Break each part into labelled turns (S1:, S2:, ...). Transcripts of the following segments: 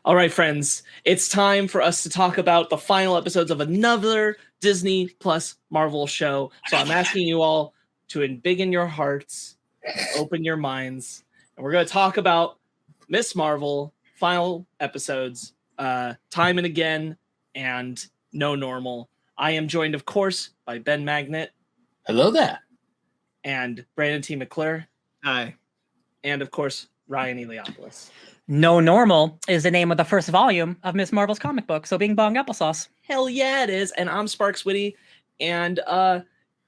S1: All right, friends, it's time for us to talk about the final episodes of another Disney Plus Marvel show. So I'm asking you all to embiggen your hearts, open your minds, and we're going to talk about Miss Marvel final episodes, Time and Again, and No Normal. I am joined, of course, by Ben Magnet.
S2: Hello there.
S1: And Brandon T. McClure.
S3: Hi.
S1: And, of course, Ryan Eliopoulos.
S4: No Normal is the name of the first volume of Miss Marvel's comic book, so Bing Bong Applesauce.
S1: Hell yeah, it is. And I'm Sparkz Witty, and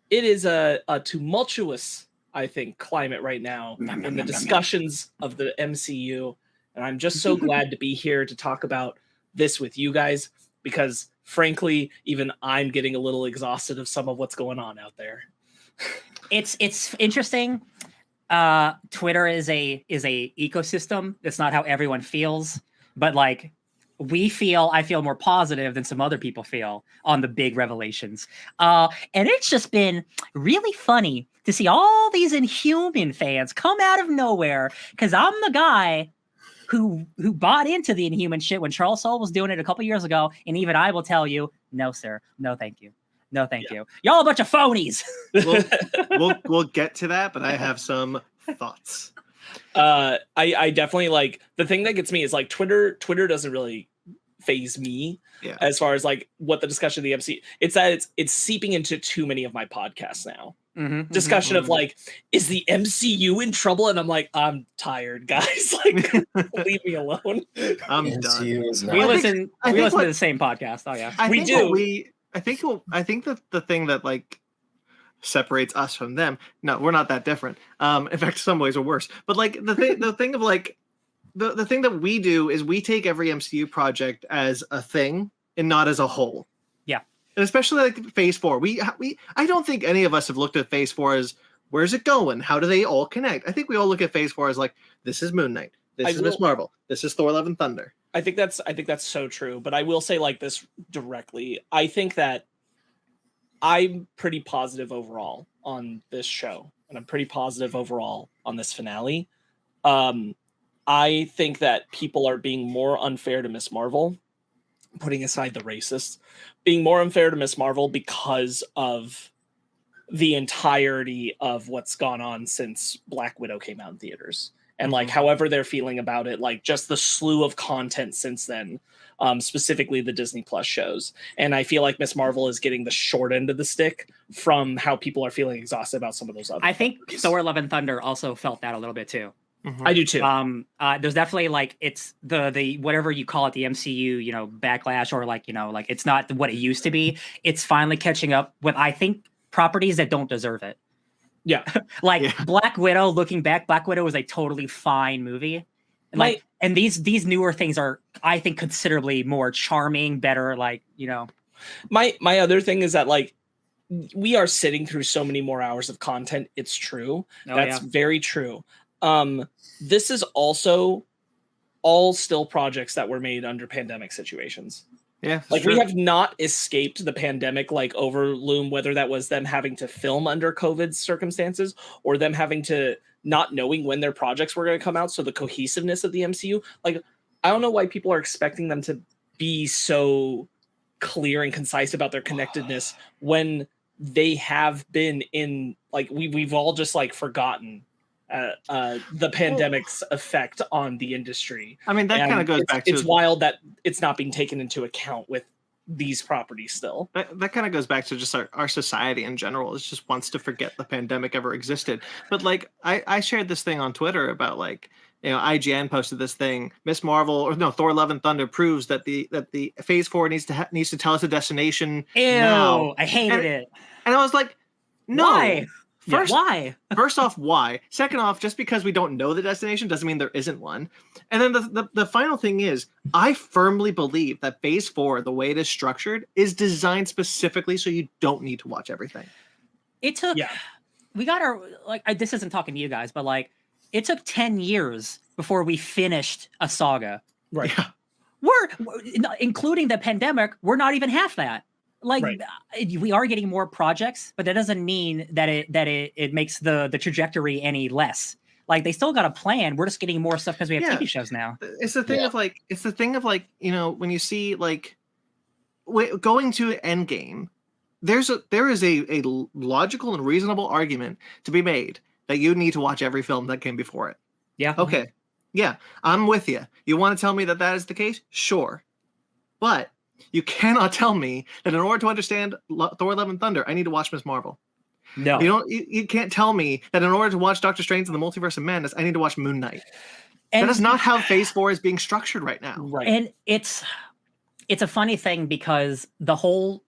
S1: it is a tumultuous, I think, climate right now in the discussions of the MCU, and I'm just so glad to be here to talk about this with you guys, because, frankly, even I'm getting a little exhausted of some of what's going on out there.
S4: It's interesting. Twitter is a ecosystem. It's not how everyone feels, but like I feel more positive than some other people feel on the big revelations. And it's just been really funny to see all these Inhuman fans come out of nowhere, because I'm the guy who bought into the Inhuman shit when Charles Soule was doing it a couple years ago, and even I will tell you, no, sir, no, thank you. No, thank you. Y'all a bunch of phonies.
S3: We'll get to that, but I have some thoughts.
S1: I definitely, like, the thing that gets me is like Twitter doesn't really phase me as far as like what the discussion of the MC. It's that it's seeping into too many of my podcasts now. Discussion of like, is the MCU in trouble? And I'm like, I'm tired, guys. Like, leave me alone.
S3: I'm done.
S4: We listen to the same podcast. Oh yeah,
S1: we do.
S3: I think that the thing that like separates us from them. No, we're not that different. In fact, some ways are worse. But like the thing of like the thing that we do is we take every MCU project as a thing and not as a whole.
S4: Yeah,
S3: and especially like Phase 4. I don't think any of us have looked at Phase 4 as where's it going? How do they all connect? I think we all look at Phase 4 as like, this is Moon Knight. This is Miss Marvel. This is Thor: Love and Thunder.
S1: I think that's so true, but I will say like this directly. I think that I'm pretty positive overall on this show, and I'm pretty positive overall on this finale. I think that people are being more unfair to Miss Marvel, putting aside the racists, being more unfair to Miss Marvel because of the entirety of what's gone on since Black Widow came out in theaters. And like, however they're feeling about it, like just the slew of content since then, specifically the Disney Plus shows. And I feel like Miss Marvel is getting the short end of the stick from how people are feeling exhausted about some of those other
S4: I think Thor: Love and Thunder also felt that a little bit too.
S1: I do too.
S4: There's definitely like, it's the whatever you call it, the MCU, backlash, or like, like it's not what it used to be. It's finally catching up with, I think, properties that don't deserve it.
S1: Yeah.
S4: Black Widow, looking back, Black Widow was a totally fine movie. And and these newer things are, I think, considerably more charming, better,
S1: My other thing is that like we are sitting through so many more hours of content. It's true. That's very true. This is also all still projects that were made under pandemic situations.
S3: Yeah,
S1: like we have not escaped the pandemic like overloom, whether that was them having to film under COVID circumstances or them having to not knowing when their projects were going to come out. So the cohesiveness of the MCU, like, I don't know why people are expecting them to be so clear and concise about their connectedness when they have been in, like, we've all just like forgotten the pandemic's effect on the industry.
S3: I mean, that kind of goes back to...
S1: It's wild that it's not being taken into account with these properties still.
S3: That kind of goes back to just our society in general. It just wants to forget the pandemic ever existed. But like, I shared this thing on Twitter about like, IGN posted this thing. Thor: Love and Thunder proves that the Phase 4 needs to tell us a destination.
S4: Ew,
S3: now.
S4: I hated it.
S3: And I was like, no.
S4: Why? Why?
S3: First off, why? Second off, just because we don't know the destination doesn't mean there isn't one. And then the final thing is, I firmly believe that Phase 4, the way it is structured, is designed specifically so you don't need to watch everything.
S4: It took... Yeah. We got our... this isn't talking to you guys, but like, it took 10 years before we finished a saga.
S1: Right.
S3: Yeah.
S4: We're including the pandemic, we're not even half that. like
S1: Right.
S4: we are getting more projects, but that doesn't mean that it makes the trajectory any less. Like they still got a plan. We're just getting more stuff because we have
S3: Yeah.
S4: TV shows now.
S3: It's the thing
S2: Yeah.
S3: of like, you know, when you see like going to Endgame, there is a logical and reasonable argument to be made that you need to watch every film that came before it.
S4: Yeah.
S3: Okay. Yeah, I'm with you. You want to tell me that that is the case? Sure. But you cannot tell me that in order to understand Thor: Love and Thunder, I need to watch Ms. Marvel.
S4: No.
S3: You can't tell me that in order to watch Doctor Strange and the Multiverse of Madness, I need to watch Moon Knight.
S4: And,
S3: That is not how Phase 4 is being structured right now.
S1: Right.
S4: and it's a funny thing because the whole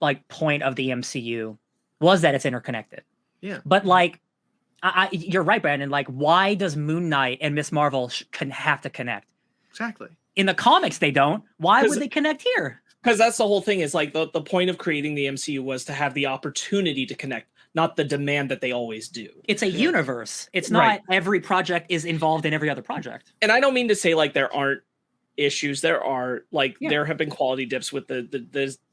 S4: like point of the MCU was that it's interconnected.
S3: Yeah.
S4: But like, you're right, Brandon. Like, why does Moon Knight and Miss Marvel have to connect?
S3: Exactly.
S4: In the comics, they don't. Why
S1: 'Cause-
S4: would they connect here?
S1: Because that's the whole thing, is like the point of creating the MCU was to have the opportunity to connect, not the demand that they always do.
S4: It's a universe. It's not
S1: Right.
S4: every project is involved in every other project.
S1: And I don't mean to say like there aren't issues. There are, like,
S4: Yeah.
S1: there have been quality dips with the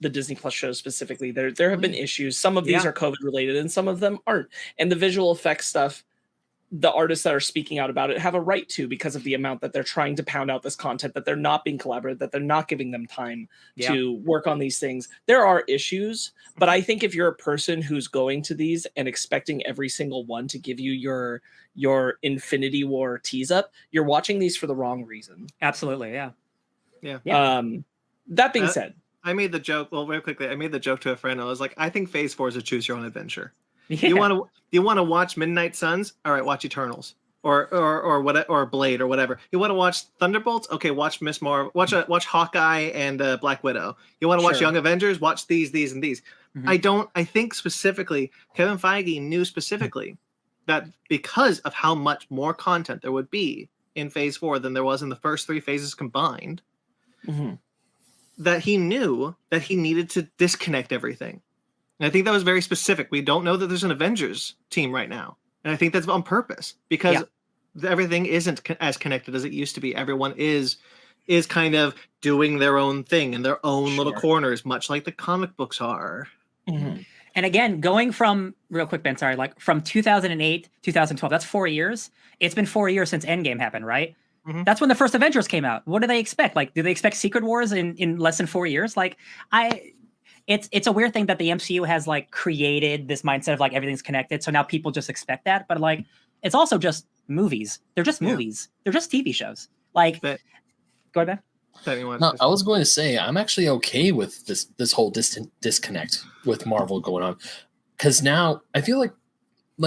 S1: Disney Plus shows specifically. There have been issues. Some of these
S4: Yeah.
S1: are COVID related and some of them aren't. And the visual effects stuff, the artists that are speaking out about it have a right to, because of the amount that they're trying to pound out this content, that they're not being collaborative, that they're not giving them time
S4: Yeah.
S1: to work on these things. There are issues, but I think if you're a person who's going to these and expecting every single one to give you your Infinity War tease up, you're watching these for the wrong reason.
S4: Absolutely, yeah.
S3: Yeah.
S1: That being said,
S3: I made the joke. Well, very quickly, I made the joke to a friend. I was like, I think Phase 4 is a choose your own adventure.
S4: Yeah.
S3: You want to watch Midnight Suns? All right, watch Eternals or what, or Blade or whatever. You want to watch Thunderbolts? Okay, watch Miss Marvel. Watch Hawkeye and Black Widow. You want to watch
S1: Sure.
S3: Young Avengers? Watch these, and these.
S4: Mhm.
S3: I think specifically Kevin Feige knew specifically that because of how much more content there would be in Phase 4 than there was in the first 3 phases combined, that he knew that he needed to disconnect everything. And I think that was very specific. We don't know that there's an Avengers team right now. And I think that's on purpose because everything isn't as connected as it used to be. Everyone is kind of doing their own thing in their own little
S1: Sure.
S3: corners, much like the comic books are.
S4: And again, going from real quick, Ben, sorry, like from 2008, 2012, that's 4 years. It's been 4 years since Endgame happened, right?
S3: Mhm.
S4: That's when the first Avengers came out. What do they expect? Like, do they expect Secret Wars in less than 4 years? Like, it's a weird thing that the MCU has like created this mindset of like everything's connected. So now people just expect that. But like, it's also just movies. They're just movies. They're just TV shows. Like,
S3: But-
S4: go ahead, Ben.
S2: No, I was going to say I'm actually okay with this whole disconnect with Marvel going on, because now I feel like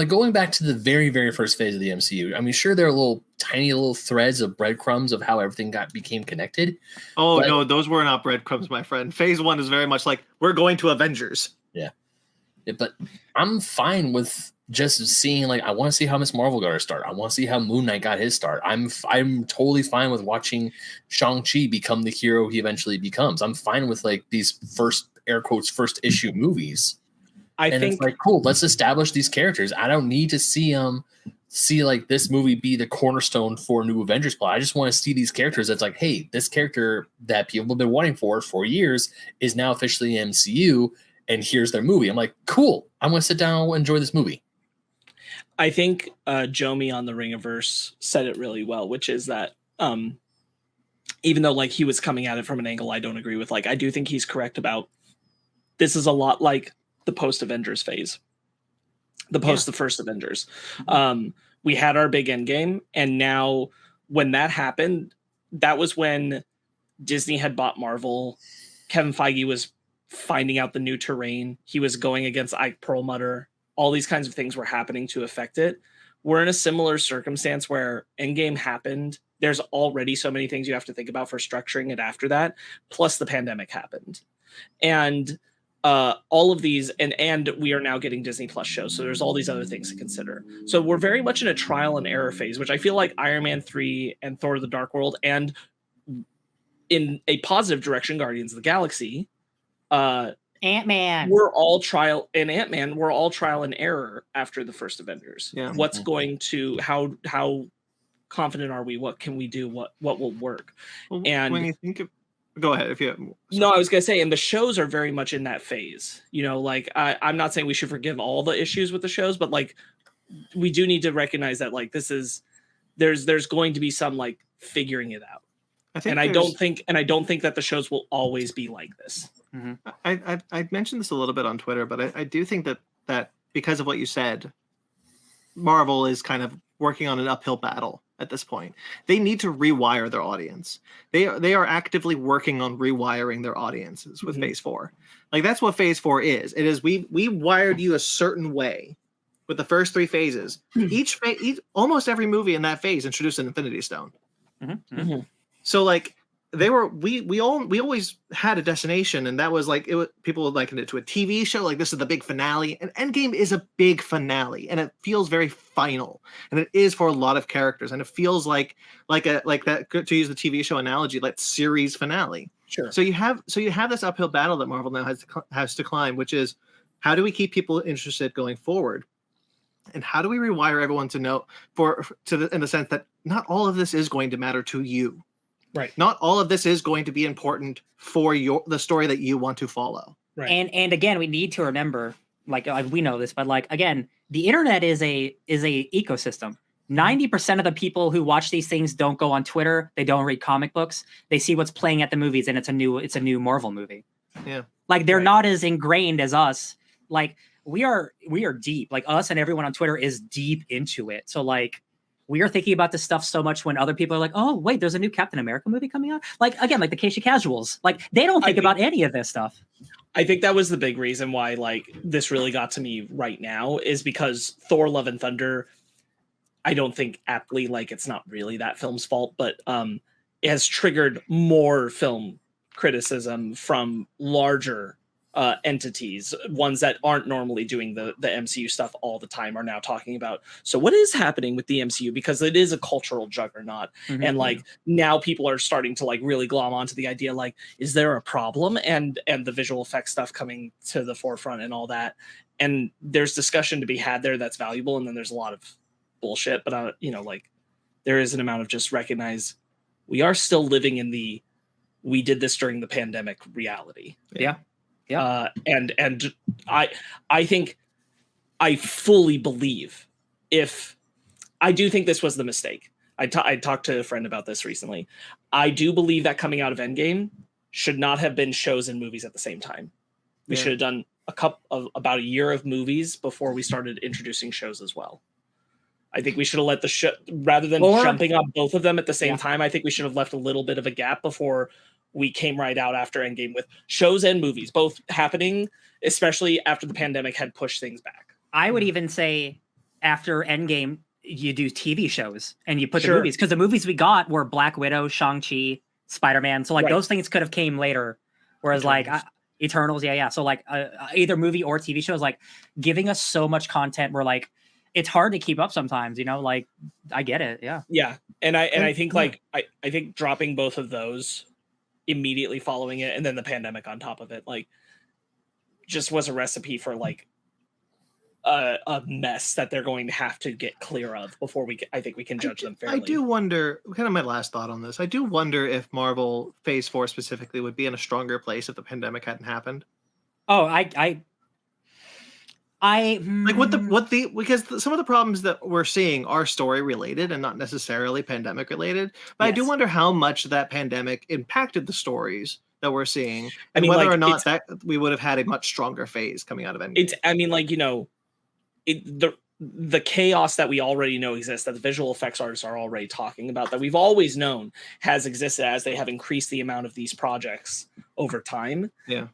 S2: going back to the very, very first phase of the MCU. I mean, sure, there are little tiny little threads of breadcrumbs of how everything became connected.
S3: Oh,
S2: But-
S3: no, those were not breadcrumbs, my friend. Phase 1 is very much like, we're going to Avengers.
S2: Yeah, but I'm fine with just seeing, like, I want to see how Miss Marvel got her start. I want to see how Moon Knight got his start. I'm totally fine with watching Shang-Chi become the hero he eventually becomes. I'm fine with like these first air quotes first issue movies.
S1: I
S2: And
S1: think
S2: it's like, cool, let's establish these characters. I don't need to see like this movie be the cornerstone for a new Avengers plot. I just want to see these characters that's like, hey, this character that people have been wanting for years is now officially in MCU, and here's their movie. I'm like, cool, I'm going to sit down and enjoy this movie.
S1: I think Jomi on the Ringiverse said it really well, which is that even though like he was coming at it from an angle I don't agree with, like I do think he's correct about this is a lot like the post Avengers phase, the first Avengers. We had our big end game, and now when that happened, that was when Disney had bought Marvel. Kevin Feige was finding out the new terrain. He was going against Ike Perlmutter. All these kinds of things were happening to affect it. We're in a similar circumstance where Endgame happened. There's already so many things you have to think about for structuring it after that. Plus the pandemic happened. And all of these, and we are now getting Disney Plus shows. So there's all these other things to consider. So we're very much in a trial and error phase, which I feel like Iron Man 3 and Thor: The Dark World, and in a positive direction, Guardians of the Galaxy,
S4: Ant-Man.
S1: we're all trial, and Ant-Man, we're all trial and error after the first Avengers.
S3: Yeah.
S1: What's going to, how confident are we? What can we do? What will work?
S3: Well,
S1: And-
S3: when you think of Go ahead if you.
S1: No, I was gonna say, and the shows are very much in that phase. You know, like I'm not saying we should forgive all the issues with the shows, but like we do need to recognize that like there's going to be some like figuring it out. I don't think that the shows will always be like this.
S4: Mm-hmm.
S3: I mentioned this a little bit on Twitter, but I do think that because of what you said, Marvel is kind of working on an uphill battle at this point. They need to rewire their audience. They are actively working on rewiring their audiences with Phase 4. Like that's what Phase 4 is. It is we wired you a certain way with the first 3 phases. Each almost every movie in that phase introduced an Infinity Stone. So like we always had a destination, and that was like people would liken it to a TV show. Like this is the big finale, and Endgame is a big finale, and it feels very final, and it is for a lot of characters, and it feels like that, to use the TV show analogy, like series finale.
S1: Sure.
S3: So you have this uphill battle that Marvel now has to climb, which is how do we keep people interested going forward, and how do we rewire everyone to know in the sense that not all of this is going to matter to you.
S1: Right.
S3: Not all of this is going to be important for the story that you want to follow.
S1: Right.
S4: And again, we need to remember, like we know this, but like again, the internet is a ecosystem. 90% of the people who watch these things don't go on Twitter. They don't read comic books. They see what's playing at the movies, and it's a new Marvel movie.
S3: Yeah.
S4: Like they're not as ingrained as us. Like we are deep. Like us and everyone on Twitter is deep into it. So like we are thinking about this stuff so much when other people are like, oh, wait, there's a new Captain America movie coming out. Like, again, like the Casey Casuals, like they don't think about any of this stuff.
S1: I think that was the big reason why like this really got to me right now is because Thor Love and Thunder, I don't think aptly, like it's not really that film's fault, but it has triggered more film criticism from larger entities, ones that aren't normally doing the MCU stuff all the time are now talking about, so what is happening with the MCU, because it is a cultural juggernaut. And like now people are starting to like really glom onto the idea, like, is there a problem, and the visual effects stuff coming to the forefront and all that, and there's discussion to be had there that's valuable, and then there's a lot of bullshit, but you know, like there is an amount of just recognize we are still living in the we did this during the pandemic reality. And I think I fully believe, if I do think this was the mistake. I talked to a friend about this recently. I do believe that coming out of Endgame should not have been shows and movies at the same time. We should have done about a year of movies before we started introducing shows as well. I think we should have let the show, rather than jumping on both of them at the same time, I think we should have left a little bit of a gap before we came right out after Endgame with shows and movies both happening, especially after the pandemic had pushed things back.
S4: I would even say after Endgame, you do TV shows and you put the movies, because the movies we got were Black Widow, Shang-Chi, Spider-Man. So like those things could have came later. Whereas Eternals, so like either movie or TV shows, like giving us so much content, we're like, it's hard to keep up sometimes, you know, like I get it. Yeah.
S1: And I think like, I think dropping both of those immediately following it, and then the pandemic on top of it, like just was a recipe for like a mess that they're going to have to get clear of before I think we can judge them fairly.
S3: I do wonder, kind of my last thought on this, I do wonder if Marvel Phase 4 specifically would be in a stronger place if the pandemic hadn't happened.
S4: Oh,
S3: because some of the problems that we're seeing are story related and not necessarily pandemic related. But I do wonder how much that pandemic impacted the stories that we're seeing, and whether or not that we would have had a much stronger phase coming out of Endgame.
S1: The chaos that we already know exists, that the visual effects artists are already talking about, that we've always known has existed as they have increased the amount of these projects over time.
S3: Yeah.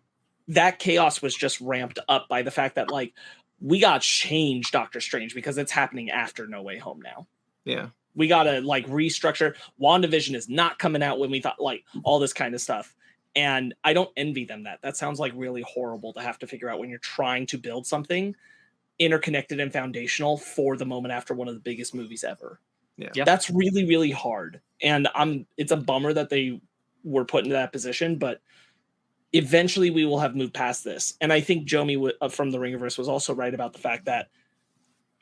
S1: That chaos was just ramped up by the fact that like we got to change Doctor Strange because it's happening after No Way Home now.
S3: Yeah.
S1: We got to like restructure. WandaVision is not coming out when we thought, like all this kind of stuff. And I don't envy them that. That sounds like really horrible to have to figure out when you're trying to build something interconnected and foundational for the moment after one of the biggest movies ever.
S3: Yeah.
S1: That's really, really hard. And it's a bummer that they were put into that position, but eventually we will have moved past this. And I think Jomi from the Ringerverse was also right about the fact that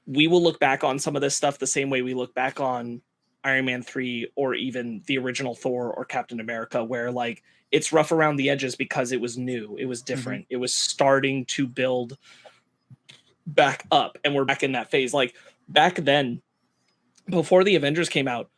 S1: we will look back on some of this stuff the same way we look back on Iron Man 3 or even the original Thor or Captain America, where like it's rough around the edges because it was new, it was different, it was starting to build back up, and we're back in that phase. Like back then, before the Avengers came out,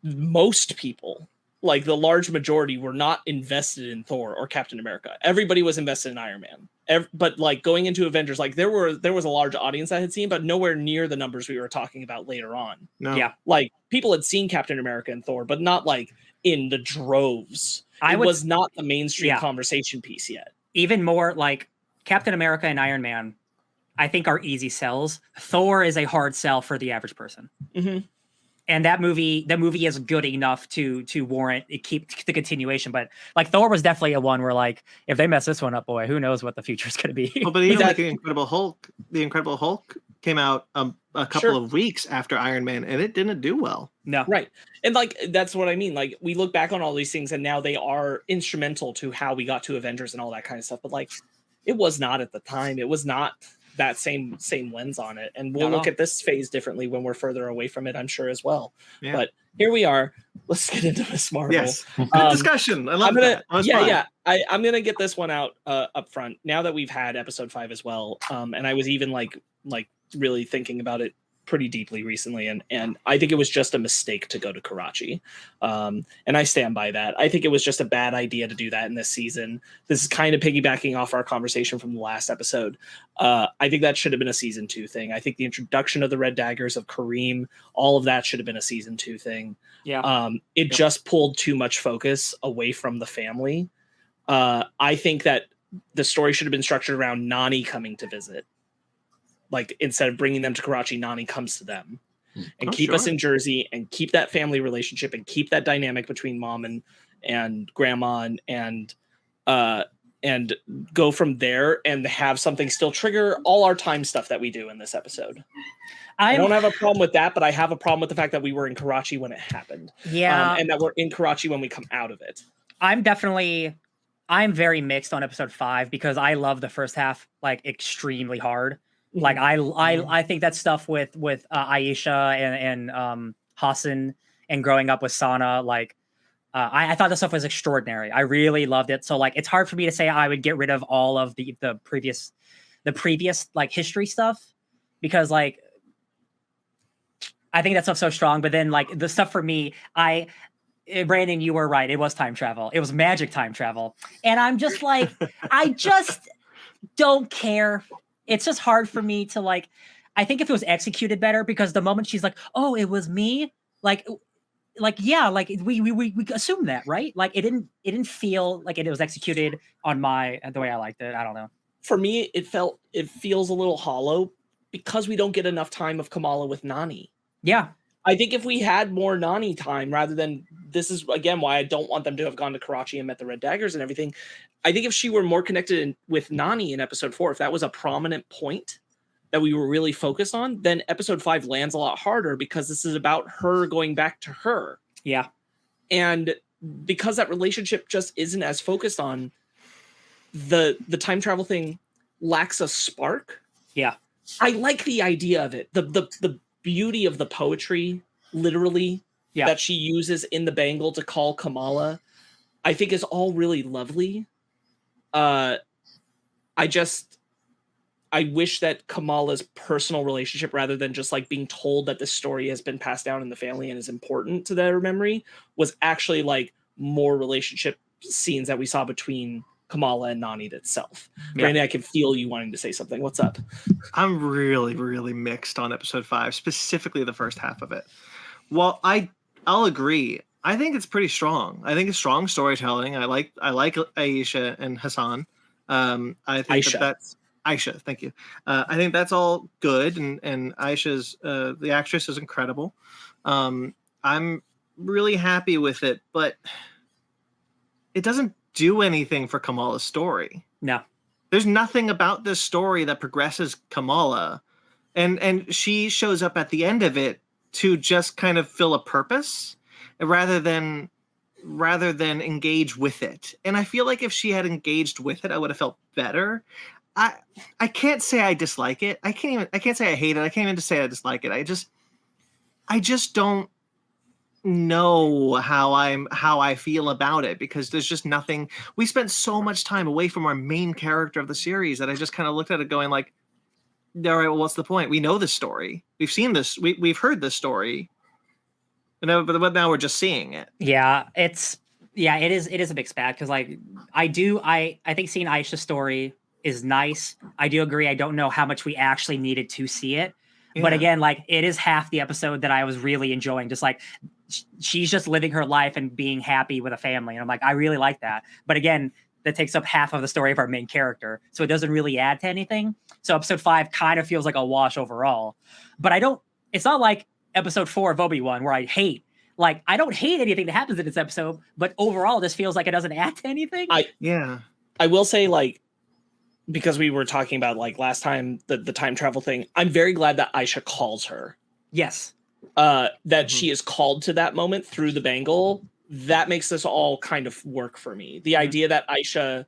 S1: most people, like the large majority, were not invested in Thor or Captain America. Everybody was invested in Iron Man. But like going into Avengers, like there was a large audience that had seen, but nowhere near the numbers we were talking about later on.
S3: No.
S4: Yeah.
S1: Like people had seen Captain America and Thor, but not like in the droves. It was not the mainstream conversation piece yet.
S4: Even more like Captain America and Iron Man, I think, are easy sells. Thor is a hard sell for the average person.
S1: Mm-hmm.
S4: And that movie is good enough to warrant it, keep the continuation. But like Thor was definitely a one where like if they mess this one up, boy, who knows what the future is going to be.
S3: Well, but even like the Incredible Hulk came out a couple of weeks after Iron Man, and it didn't do well.
S4: No,
S1: right, and like that's what I mean. Like we look back on all these things, and now they are instrumental to how we got to Avengers and all that kind of stuff. But like, it was not at the time. It was not that same lens on it, and we'll look at this phase differently when we're further away from it, I'm sure as well. Yeah. But here we are. Let's get into Miss Marvel.
S3: Yes, good discussion. I love that.
S1: I'm gonna get this one out up front now that we've had episode 5 as well. And I was even like really thinking about it pretty deeply recently, and I think it was just a mistake to go to Karachi, and I stand by that. I think it was just a bad idea to do that in this season. This is kind of piggybacking off our conversation from the last episode. I think that should have been a season 2 thing. I think the introduction of the Red Daggers, of Kareem, all of that should have been a season 2 thing. It just pulled too much focus away from the family. I think that the story should have been structured around Nani coming to visit. Like instead of bringing them to Karachi, Nani comes to them and keep us in Jersey and keep that family relationship and keep that dynamic between mom and grandma and go from there and have something still trigger all our time stuff that we do in this episode. I don't have a problem with that, but I have a problem with the fact that we were in Karachi when it happened.
S4: Yeah.
S1: And that we're in Karachi when we come out of it.
S4: I'm very mixed on episode 5 because I love the first half like extremely hard. Like I think that stuff with Aisha and Hassan and growing up with Sana, like I thought that stuff was extraordinary. I really loved it. So like it's hard for me to say I would get rid of all of the previous like history stuff because like I think that stuff's so strong. But then like the stuff for me, Brandon, you were right. It was time travel. It was magic time travel, and I'm just like I just don't care. It's just hard for me to like, I think if it was executed better, because the moment she's like, oh, it was me. Like, yeah, like we assume that, right? Like it didn't feel like it was executed on the way I liked it. I don't know.
S1: For me, it feels a little hollow because we don't get enough time of Kamala with Nani.
S4: Yeah.
S1: I think if we had more Nani time rather than, this is again why I don't want them to have gone to Karachi and met the Red Daggers and everything. I think if she were more connected with Nani in episode 4, if that was a prominent point that we were really focused on, then episode 5 lands a lot harder because this is about her going back to her.
S4: Yeah.
S1: And because that relationship just isn't as focused on, the time travel thing lacks a spark.
S4: Yeah.
S1: I like the idea of it. The beauty of the poetry, literally, that she uses in the bangle to call Kamala, I think is all really lovely. I wish that Kamala's personal relationship, rather than just like being told that this story has been passed down in the family and is important to their memory, was actually like more relationship scenes that we saw between Kamala and Nani itself. Yeah. Randy, I can feel you wanting to say something. What's up?
S3: I'm really, really mixed on episode 5, specifically the first half of it. Well, I'll agree. I think it's pretty strong. I think it's strong storytelling. I like Aisha and Hassan. I think that's Aisha. Thank you. I think that's all good, and Aisha's the actress is incredible. I'm really happy with it, but it doesn't do anything for Kamala's story.
S4: No,
S3: there's nothing about this story that progresses Kamala, and she shows up at the end of it to just kind of fill a purpose rather than engage with it. And I feel like if she had engaged with it, I would have felt better. I can't say I dislike it. I can't say I hate it. I can't even say I dislike it. I just don't know how I feel about it, because there's just nothing. We spent so much time away from our main character of the series that I just kind of looked at it going like, all right, well, what's the point? We know this story. We've seen this. We've heard this story. But now we're just seeing it.
S4: Yeah, it is a mixed bag because like I think seeing Aisha's story is nice. I do agree. I don't know how much we actually needed to see it. Yeah. But again, like it is half the episode that I was really enjoying. Just like she's just living her life and being happy with a family. And I'm like, I really like that. But again, that takes up half of the story of our main character. So it doesn't really add to anything. So episode 5 kind of feels like a wash overall. But it's not like episode 4 of Obi-Wan where I don't hate anything that happens in this episode, but overall this feels like it doesn't add to anything.
S1: I will say, like, because we were talking about like last time the time travel thing, I'm very glad that Aisha calls her.
S4: Yes.
S1: That she is called to that moment through the bangle. That makes this all kind of work for me. The idea that Aisha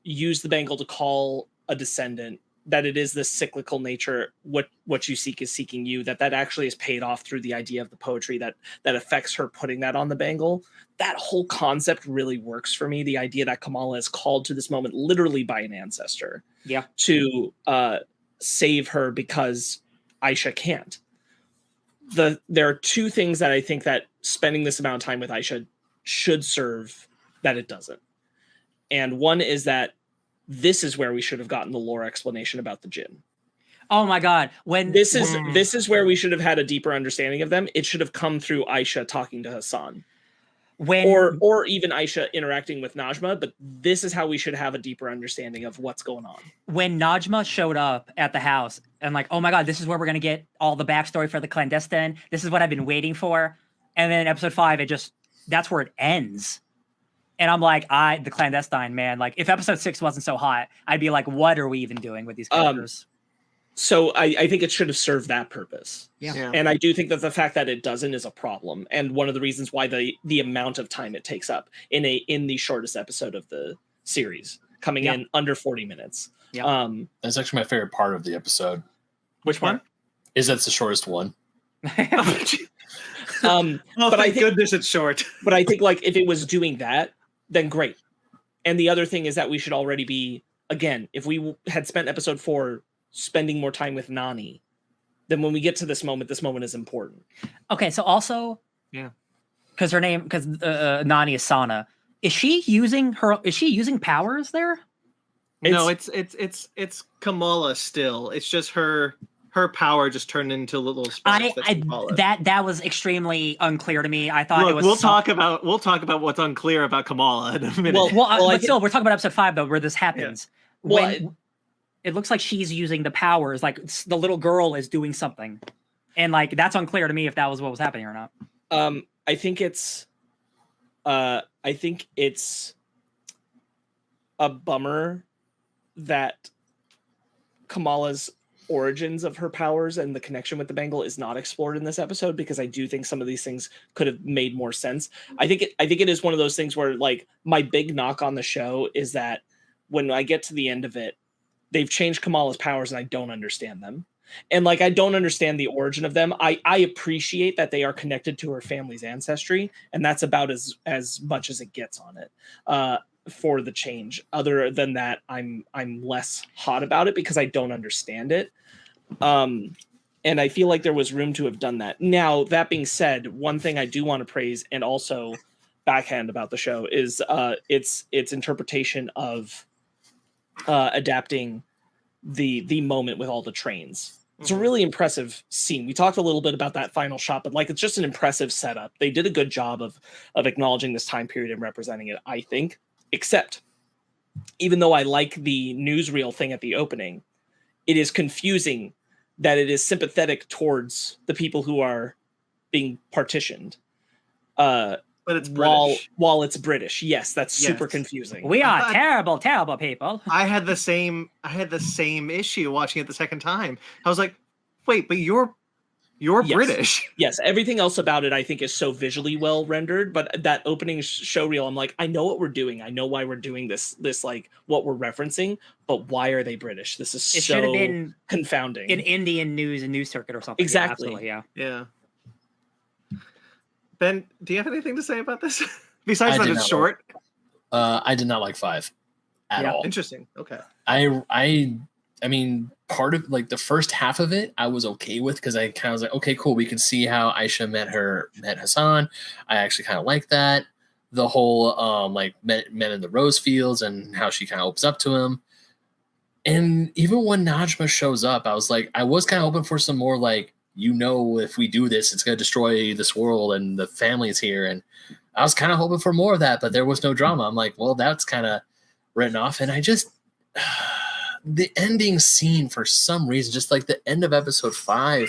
S1: used the bangle to call a descendant, that it is this cyclical nature, what you seek is seeking you, that actually is paid off through the idea of the poetry that affects her putting that on the bangle. That whole concept really works for me. The idea that Kamala is called to this moment literally by an ancestor to save her because Aisha can't. There are two things that I think that spending this amount of time with Aisha should serve that it doesn't. And one is that this is where we should have gotten the lore explanation about the Jinn.
S4: Oh my God.
S1: This is where we should have had a deeper understanding of them. It should have come through Aisha talking to Hassan. Or even Aisha interacting with Najma, but this is how we should have a deeper understanding of what's going on.
S4: When Najma showed up at the house and like, oh my God, this is where we're going to get all the backstory for the clandestine. This is what I've been waiting for. And then episode 5, that's where it ends. And I'm like, the clandestine, man. Like, if episode 6 wasn't so hot, I'd be like, what are we even doing with these characters?
S1: So I think it should have served that purpose.
S4: Yeah.
S1: And I do think that the fact that it doesn't is a problem. And one of the reasons why the amount of time it takes up in the shortest episode of the series, coming in under 40 minutes.
S4: Yeah.
S2: That's actually my favorite part of the episode.
S3: Which one?
S2: Is that's the shortest one.
S1: But
S3: I think goodness it's short.
S1: But I think like if it was doing that, then great. And the other thing is that we should already be, again, if we had spent episode 4 spending more time with Nani, then when we get to this moment is important.
S4: Okay, so also, because Nani is Sana. Is she using powers there?
S3: No, it's Kamala still. It's just her power just turned into little sparks.
S4: That was extremely unclear to me. I thought it was.
S3: We'll talk about what's unclear about Kamala in a minute.
S4: But still, we're talking about episode 5 though, where this happens. Yeah. It looks like she's using the powers, like the little girl is doing something, and like that's unclear to me if that was what was happening or not.
S1: I think it's a bummer that Kamala's origins of her powers and the connection with the bangle is not explored in this episode, because I do think some of these things could have made more sense. I think it is one of those things where like my big knock on the show is that when I get to the end of it, they've changed Kamala's powers and I don't understand them. And like I don't understand the origin of them. I appreciate that they are connected to her family's ancestry, and that's about as much as it gets on it. For the change. Other than that, I'm less hot about it because I don't understand it. And I feel like there was room to have done that. Now, that being said, one thing I do want to praise and also backhand about the show is its interpretation of adapting the moment with all the trains. It's a really impressive scene. We talked a little bit about that final shot, but like it's just an impressive setup. They did a good job of acknowledging this time period and representing it, I think. Except, even though I like the newsreel thing at the opening, it is confusing that it is sympathetic towards the people who are being partitioned.
S3: But it's British.
S1: While it's British. Yes, that's super confusing.
S4: We are terrible, terrible people.
S3: I had the same issue watching it the second time. I was like, wait, but you're British.
S1: Yes, everything else about it I think is so visually well rendered, but that opening show reel, I'm like, I know what we're doing. I know why we're doing this like what we're referencing, but why are they British? This is
S4: it should have been
S1: confounding.
S4: An Indian news and news circuit or something.
S1: Exactly.
S4: Yeah, absolutely, yeah.
S3: Ben, do you have anything to say about this? Besides
S2: I
S3: that
S2: did
S3: it's
S2: not
S3: short?
S2: I did not like 5 at all.
S3: Interesting. Okay.
S2: I mean, part of like the first half of it, I was okay with because I kind of was like, okay, cool. We can see how Aisha met Hassan. I actually kind of like that. The whole like men in the rose fields and how she kind of opens up to him. And even when Najma shows up, I was like, I was kind of hoping for some more like, if we do this, it's going to destroy this world and the family is here. And I was kind of hoping for more of that, but there was no drama. I'm like, well, that's kind of written off. And I just, the ending scene for some reason, just like the end of episode 5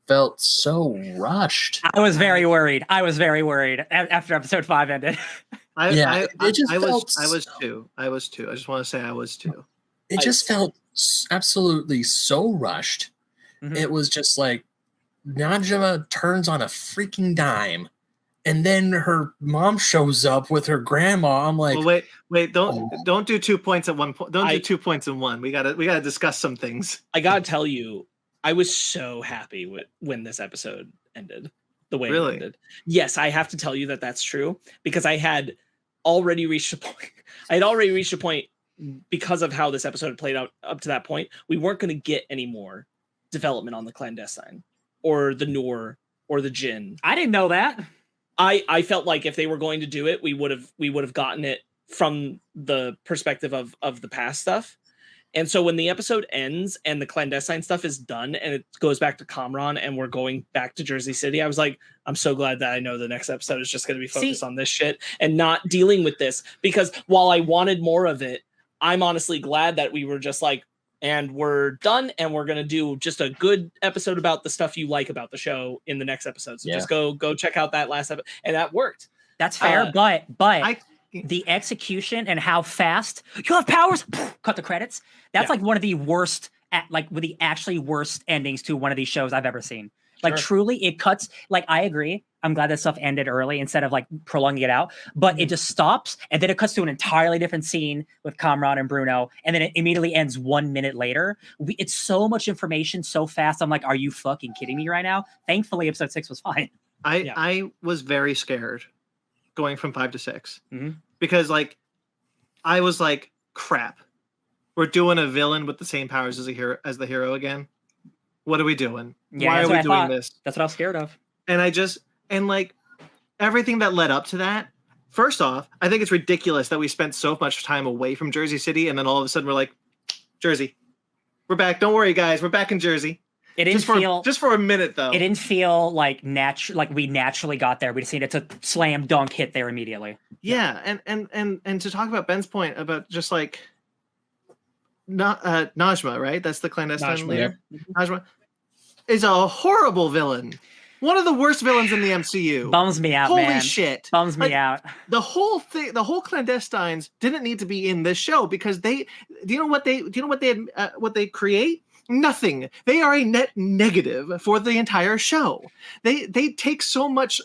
S2: felt so rushed.
S4: I was very worried. After episode 5 ended.
S3: I was too. I just want to say I was too.
S2: It just felt absolutely so rushed.
S4: Mhm.
S2: It was just like Najma turns on a freaking dime, and then her mom shows up with her grandma. I'm like,
S3: well, wait, don't do 2 points at one point. Don't do 2 points in one. We gotta discuss some things.
S1: I gotta tell you, I was so happy when this episode ended. The way it ended. Yes, I have to tell you that that's true because I had already reached a point. I had already reached a point because of how this episode played out up to that point. We weren't going to get any more development on the clandestine or the Noor or the Jinn.
S4: I didn't know that.
S1: I felt like if they were going to do it, we would have gotten it from the perspective of the past stuff. And so when the episode ends and the clandestine stuff is done and it goes back to Kamran and we're going back to Jersey City, I was like, I'm so glad that I know the next episode is just going to be focused on this shit and not dealing with this. Because while I wanted more of it, I'm honestly glad that we were just like, and we're done and we're going to do just a good episode about the stuff you like about the show in the next episode. So just go check out that last episode. And that worked.
S4: That's fair. But the execution and how fast you have powers, cut the credits. That's like one of the worst, with the actually worst endings to one of these shows I've ever seen. Like truly it cuts, like I agree. I'm glad that stuff ended early instead of like prolonging it out, but it just stops and then it cuts to an entirely different scene with Kamran and Bruno. And then it immediately ends 1 minute later. It's so much information so fast. I'm like, are you fucking kidding me right now? Thankfully episode 6 was fine.
S3: I was very scared going from 5 to 6 because like, I was like, crap, we're doing a villain with the same powers as the hero again. What are we doing? Why are we doing this?
S4: That's what I was scared of.
S3: And like everything that led up to that, first off, I think it's ridiculous that we spent so much time away from Jersey City and then all of a sudden we're like, Jersey, we're back. Don't worry, guys. We're back in Jersey.
S4: It didn't feel
S3: just for a minute though.
S4: It didn't feel like we naturally got there. We just needed to slam dunk hit there immediately.
S3: Yeah, and to talk about Ben's point about just like Najma, right? That's the clandestine leader. Najma is a horrible villain. One of the worst villains in the MCU.
S4: Bums me out,
S3: Holy
S4: man.
S3: Shit.
S4: Bums me out.
S3: The whole thing, the whole clandestines didn't need to be in this show because do you know what they create? Nothing. They are a net negative for the entire show. They take so much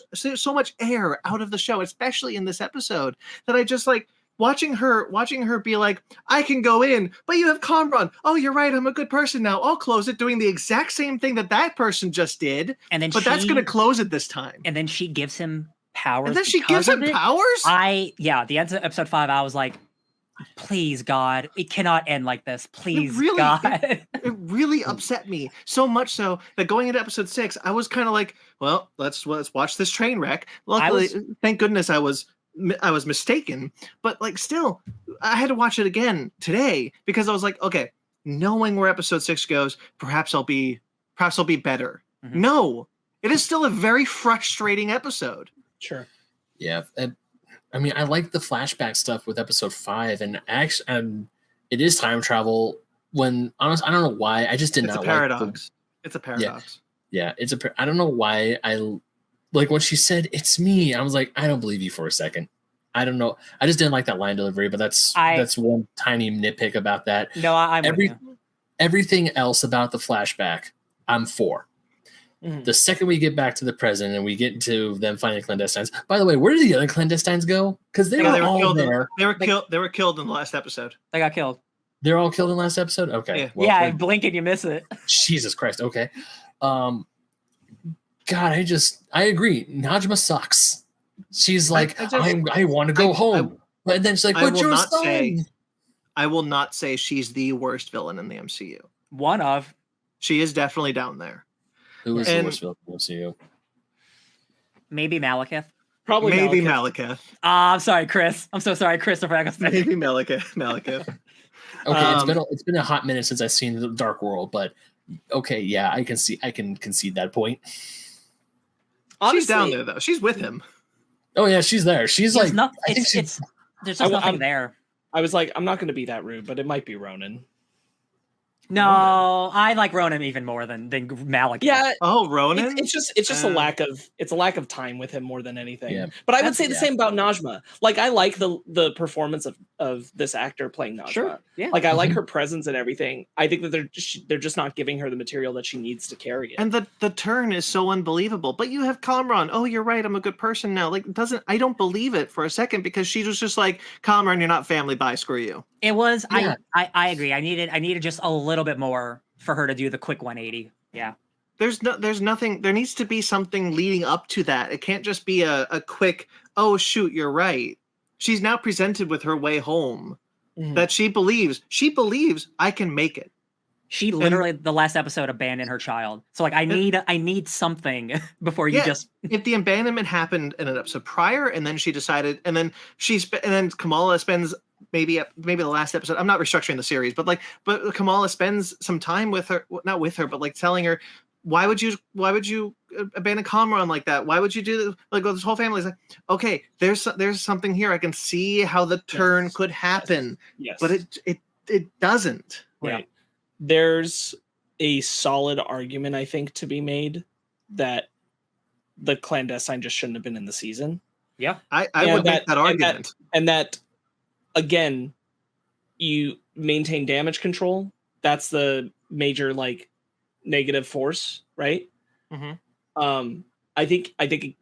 S3: air out of the show, especially in this episode, that I just like watching her be like, I can go in, but you have Kamran. Oh, you're right. I'm a good person now. I'll close it, doing the exact same thing that person just did. But that's going to close it this time.
S4: And then she gives him powers.
S3: And then she gives him powers?
S4: The end of episode 5, I was like, please, God, it cannot end like this. Please, God.
S3: It really upset me so much so that going into episode 6, I was kind of like, well, let's watch this train wreck. Luckily, thank goodness I was mistaken, but like still I had to watch it again today because I was like, okay, knowing where episode 6 goes, perhaps I'll be better. Mm-hmm. No, it is still a very frustrating episode.
S1: Sure.
S2: Yeah. I mean, I like the flashback stuff with episode 5 and actually it is time travel when honestly, I don't know why I just did not
S3: paradox. It's a paradox.
S2: Yeah. I don't know why like when she said it's me, I was like, I don't believe you for a second. I don't know. I just didn't like that line delivery, but that's one tiny nitpick about that.
S4: No, I'm
S2: everything else about the flashback, I'm for. Mm-hmm. The second we get back to the present and we get into them finding clandestines. By the way, where did the other clandestines go? Because they were all there.
S3: They were killed in the last episode.
S4: They got killed.
S2: They're all killed in the last episode? Okay.
S3: Yeah,
S2: well,
S4: blink and you miss it.
S2: Jesus Christ. Okay. God, I agree. Najma sucks. She's like, I want to go home. But then she's like, but you're a son.
S3: I will not say she's the worst villain in the MCU.
S4: One of.
S3: She is definitely down there.
S2: Who is the worst villain in the MCU?
S4: Maybe Malekith.
S1: Probably
S3: maybe
S1: Malekith.
S3: Malekith.
S4: I'm sorry, Chris. I'm so sorry, Christopher.
S3: Maybe Malekith.
S2: Okay, it's been a hot minute since I've seen the Dark World, but okay, yeah, I can concede that point.
S3: Honestly, she's down there though. She's with him.
S2: Oh yeah, she's there. She's like,
S4: there's just nothing there.
S1: I was like, I'm not going to be that rude, but it might be Ronan.
S4: No, I like Ronan even more than Malekith.
S1: Yeah.
S3: Oh, Ronan.
S1: It's just a lack of time with him more than anything.
S2: Yeah.
S1: But I would say the same about Najma. Like I like the performance of this actor playing Najma.
S4: Sure. Yeah.
S1: Like I like her presence and everything. I think that they're just not giving her the material that she needs to carry it.
S3: And the turn is so unbelievable. But you have Kamran. Oh, you're right. I'm a good person now. Like I don't believe it for a second because she was just like, Kamran, you're not family. Bye. Screw you.
S4: It was.
S2: Yeah.
S4: I agree. I needed just a little bit more for her to do the quick 180. Yeah.
S3: There's nothing. There needs to be something leading up to that. It can't just be a quick, oh shoot, you're right. She's now presented with her way home that she believes I can make it.
S4: She literally the last episode abandoned her child. So like I need something before you just.
S3: If the abandonment happened in an episode prior, and then she decided, and then Kamala spends maybe the last episode. I'm not restructuring the series, but Kamala spends some time with her, not with her, but like telling her, why would you abandon Kamran like that? Why would you do this? Like this whole family is like, okay, there's something here. I can see how the turn could happen.
S1: Yes.
S3: But it doesn't.
S1: Right. Yeah. There's a solid argument, I think, to be made that the clandestine just shouldn't have been in the season.
S4: Yeah.
S3: I would make that argument.
S1: And that again, you maintain damage control. That's the major like negative force, right?
S3: Mm-hmm.
S1: I think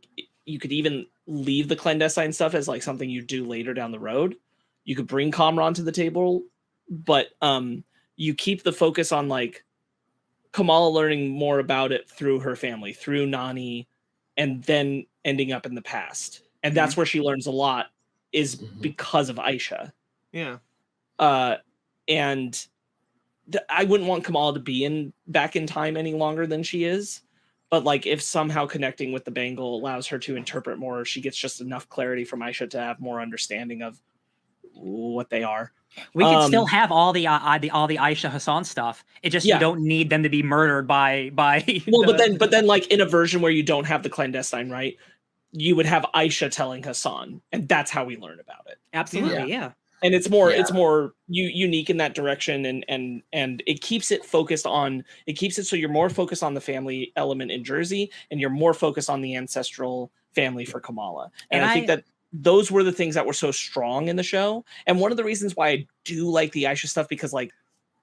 S1: you could even leave the clandestine stuff as like something you do later down the road. You could bring Kamran to the table, but you keep the focus on like Kamala learning more about it through her family, through Nani, and then ending up in the past. And that's where she learns a lot is because of Aisha.
S3: Yeah.
S1: And I wouldn't want Kamala to be back in time any longer than she is. But like if somehow connecting with the Bangle allows her to interpret more, she gets just enough clarity from Aisha to have more understanding of what they are.
S4: We can still have all the Aisha Hassan stuff. It just you don't need them to be murdered by.
S1: Well, but then like in a version where you don't have the clandestine, right? You would have Aisha telling Hassan, and that's how we learn about it.
S4: Absolutely, yeah.
S1: And it's more unique in that direction, and it keeps it focused on. It keeps it so you're more focused on the family element in Jersey, and you're more focused on the ancestral family for Kamala. And I think that those were the things that were so strong in the show. And one of the reasons why I do like the Aisha stuff, because like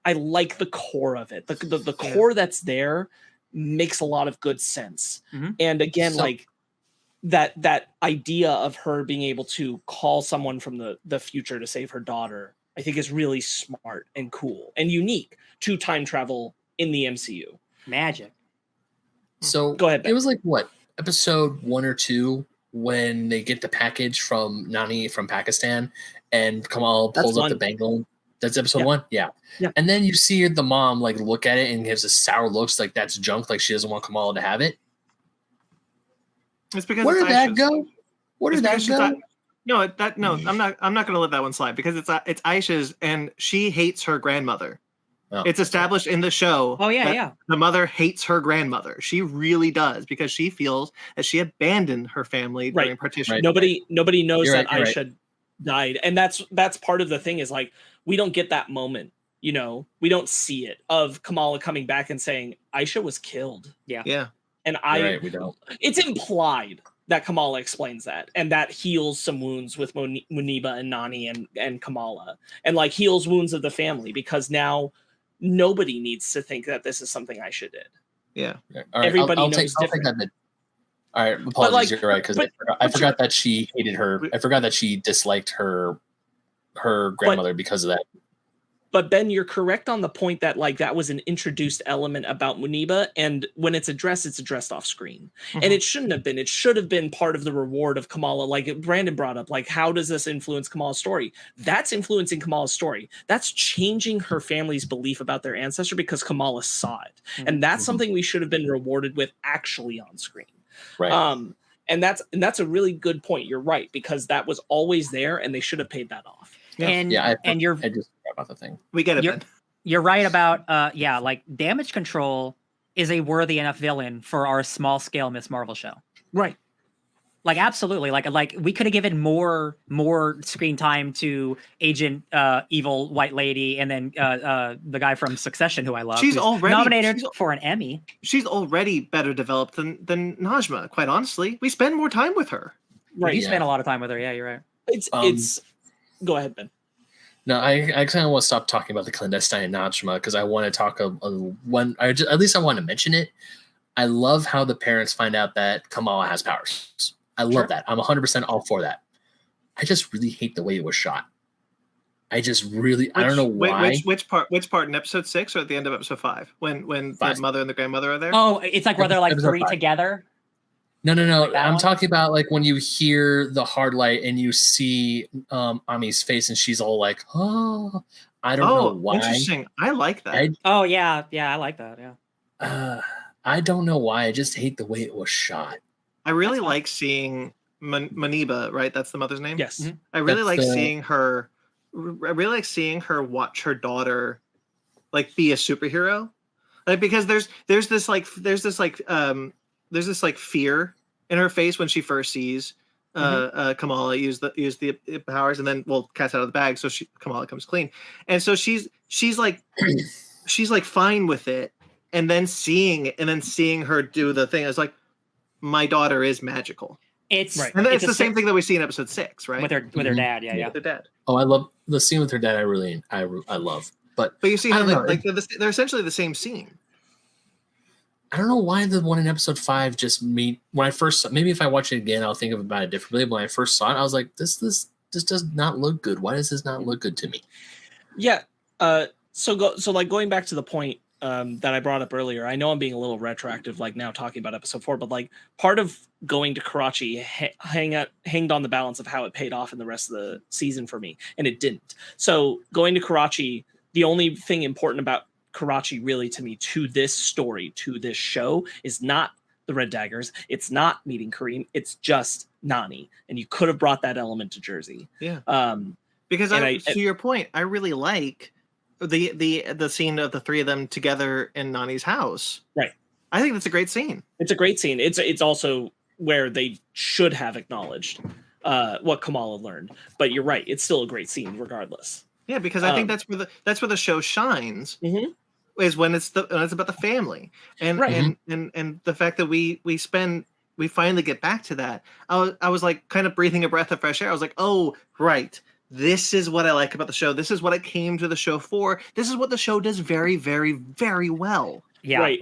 S1: I like the core of it. The core that's there makes a lot of good sense. And again, like that idea of her being able to call someone from the future to save her daughter, I think is really smart and cool and unique to time travel in the MCU.
S4: Magic.
S2: So
S1: go ahead, Ben.
S2: It was like what, episode 1 or 2 when they get the package from Nani from Pakistan and Kamal pulls up the Bangle. That's episode 1? Yeah. And then you see the mom like look at it and gives a sour looks like that's junk, like she doesn't want Kamal to have it.
S3: It's because
S2: where did that go? Where did that go?
S3: I'm not going to let that one slide because it's Aisha's and she hates her grandmother. Oh. It's established in the show.
S4: Oh yeah.
S3: The mother hates her grandmother. She really does because she feels that she abandoned her family during partition.
S1: Right. Nobody knows that Aisha died, and that's part of the thing is like we don't get that moment. You know, we don't see it of Kamala coming back and saying Aisha was killed.
S3: Yeah.
S1: And we don't. It's implied that Kamala explains that, and that heals some wounds with Muniba and Nani and Kamala, and like heals wounds of the family because now nobody needs to think that this is something Aisha did.
S3: Yeah.
S2: All right,
S1: everybody knows
S2: different.
S1: I'll take that
S2: bit. All right, apologies. You're right because I forgot that she hated her. I forgot that she disliked her grandmother because of that.
S1: But Ben, you're correct on the point that like that was an introduced element about Muniba, and when it's addressed off screen. And it shouldn't have been. It should have been part of the reward of Kamala. Like Brandon brought up, like how does this influence Kamala's story? That's influencing Kamala's story. That's changing her family's belief about their ancestor because Kamala saw it. And that's something we should have been rewarded with actually on screen.
S2: Right.
S1: And that's a really good point. You're right, because that was always there and they should have paid that off.
S4: And
S2: I just forgot about the thing.
S3: We get it, Ben.
S4: You're right about like damage control is a worthy enough villain for our small scale Miss Marvel show.
S1: Right.
S4: Like absolutely. Like we could have given more screen time to Agent Evil White Lady and then the guy from Succession who I love.
S3: She's already
S4: nominated for an Emmy.
S3: She's already better developed than Najma, quite honestly. We spend more time with her.
S1: Right.
S4: You spend a lot of time with her. Yeah, you're right.
S1: It's go ahead, Ben.
S2: No, I kind of want to stop talking about the clandestine and Najma because I want to talk at least I want to mention it. I love how the parents find out that Kamala has powers. I love that. I'm 100% all for that. I just really hate the way it was shot. I don't know why.
S3: Which part in episode 6 or at the end of episode 5? When the mother and the grandmother are there?
S4: Oh, it's like where they're like
S2: Episode
S4: 3
S2: 5.
S4: together.
S2: No.
S4: Like
S2: I'm
S4: one?
S2: talking about like when you hear the hard light and you see Ami's face and she's all like, "Oh, I don't know why."
S3: Interesting. I like that.
S4: Oh yeah, I like that. Yeah.
S2: I don't know why. I just hate the way it was shot.
S3: I really like seeing Muniba, right? That's the mother's name?
S1: Yes.
S4: Mhm.
S3: I really
S2: That's
S3: like seeing her. I really like seeing her watch her daughter, like be a superhero, like because there's this fear in her face when she first sees Kamala use the powers, and then cat's out of the bag, so Kamala comes clean, and so she's like she's like fine with it, and then seeing her do the thing, it's like my daughter is magical.
S4: It's
S1: right.
S3: And it's the same thing that we see in episode 6, right?
S4: with her dad. Yeah.
S3: With her dad.
S2: Oh, I love the scene with her dad. I love. But
S3: you see
S2: I
S3: how
S2: don't know.
S3: they're essentially the same scene.
S2: I don't know why the one in episode 5 just made when I first maybe if I watch it again I'll think about it differently. But when I first saw it, I was like, this does not look good. Why does this not look good to me?
S1: Yeah. So going back to the point that I brought up earlier, I know I'm being a little retroactive, like now talking about episode 4, but like part of going to Karachi hanged on the balance of how it paid off in the rest of the season for me, and it didn't. So going to Karachi, the only thing important about Karachi really to me, to this story, to this show, is not the Red Daggers. It's not meeting Kareem. It's just Nani, and you could have brought that element to Jersey.
S3: Yeah. Because to your point, I really like the scene of the three of them together in Nani's house.
S1: Right.
S3: I think that's a great scene.
S1: It's a great scene. It's also where they should have acknowledged what Kamala learned. But you're right. It's still a great scene regardless. Yeah,
S3: because I think that's where the show shines. Mm-hmm. Is when it's about the family and
S1: right.
S3: and the fact that we finally get back to that. I was like kind of breathing a breath of fresh air. I was like, oh right. This is what I like about the show. This is what I came to the show for. This is what the show does very, very, very well.
S4: Yeah.
S1: Right.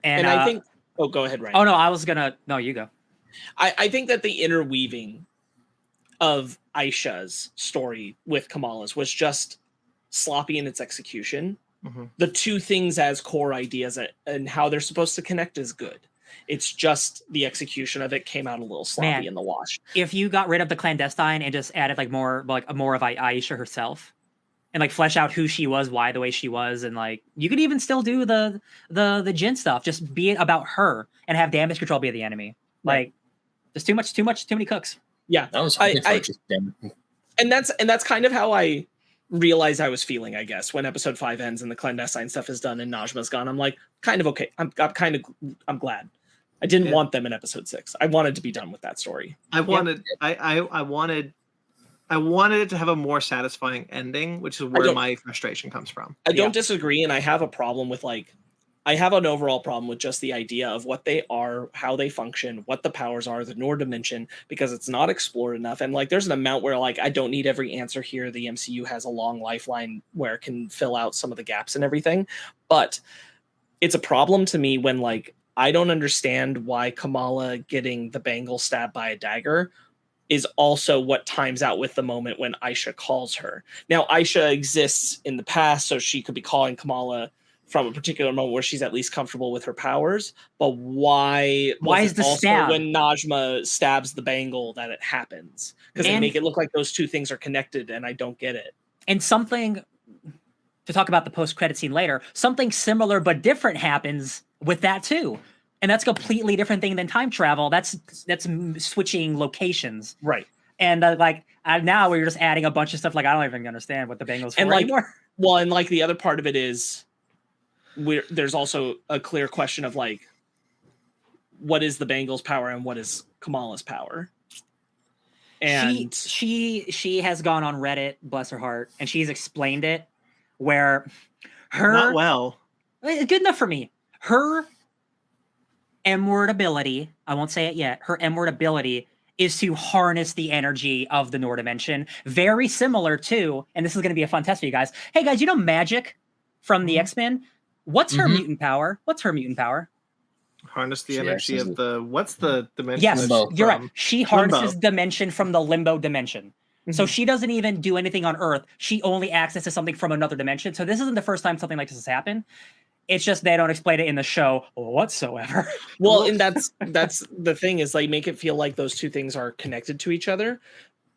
S1: And I think... Oh, go ahead, Ryan.
S4: Oh, no, I was going to... No, you go.
S1: I think that the interweaving of Aisha's story with Kamala's was just sloppy in its execution. Mm-hmm. The two things as core ideas and how they're supposed to connect is good. It's just the execution of it came out a little sloppy in the wash. If
S4: you got rid of the clandestine and just added more of Aisha herself, and like flesh out who she was, why the way she was, and like you could even still do the Jin stuff, just be it about her and have damage control be the enemy. Like there's too many cooks.
S1: Yeah,
S2: that was
S1: and that's kind of how I realized I was feeling, I guess, when episode 5 ends and the clandestine stuff is done and Najma's gone. I'm like, kind of okay. I'm glad. I didn't want them in episode 6. I wanted to be done with that story. I wanted it to have a more satisfying ending, which is where my frustration comes from. I don't disagree, and I have a problem with I have an overall problem with just the idea of what they are, how they function, what the powers are, the Noor dimension, because it's not explored enough. And there's an amount where I don't need every answer here. The MCU has a long lifeline where it can fill out some of the gaps and everything. But it's a problem to me when I don't understand why Kamala getting the bangle stabbed by a dagger is also what times out with the moment when Aisha calls her. Now, Aisha exists in the past, so she could be calling Kamala from a particular moment where she's at least comfortable with her powers. But why
S4: is the
S1: also
S4: stab
S1: when Najma stabs the bangle that it happens? Because they make it look like those two things are connected, and I don't get it.
S4: And something to talk about the post-credit scene later, something similar but different happens with that too. And that's a completely different thing than time travel. That's switching locations.
S1: Right.
S4: And now we're just adding a bunch of stuff. Like, I don't even understand what the bangle's for anymore.
S1: Well, and like the other part of it is there's also a clear question of like, what is the bangle's power and what is Kamala's power? And
S4: she has gone on Reddit, bless her heart, and she's explained it where
S3: Not well.
S4: Good enough for me. Her M-word ability, I won't say it yet, her M-word ability is to harness the energy of the Noor dimension. Very similar to, and this is going to be a fun test for you guys. Hey guys, you know Magic from the X-Men? What's her mutant power?
S3: Harness the energy of what's the dimension?
S4: Yes, you're right. She harnesses
S3: Limbo.
S4: dimension from the limbo dimension. So she doesn't even do anything on Earth. She only accesses something from another dimension. So this isn't the first time something like this has happened. It's just they don't explain it in the show whatsoever.
S1: Well, and that's the thing is like make it feel like those two things are connected to each other,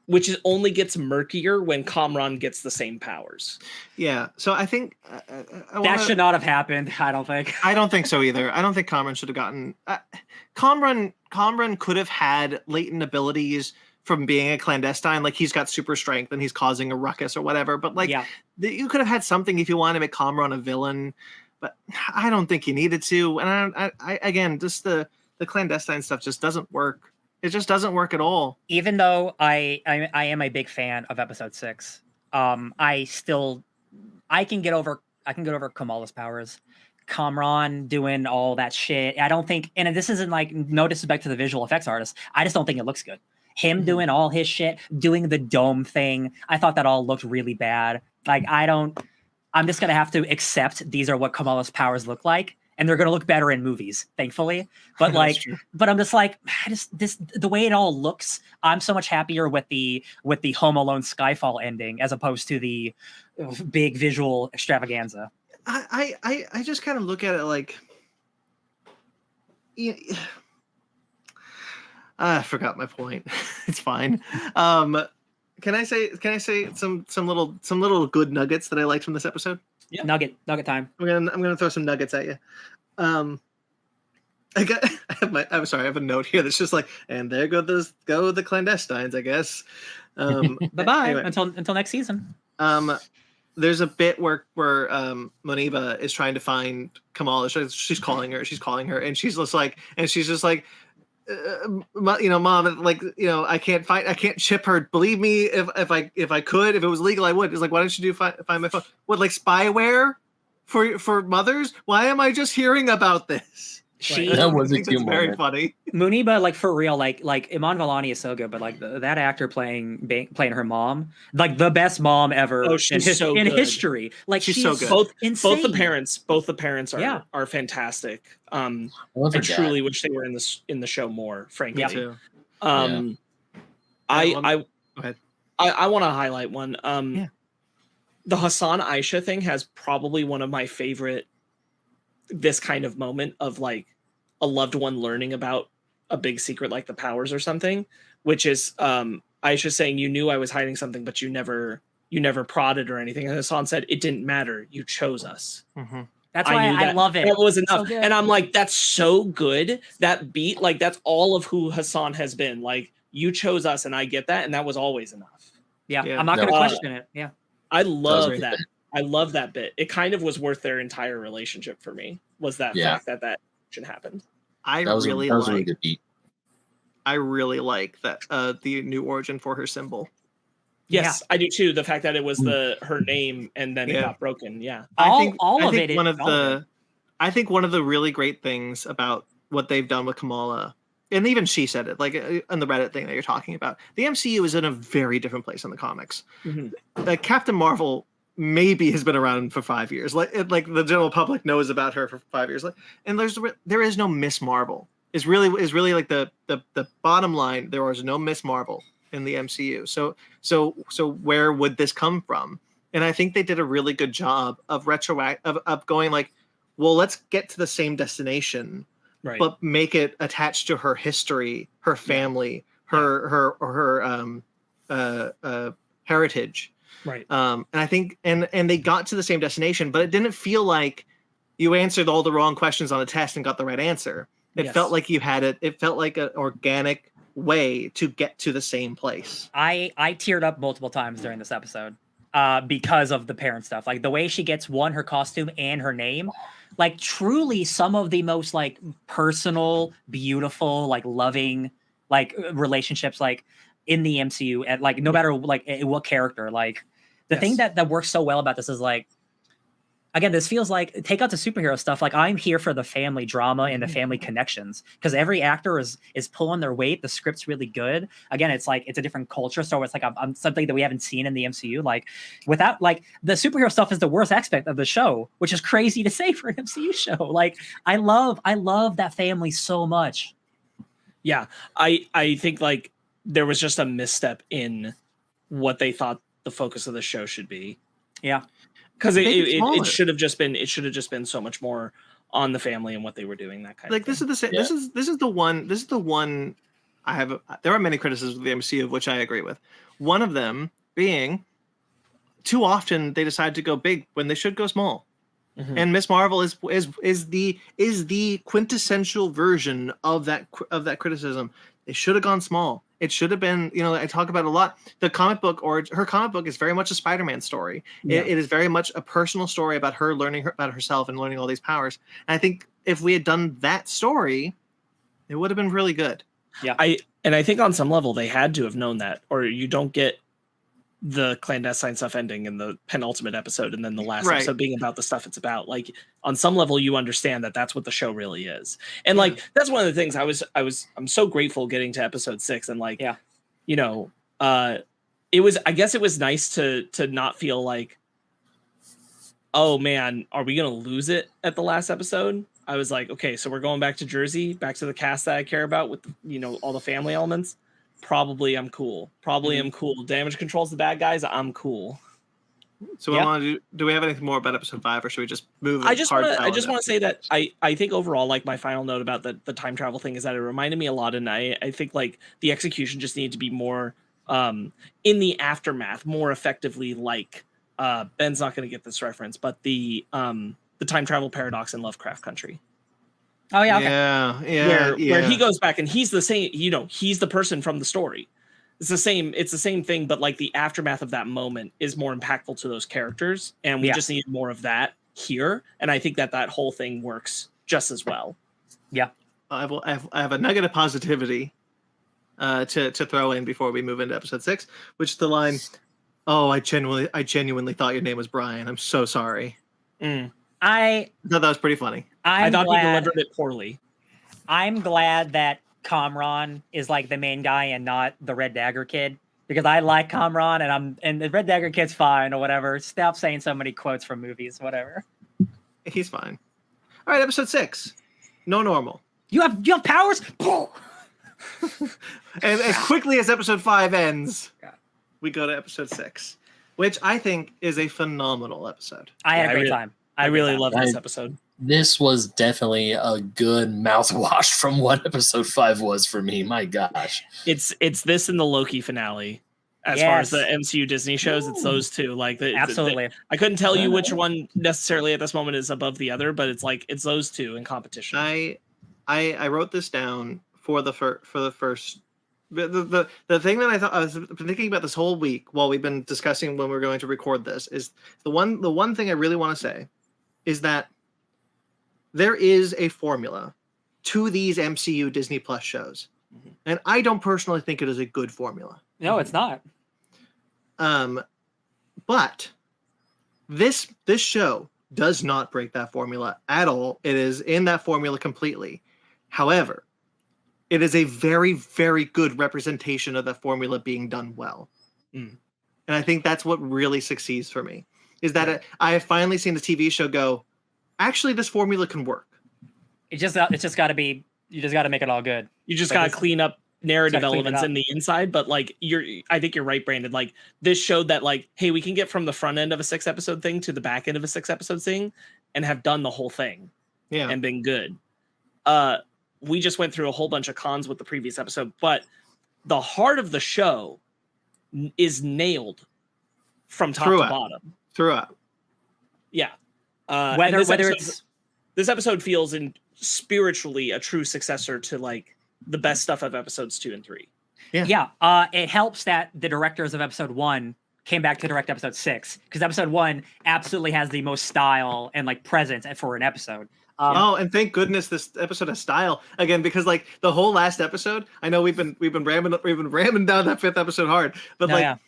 S1: which only gets murkier when Kamran gets the same powers.
S3: Yeah. So I think
S4: that should not have happened. I don't think.
S3: I don't think so either. I don't think Kamran should have gotten. Kamran could have had latent abilities from being a clandestine, like he's got super strength and he's causing a ruckus or whatever. But like, you could have had something if you want to make Kamran a villain. But I don't think you needed to. And I again, just the clandestine stuff just doesn't work. It just doesn't work at all.
S4: Even though I am a big fan of episode 6, I can get over Kamala's powers. Kamran doing all that shit. I don't think, and this isn't like no disrespect to the visual effects artist. I just don't think it looks good. Him doing all his shit, doing the dome thing. I thought that all looked really bad. Like I'm just gonna have to accept these are what Kamala's powers look like, and they're gonna look better in movies, thankfully. But like, but I'm just like, the way it all looks. I'm so much happier with the Home Alone Skyfall ending as opposed to the big visual extravaganza.
S3: I just kind of look at it like, I forgot my point. It's fine. Can I say some little good nuggets that I liked from this episode?
S4: Yeah. Nugget time.
S3: I'm gonna throw some nuggets at you. I have a note here that's just like, and there go the clandestines, I guess.
S4: Bye-bye.
S3: Anyway.
S4: Until next season.
S3: There's a bit where Muniba is trying to find Kamala. She's calling her, and she's just like, Mom, like, I can't ship her. Believe me, if I could, if it was legal, I would. It's like, why don't you find my phone? What, like spyware for mothers? Why am I just hearing about this?
S2: That was a cute
S3: very
S2: moment.
S3: funny.
S4: Muniba, like for real, like Iman Vellani is so good, but like that actor playing her mom, like the best mom ever in history. Like she's so good. Both
S1: the parents are fantastic. I truly wish they were in the show more, frankly.
S4: Yeah.
S3: Too.
S1: I want to highlight one. The Hassan Aisha thing has probably one of my favorite this kind of moment of like a loved one learning about a big secret like the powers or something, which is Aisha saying, you knew I was hiding something, but you never prodded or anything. And Hassan said, it didn't matter. You chose us.
S3: Mm-hmm.
S4: That's why I love it.
S1: That was enough.
S4: So
S1: and I'm like, that's so good. That beat, like that's all of who Hassan has been. Like you chose us and I get that. And that was always enough.
S4: Yeah. I'm not going to question it. Yeah.
S1: I love that. I love that bit. It kind of was worth their entire relationship for me. Was that fact that should happen?
S3: I really like that the new origin for her symbol.
S1: Yes, I do too. The fact that it was her name and then it got broken. Yeah,
S3: I think one of the really great things about what they've done with Kamala, and even she said it, like on the Reddit thing that you're talking about, the MCU is in a very different place in the comics. Captain Marvel maybe has been around for 5 years. Like the general public knows about her for 5 years. And there is no Miss Marvel. Is really like the bottom line. There was no Miss Marvel in the MCU. So where would this come from? And I think they did a really good job of of going like, well, let's get to the same destination,
S1: Right.
S3: but make it attached to her history, her family, her heritage.
S1: Right.
S3: And I think and they got to the same destination, but it didn't feel like you answered all the wrong questions on a test and got the right answer. It felt like you had it. It felt like an organic way to get to the same place.
S4: I teared up multiple times during this episode because of the parent stuff. Like the way she gets her costume and her name, like truly some of the most like personal, beautiful, like loving, like relationships like in the MCU, and like no matter like what character, like the thing that works so well about this is like, again, this feels like, take out the superhero stuff. Like I'm here for the family drama and the family connections, because every actor is pulling their weight. The script's really good. Again, it's like, it's a different culture. So it's like I'm something that we haven't seen in the MCU. Like without like the superhero stuff is the worst aspect of the show, which is crazy to say for an MCU show. Like I love that family so much.
S1: Yeah. I think like there was just a misstep in what they thought the focus of the show should be.
S4: Yeah.
S1: Because it should have just been so much more on the family and what they were doing, that kind of thing.
S3: This is the same. Yeah. This is the one I have. There are many criticisms of the MCU of which I agree with. One of them being too often they decide to go big when they should go small. Mm-hmm. And Miss Marvel is the quintessential version of that criticism. They should have gone small. It should have been, I talk about it a lot. The comic book, or her comic book, is very much a Spider-Man story. Yeah. It is very much a personal story about her learning about herself and learning all these powers. And I think if we had done that story, it would have been really good.
S1: Yeah. I think on some level they had to have known that, or you don't get the clandestine stuff ending in the penultimate episode and then the last episode being about the stuff it's about. Like on some level you understand that that's what the show really is. And like that's one of the things I'm so grateful getting to episode 6, and like it was nice to not feel like, oh man, are we gonna lose it at the last episode? I was like, okay, so we're going back to Jersey, back to the cast that I care about with all the family elements. Probably I'm cool. I'm cool. Damage control's the bad guys. I'm cool.
S3: So do we have anything more about episode 5, or should we just move?
S1: I just want to say that I think overall, like my final note about the time travel thing is that it reminded me a lot, and I think like the execution just needed to be more in the aftermath, more effectively. Like Ben's not going to get this reference, but the time travel paradox in Lovecraft Country.
S4: Oh yeah, okay.
S1: Where he goes back and he's the same, he's the person from the story. It's the same thing, but like the aftermath of that moment is more impactful to those characters, and we just need more of that here. And I think that whole thing works just as well. Yeah,
S3: I have a nugget of positivity to throw in before we move into episode 6, which is the line, "Oh, I genuinely thought your name was Brian. I'm so sorry."
S4: I
S3: thought that was pretty funny.
S1: I thought he delivered it poorly.
S4: I'm glad that Kamran is like the main guy and not the Red Dagger kid, because I like Kamran and the Red Dagger kid's fine or whatever. Stop saying so many quotes from movies, whatever.
S3: He's fine. All right, episode 6. No normal.
S4: You have powers?
S3: And as quickly as episode 5 ends, we go to episode 6, which I think is a phenomenal episode.
S4: I had a great time.
S1: I really love this episode.
S2: This was definitely a good mouthwash from what episode 5 was for me. My gosh.
S1: It's this and the Loki finale. As far as the MCU Disney shows, it's those two. Like
S4: absolutely.
S1: I couldn't tell you which one necessarily at this moment is above the other, but it's like it's those two in competition.
S3: I wrote this down for the first. The thing that I was thinking about this whole week while we've been discussing when we're going to record this is the one thing I really want to say is that there is a formula to these MCU Disney Plus shows, and I don't personally think it is a good formula.
S4: No, it's not.
S3: But this show does not break that formula at all. It is in that formula completely. However, it is a very, very good representation of that formula being done well. And I think that's what really succeeds for me, is that I have finally seen the TV show go, actually, this formula can work.
S4: It's just got to be, you just got to make it all good.
S1: You just got to clean up narrative
S4: Gotta clean it
S1: elements
S4: up.
S1: in the inside, but like I think you're right, Brandon. Like this showed that like, hey, we can get from the front end of a 6-episode thing to the back end of a 6-episode thing and have done the whole thing
S3: Yeah.
S1: and been good. We just went through a whole bunch of cons with the previous episode, but the heart of the show is nailed from top to bottom.
S3: Throughout.
S1: Yeah.
S4: Whether
S1: this episode feels spiritually a true successor to like the best stuff of episodes 2 and 3.
S4: It helps that the directors of episode 1 came back to direct episode 6, because episode 1 absolutely has the most style and like presence for an episode.
S3: And thank goodness this episode has style again, because like the whole last episode, I know we've been ramming down that 5th episode hard, but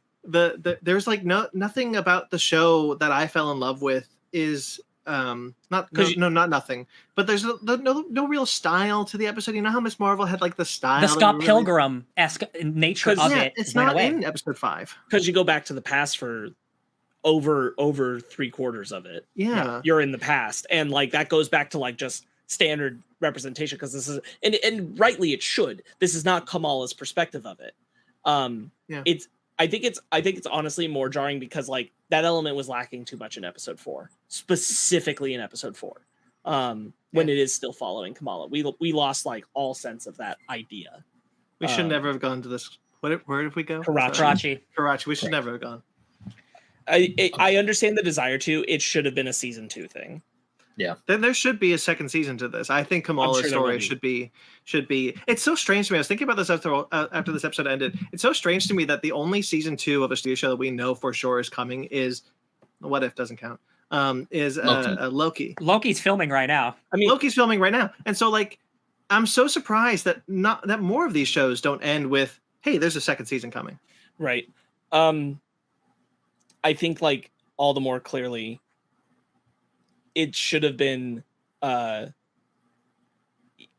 S3: there's like nothing about the show that I fell in love with is not nothing, but there's no real style to the episode. You know how Miss Marvel had like the style,
S4: the Scott Pilgrim-esque nature of it.
S3: It's
S4: went
S3: not
S4: away.
S3: in episode 5
S1: because you go back to the past for over 3/4 of it.
S3: Yeah,
S1: you're in the past, and like that goes back to like just standard representation, because this is and rightly it should. This is not Kamala's perspective of it. I think it's honestly more jarring because like that element was lacking too much in episode 4, specifically in episode 4, when it is still following Kamala. We lost like all sense of that idea.
S3: We should never have gone to this. Where did we go?
S4: Karachi.
S3: We should never have gone.
S1: I understand the desire to. It should have been a season 2 thing.
S2: Yeah.
S3: Then there should be a second season to this. I think Kamala's story should be. It's so strange to me. I was thinking about this after this episode ended. It's so strange to me that the only season 2 of a studio show that we know for sure is coming is, What If doesn't count. Is Loki.
S4: Loki's filming right now.
S1: I mean,
S3: Loki's filming right now, and so like, I'm so surprised that more of these shows don't end with, hey, there's a second season coming.
S1: Right. I think like all the more clearly, it should have been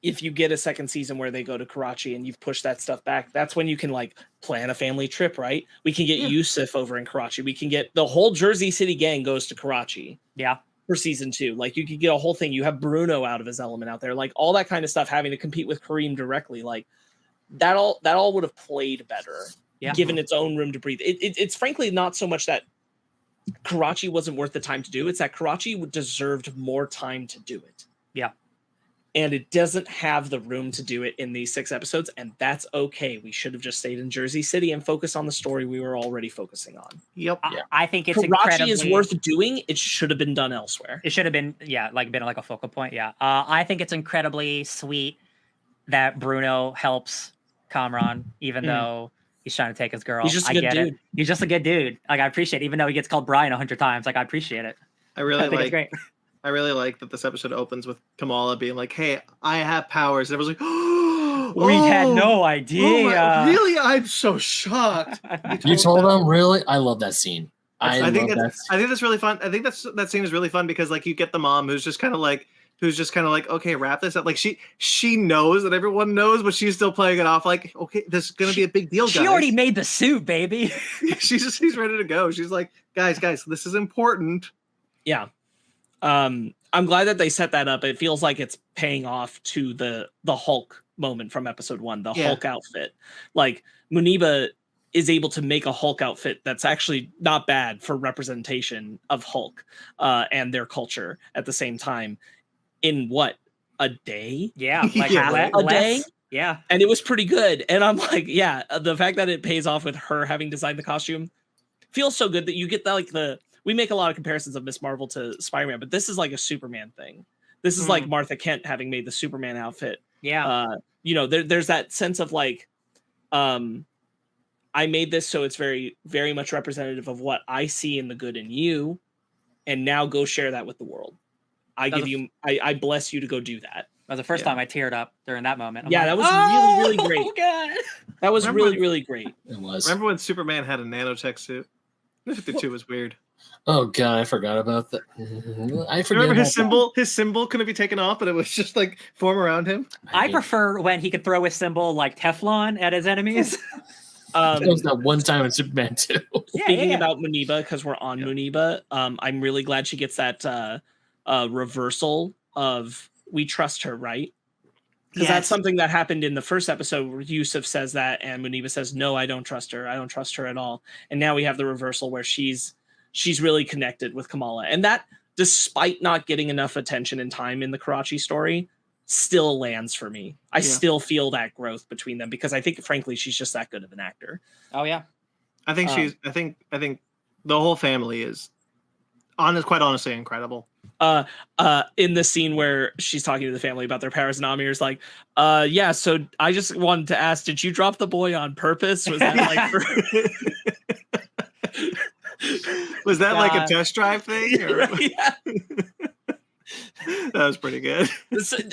S1: if you get a second season where they go to Karachi and you've pushed that stuff back, that's when you can like plan a family trip, right? We can get Yusuf over in Karachi. We can get the whole Jersey City gang goes to Karachi.
S4: Yeah.
S1: For season 2. Like you could get a whole thing. You have Bruno out of his element out there, like all that kind of stuff, having to compete with Kareem directly. Like that all would have played better, given its own room to breathe. It's frankly not so much that Karachi wasn't worth the time to do. It's that Karachi deserved more time to do it.
S4: Yeah.
S1: And it doesn't have the room to do it in these 6 episodes, and that's okay. We should have just stayed in Jersey City and focused on the story we were already focusing on.
S3: Yep.
S4: I think it's
S1: Karachi is worth doing. It should have been done elsewhere.
S4: It should have been, been like a focal point. Yeah. I think it's incredibly sweet that Bruno helps Kamran, even though he's trying to take his girl.
S1: He's just a good dude.
S4: He's just a good dude. Like I appreciate it, even though he gets called Brian 100 times. Like I appreciate it.
S3: I think
S4: it's great.
S3: I really like that this episode opens with Kamala being like, "Hey, I have powers." And everyone's like, "Oh,
S4: we had no idea."
S3: Really? I'm so shocked.
S2: You told them? Really? I love that scene.
S3: I think that's really fun. I think that scene is really fun because like you get the mom who's just kind of like, okay, wrap this up. Like she knows that everyone knows, but she's still playing it off like, okay, this is gonna be a big deal, guys.
S4: She already made the suit, baby.
S3: she's ready to go. She's like, guys, this is important.
S1: Yeah. I'm glad that they set that up. It feels like it's paying off to the Hulk moment from episode 1, the Hulk outfit. Like Muniba is able to make a Hulk outfit that's actually not bad for representation of Hulk and their culture at the same time. In what, a day?
S4: Yeah, like
S1: a day.
S4: Yeah,
S1: and it was pretty good. And I'm like, the fact that it pays off with her having designed the costume feels so good that you get we make a lot of comparisons of Miss Marvel to Spider-Man, but this is like a Superman thing. This is like Martha Kent having made the Superman outfit.
S4: Yeah.
S1: There's that sense of like, I made this so it's very, very much representative of what I see in the good in you, and now go share that with the world. I bless you to go do that.
S4: That was the first time I teared up during that moment.
S1: That was really, really great.
S4: God.
S1: That was really great.
S2: It was.
S3: Remember when Superman had a nanotech suit? New 52 was weird.
S2: Oh god, I forgot about that.
S3: Remember his symbol? His symbol couldn't be taken off, but it was just like form around him.
S4: I prefer when he could throw his symbol like Teflon at his enemies.
S2: That was that one time in Superman 2.
S1: Speaking about Muniba, because we're on Muniba, I'm really glad she gets that reversal of we trust her, right? Because that's something that happened in the first episode where Yusuf says that and Muniba says, no, I don't trust her. I don't trust her at all. And now we have the reversal where she's really connected with Kamala. And that, despite not getting enough attention and time in the Karachi story, still lands for me. I still feel that growth between them because I think, frankly, she's just that good of an actor.
S4: Oh yeah.
S3: I think I think the whole family is quite honestly incredible.
S1: In the scene where she's talking to the family about their powers and Amir's like, yeah, so I just wanted to ask, did you drop the boy on purpose? Was that like
S3: was that like a test drive thing? Or...
S1: Yeah.
S3: That was pretty good.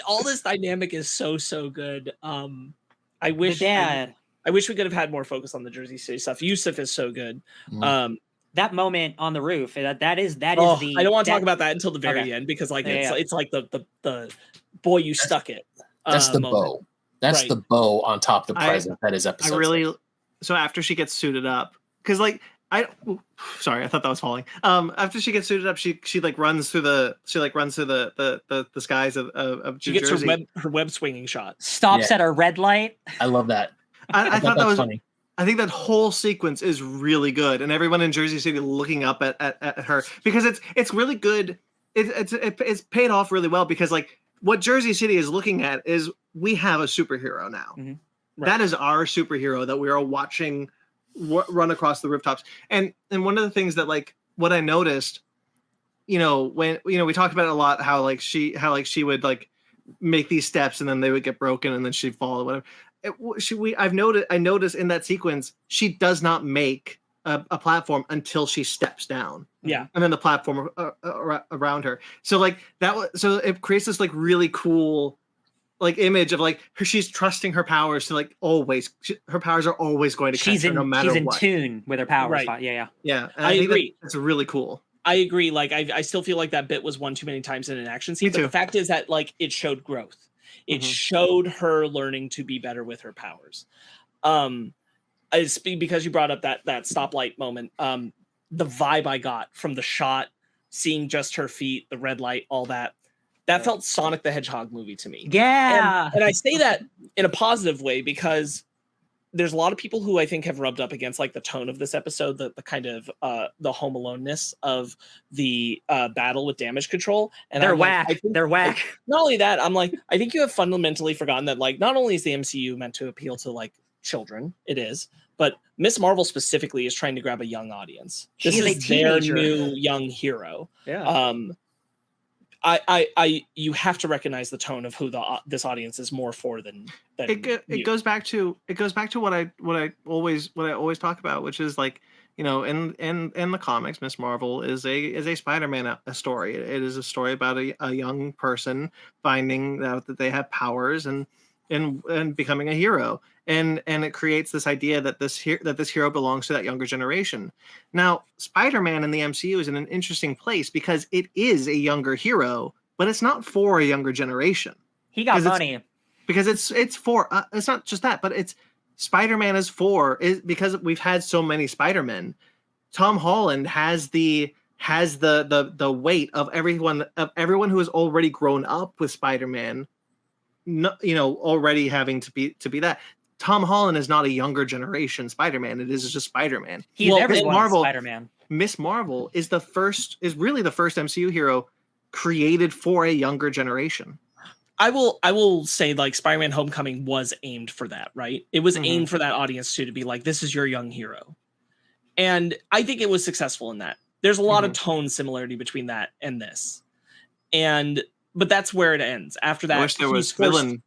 S1: All this dynamic is so good. I wish
S4: I
S1: wish we could have had more focus on the Jersey City stuff. Yusuf is so good.
S4: That moment on the roof, that is the.
S1: I don't want to talk about that until the very end because like it's like the boy you stuck it.
S2: That's the
S1: moment.
S2: bow. That's the bow on top of the present that is episode.
S3: So after she gets suited up, because like sorry, I thought that was falling. After she gets suited up, she like runs through the skies of
S1: she
S3: New
S1: gets
S3: Jersey.
S1: her web swinging shot.
S4: Stops at a red light.
S2: I love that.
S3: I thought that was
S2: funny.
S3: I think that whole sequence is really good, and everyone in Jersey City looking up at her because it's really good. It's paid off really well because like what Jersey City is looking at is we have a superhero now.
S1: Mm-hmm. Right.
S3: That is our superhero that we are watching run across the rooftops. And one of the things that like what I noticed, when we talked about it a lot, how she would like make these steps and then they would get broken and then she'd fall or whatever. I noticed in that sequence she does not make a platform until she steps down.
S1: Yeah,
S3: and then the platform around her. So like so it creates this like really cool like image of like she's trusting her powers to like always. Her powers are always going to catch her no matter what. She's
S4: in tune with her powers.
S1: Right.
S4: Yeah.
S3: And I agree. It's really cool.
S1: I agree. Like I still feel like that bit was one too many times in an action scene. But the fact is that like it showed growth. It showed her learning to be better with her powers. Because you brought up that stoplight moment. The vibe I got from the shot, seeing just her feet, the red light, all that felt Sonic the Hedgehog movie to me.
S4: Yeah.
S1: And I say that in a positive way because there's a lot of people who I think have rubbed up against like the tone of this episode, the kind of the Home Aloneness of the battle with damage control. And
S4: they're whack. They're whack.
S1: Not only that, I'm like, I think you have fundamentally forgotten that like not only is the MCU meant to appeal to like children, it is, but Miss Marvel specifically is trying to grab a young audience. This is their new young hero.
S4: Yeah.
S1: You have to recognize the tone of who this audience is more for than
S3: it goes back to what I always talk about, which is like in the comics, Miss Marvel is a Spider-Man a story. It is a story about a young person finding out that they have powers and becoming a hero, and it creates this idea that this hero belongs to that younger generation. Now, Spider-Man in the MCU is in an interesting place because it is a younger hero, but it's not for a younger generation.
S4: He got money
S3: because it's for it's not just that, but it's Spider-Man is because we've had so many Spider-Men. Tom Holland has the weight of everyone who has already grown up with Spider-Man. Already having to be that. Tom Holland is not a younger generation Spider-Man. It is just Spider-Man.
S4: He's everyone's Spider-Man.
S3: Miss Marvel is really the first MCU hero created for a younger generation.
S1: I will say like Spider-Man Homecoming was aimed for that, right? It was aimed for that audience too, to be like, this is your young hero. And I think it was successful in that. There's a lot of tone similarity between that and this. But that's where it ends. After that,
S3: I wish there was villain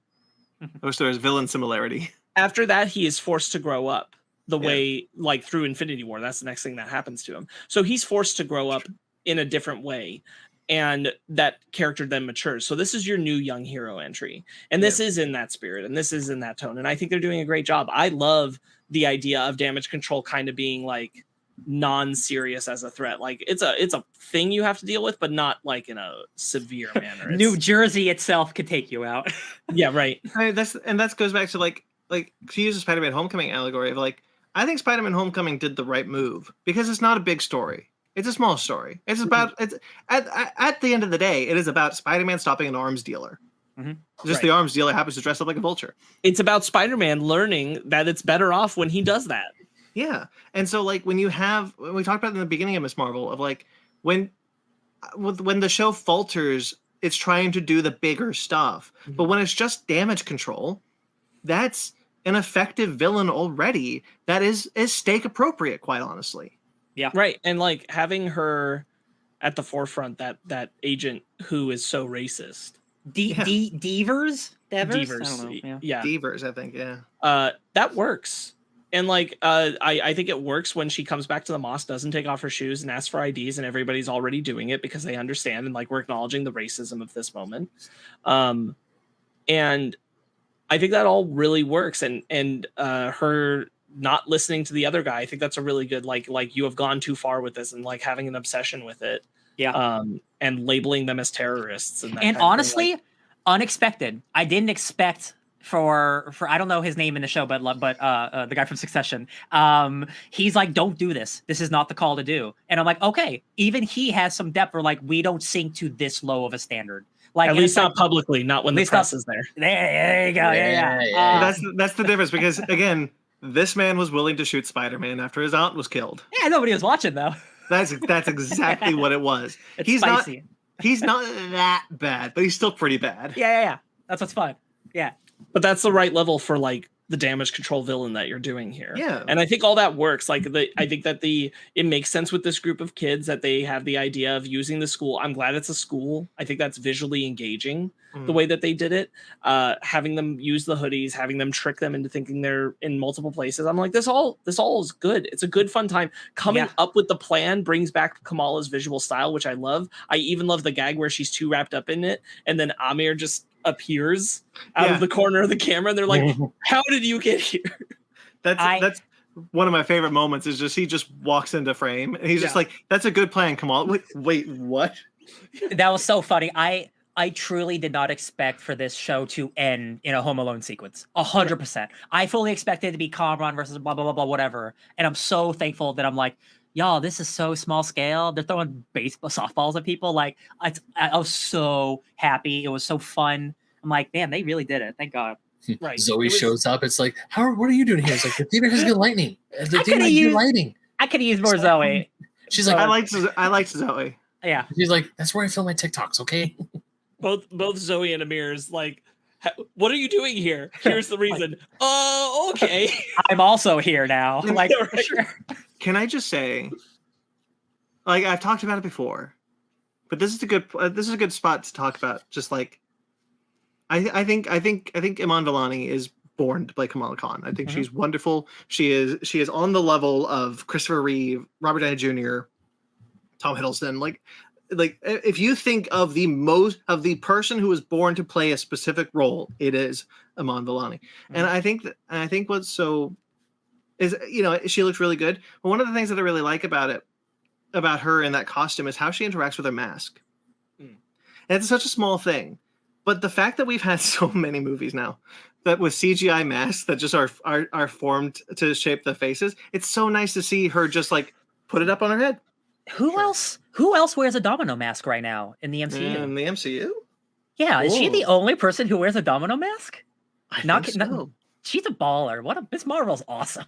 S3: similarity.
S1: After that, he is forced to grow up the way, like through Infinity War. That's the next thing that happens to him. So he's forced to grow up in a different way, and that character then matures. So this is your new young hero entry, and this is in that spirit, and this is in that tone. And I think they're doing a great job. I love the idea of damage control kind of being like non-serious as a threat. Like it's a thing you have to deal with, but not like in a severe manner.
S4: New Jersey itself could take you out.
S1: Yeah, right.
S3: That goes back to like to use a Spider-Man Homecoming allegory of like, I think Spider-Man Homecoming did the right move because it's not a big story. It's a small story. It's about it's at the end of the day, it is about Spider-Man stopping an arms dealer. Just the arms dealer happens to dress up like a vulture.
S1: It's about Spider-Man learning that it's better off when he does that.
S3: Yeah. And so like when we talked about in the beginning of Miss Marvel of like when the show falters, it's trying to do the bigger stuff. But when it's just damage control, that's an effective villain already that is stake appropriate, quite honestly.
S4: Yeah.
S1: Right. And like having her at the forefront, that agent who is so racist.
S4: Devers? I don't know.
S1: Yeah.
S3: Devers, I think, yeah.
S1: That works. And like I think it works when she comes back to the mosque, doesn't take off her shoes and asks for IDs, and everybody's already doing it because they understand and like we're acknowledging the racism of this moment. And I think that all really works. And her not listening to the other guy, I think that's a really good like you have gone too far with this and like having an obsession with it.
S4: Yeah.
S1: And labeling them as terrorists.
S4: And honestly, unexpected. I didn't expect for I don't know his name in the show, but the guy from Succession. He's like, don't do this. This is not the call to do. And I'm like, okay, even he has some depth where like we don't sink to this low of a standard. Like
S1: at least not publicly, not when the press is there.
S4: There you go. Yeah.
S3: That's the difference because again, this man was willing to shoot Spider-Man after his aunt was killed.
S4: Yeah, nobody was watching though.
S3: That's exactly what it was.
S4: It's spicy.
S3: He's not that bad, but he's still pretty bad.
S4: Yeah. That's what's fun. Yeah.
S1: But that's the right level for like the damage control villain that you're doing here.
S3: Yeah.
S1: And I think all that works. Like I think that it makes sense with this group of kids that they have the idea of using the school. I'm glad it's a school. I think that's visually engaging the way that they did it. Having them use the hoodies, having them trick them into thinking they're in multiple places. I'm like, this all is good. It's a good fun time. Coming up with the plan brings back Kamala's visual style, which I love. I even love the gag where she's too wrapped up in it. And then Amir just appears out of the corner of the camera and they're like, how did you get here?
S3: That's one of my favorite moments is just he just walks into frame and he's just like, that's a good plan, Kamal. Wait, what?
S4: That was so funny. I truly did not expect for this show to end in a Home Alone sequence. 100%. I fully expected it to be Kamran versus blah, blah, blah, blah, whatever. And I'm so thankful that I'm like, y'all, this is so small scale. They're throwing softballs at people. Like, I was so happy. It was so fun. I'm like, damn, they really did it. Thank God.
S1: Right.
S2: Zoe shows up. It's like, what are you doing here? It's like, the theater has good lighting. The theater has good lighting.
S4: I could have used more Zoe.
S2: She's like,
S3: I liked Zoe.
S4: Yeah.
S2: She's like, that's where I film my TikToks, okay?
S1: Both Zoe and Amir's like, what are you doing here? Here's the reason. Oh, okay.
S4: I'm also here now. Like, sure.
S3: Can I just say, like I've talked about it before, but this is a good spot to talk about. Just like, I think Iman Vellani is born to play Kamala Khan. I think she's wonderful. She is on the level of Christopher Reeve, Robert Downey Jr., Tom Hiddleston. Like if you think of the person who was born to play a specific role, it is Iman Vellani. And I think what's so is, she looks really good. But one of the things that I really like about her in that costume is how she interacts with her mask. And it's such a small thing, but the fact that we've had so many movies now that with CGI masks that just are formed to shape the faces, it's so nice to see her just like put it up on her head.
S4: Who else wears a domino mask right now in the MCU?
S3: In the MCU?
S4: Yeah, is she the only person who wears a domino mask?
S3: I think so.
S4: She's a baller. Miss Marvel's awesome.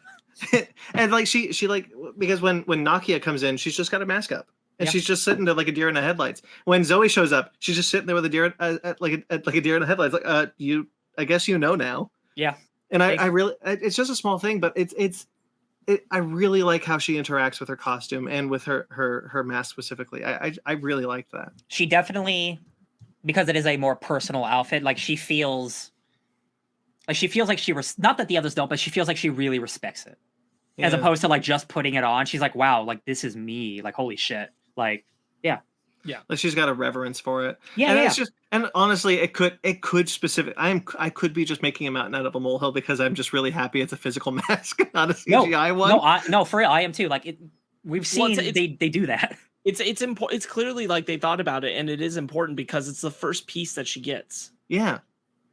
S3: And like she like, because when Nakia comes in, she's just got a mask up and she's just sitting there like a deer in the headlights. When Zoe shows up, she's just sitting there with a deer like a deer in the headlights. Like I guess now. Yeah. And I really, it's just a small thing, but I really like how she interacts with her costume and with her mask specifically. I really like that.
S4: She definitely, because it is a more personal outfit, like she feels like she not that the others don't, but she feels like she really respects it, as opposed to like just putting it on. She's like, wow, like this is me. Like holy shit. Like
S3: like she's got a reverence for it.
S4: It's
S3: just, and honestly, it could specific. I could be just making a mountain out of a molehill because I'm just really happy it's a physical mask, not a CGI one.
S4: No, for real, I am too. Like we've seen they do that.
S1: It's important. It's clearly like they thought about it, and it is important because it's the first piece that she gets.
S3: Yeah,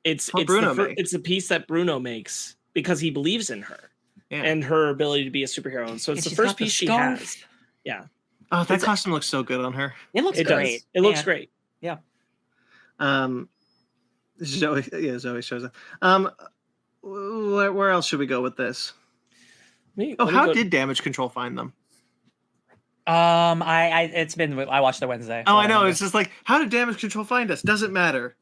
S1: it's the piece that Bruno makes because he believes in her and her ability to be a superhero. And so it's the first piece she has. Yeah.
S3: Oh, that costume looks so good on her.
S4: It looks great.
S1: It looks great.
S4: Yeah.
S3: Zoe shows up. Where else should we go with this? How did Damage Control find them?
S4: I watched the Wednesday.
S3: So I know. It's just like, how did Damage Control find us? Doesn't matter.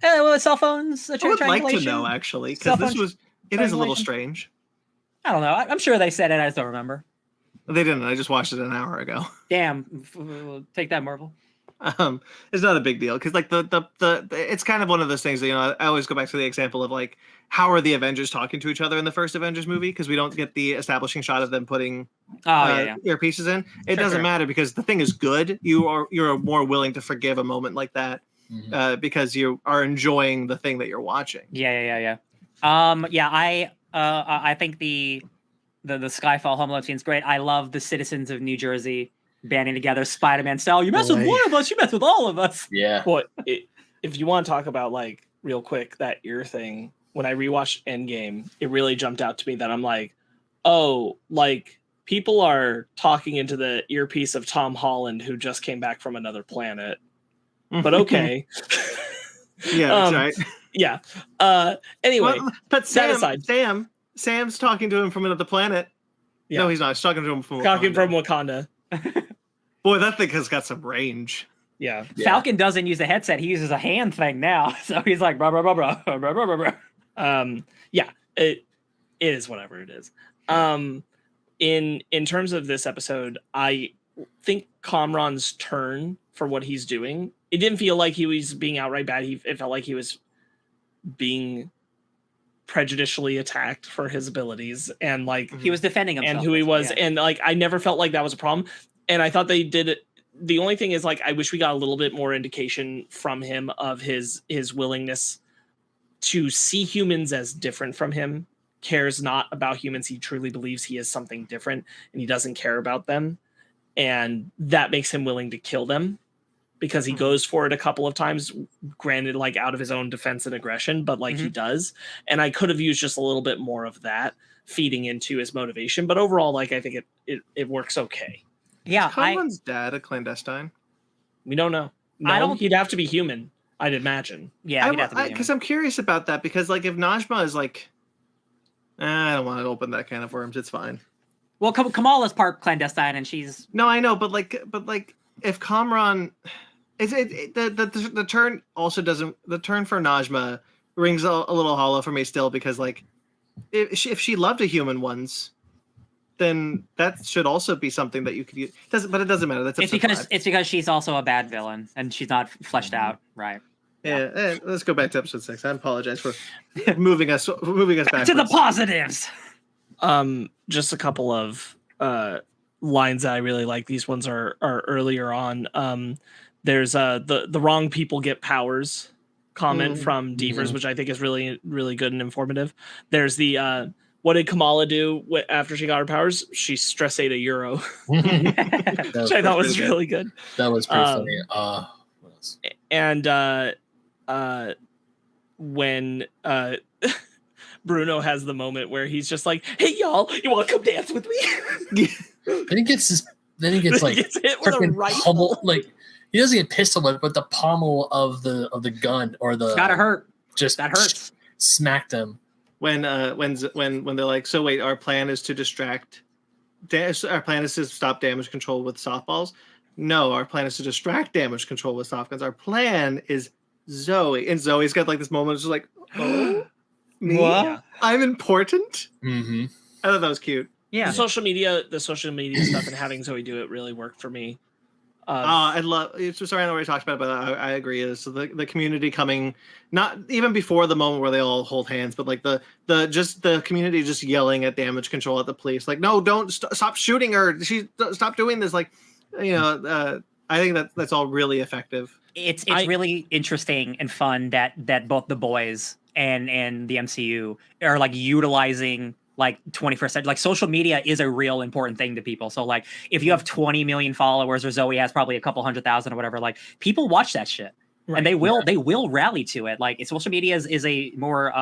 S4: Well, cell phones.
S3: I would like to know, actually, because it is a little strange.
S4: I don't know. I'm sure they said it. I just don't remember.
S3: They didn't. I just watched it an hour ago.
S4: Damn. Take that, Marvel.
S3: It's not a big deal because like the it's kind of one of those things that, I always go back to the example of like, how are the Avengers talking to each other in the first Avengers movie, because we don't get the establishing shot of them putting earpieces in. It doesn't matter because the thing is good. You're more willing to forgive a moment like that because you are enjoying the thing that you're watching.
S4: I think the Skyfall Home Alone scene is great. I love the citizens of New Jersey banding together, Spider-Man style. You mess with one of us, you mess with all of us.
S2: Yeah.
S1: Well, if you want to talk about like real quick that ear thing, when I rewatched Endgame, it really jumped out to me that I'm like, oh, like people are talking into the earpiece of Tom Holland who just came back from another planet. But okay.
S3: Yeah, that's right.
S1: Yeah. Anyway,
S3: but Sam's talking to him from another planet. Yeah. No, he's not. He's talking to him from
S1: Wakanda.
S3: Boy, that thing has got some range.
S1: Yeah.
S4: Falcon doesn't use a headset. He uses a hand thing now. So he's like, blah, blah, blah, blah, blah, blah, blah, blah.
S1: Yeah, it is whatever it is. In terms of this episode, I think Kamran's turn for what he's doing, it didn't feel like he was being outright bad. It felt like he was being prejudicially attacked for his abilities and like
S4: he was defending himself
S1: and who he was. And like, I never felt like that was a problem. And I thought they did it. The only thing is like, I wish we got a little bit more indication from him of his willingness to see humans as different from him, cares not about humans. He truly believes he is something different and he doesn't care about them. And that makes him willing to kill them because he goes for it a couple of times, granted, like out of his own defense and aggression, but like he does. And I could have used just a little bit more of that feeding into his motivation. But overall, like, I think it works okay.
S4: Yeah.
S3: Is Conran's dad a clandestine?
S1: We don't know. No, he'd have to be human, I'd imagine.
S4: Yeah, he'd have to be human.
S3: Because I'm curious about that, because like if Najma is like, I don't want to open that can of worms. It's fine.
S4: Well, Kamala's part clandestine, and she's
S3: no, I know, but if Kamran, the turn also doesn't. The turn for Najma rings a little hollow for me still, because like if she loved a human once, then that should also be something that you could use. But it doesn't matter. That's
S4: it's because she's also a bad villain and she's not fleshed out, right?
S3: Yeah. Let's go back to episode 6. I apologize for moving us back
S4: to the positives.
S1: Just a couple of lines that I really like. These ones are earlier on. There's the wrong people get powers comment from Devers, which I think is really, really good and informative. There's the what did Kamala do after she got her powers? She stress ate a euro, which I thought was really good.
S2: That was pretty funny. What else?
S1: And when Bruno has the moment where he's just like, "Hey y'all, you want to come dance with me?"
S2: Then he gets like
S1: gets hit with a rifle.
S2: Pummel, like he doesn't get pistol whipped, but the pommel of the gun or the
S4: it's gotta hurt.
S2: Just
S4: that hurts.
S2: Smacked him.
S3: When they're like, so wait, our plan is to distract. Our plan is to stop damage control with softballs. No, our plan is to distract damage control with soft guns. Our plan is Zoe, and Zoe's got like this moment, of just like, oh, me,
S1: what?
S3: I'm important.
S2: Mm-hmm.
S3: I thought that was cute.
S1: Yeah, the social media stuff and having Zoe do it really worked for me.
S3: I love. Sorry, I already talked about it, but I agree. Is the community coming, not even before the moment where they all hold hands, but like the community just yelling at damage control at the police, like, no, don't stop shooting her. Stop doing this. Like, I think that's all really effective.
S4: It's really interesting and fun that both the boys and the MCU are like utilizing like 21st century, like social media is a real important thing to people. So like if you have 20 million followers, or Zoe has probably a couple 100,000 or whatever, like people watch that shit and they will rally to it. Like social media is a more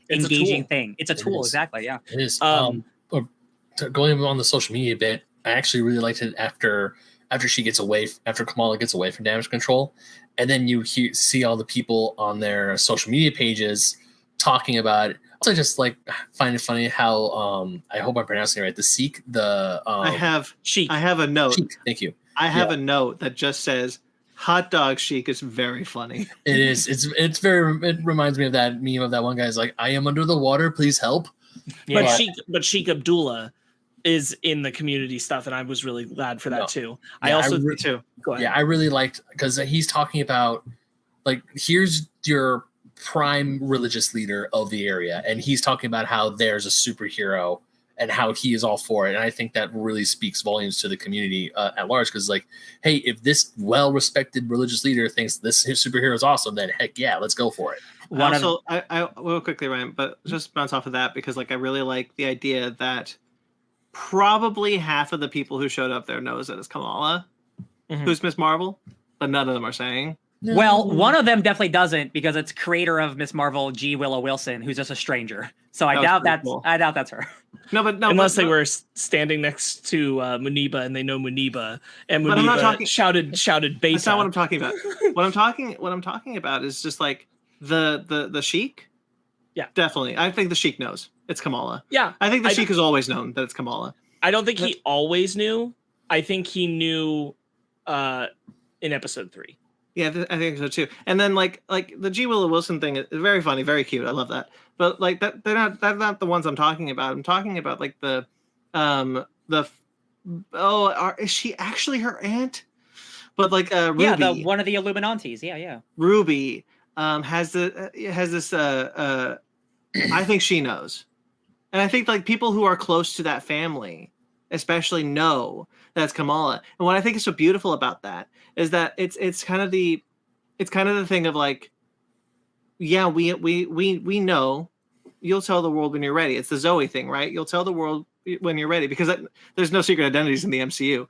S4: engaging thing. It's a tool. Exactly. Yeah.
S2: It is. Going on the social media bit, I actually really liked it after Kamala gets away from damage control, and then you see all the people on their social media pages talking about it. Also, just like find it funny how I hope I'm pronouncing it right. The Sikh,
S3: I have
S1: Sheik.
S3: I have a note.
S2: Sheik, thank you.
S3: I have a note that just says hot dog chic is very funny.
S2: It is. It's very. It reminds me of that meme of that one guy's like, "I am under the water. Please help."
S4: Yeah.
S1: But Sheik Abdullah is in the community stuff, and I was really glad for that too.
S2: Yeah,
S1: I also
S3: too.
S1: Go ahead.
S2: Yeah, I really liked because he's talking about like here's your prime religious leader of the area, and he's talking about how there's a superhero and how he is all for it. And I think that really speaks volumes to the community at large because, like, hey, if this well-respected religious leader thinks this superhero is awesome, then heck yeah, let's go for it.
S3: I will quickly, Ryan, but just bounce off of that because, like, I really like the idea that probably half of the people who showed up there knows that it's Kamala, who's Miss Marvel, but none of them are saying.
S4: Well, one of them definitely doesn't because it's creator of Miss Marvel, G. Willow Wilson, who's just a stranger. So I doubt that's her.
S1: Unless they were standing next to Muniba and they know Muniba, and Muniba shouted beta.
S3: That's not what I'm talking about. what I'm talking about is just like the Sheik.
S1: Yeah,
S3: definitely. I think the Sheik knows it's Kamala.
S1: Yeah,
S3: I think the Sheik has always known that it's Kamala.
S1: I don't think he always knew. I think he knew in episode 3.
S3: Yeah, I think so too. And then like the G. Willow Wilson thing is very funny, very cute. I love that. But like that's not the ones I'm talking about. I'm talking about like is she actually her aunt? But like Ruby.
S4: Yeah, one of the Illuminantes. Yeah.
S3: Ruby has this I think she knows. And I think like people who are close to that family especially know that's Kamala. And what I think is so beautiful about that is that it's kind of the thing of like, yeah, we know. You'll tell the world when you're ready. It's the Zoe thing, right? You'll tell the world when you're ready because there's no secret identities in the MCU.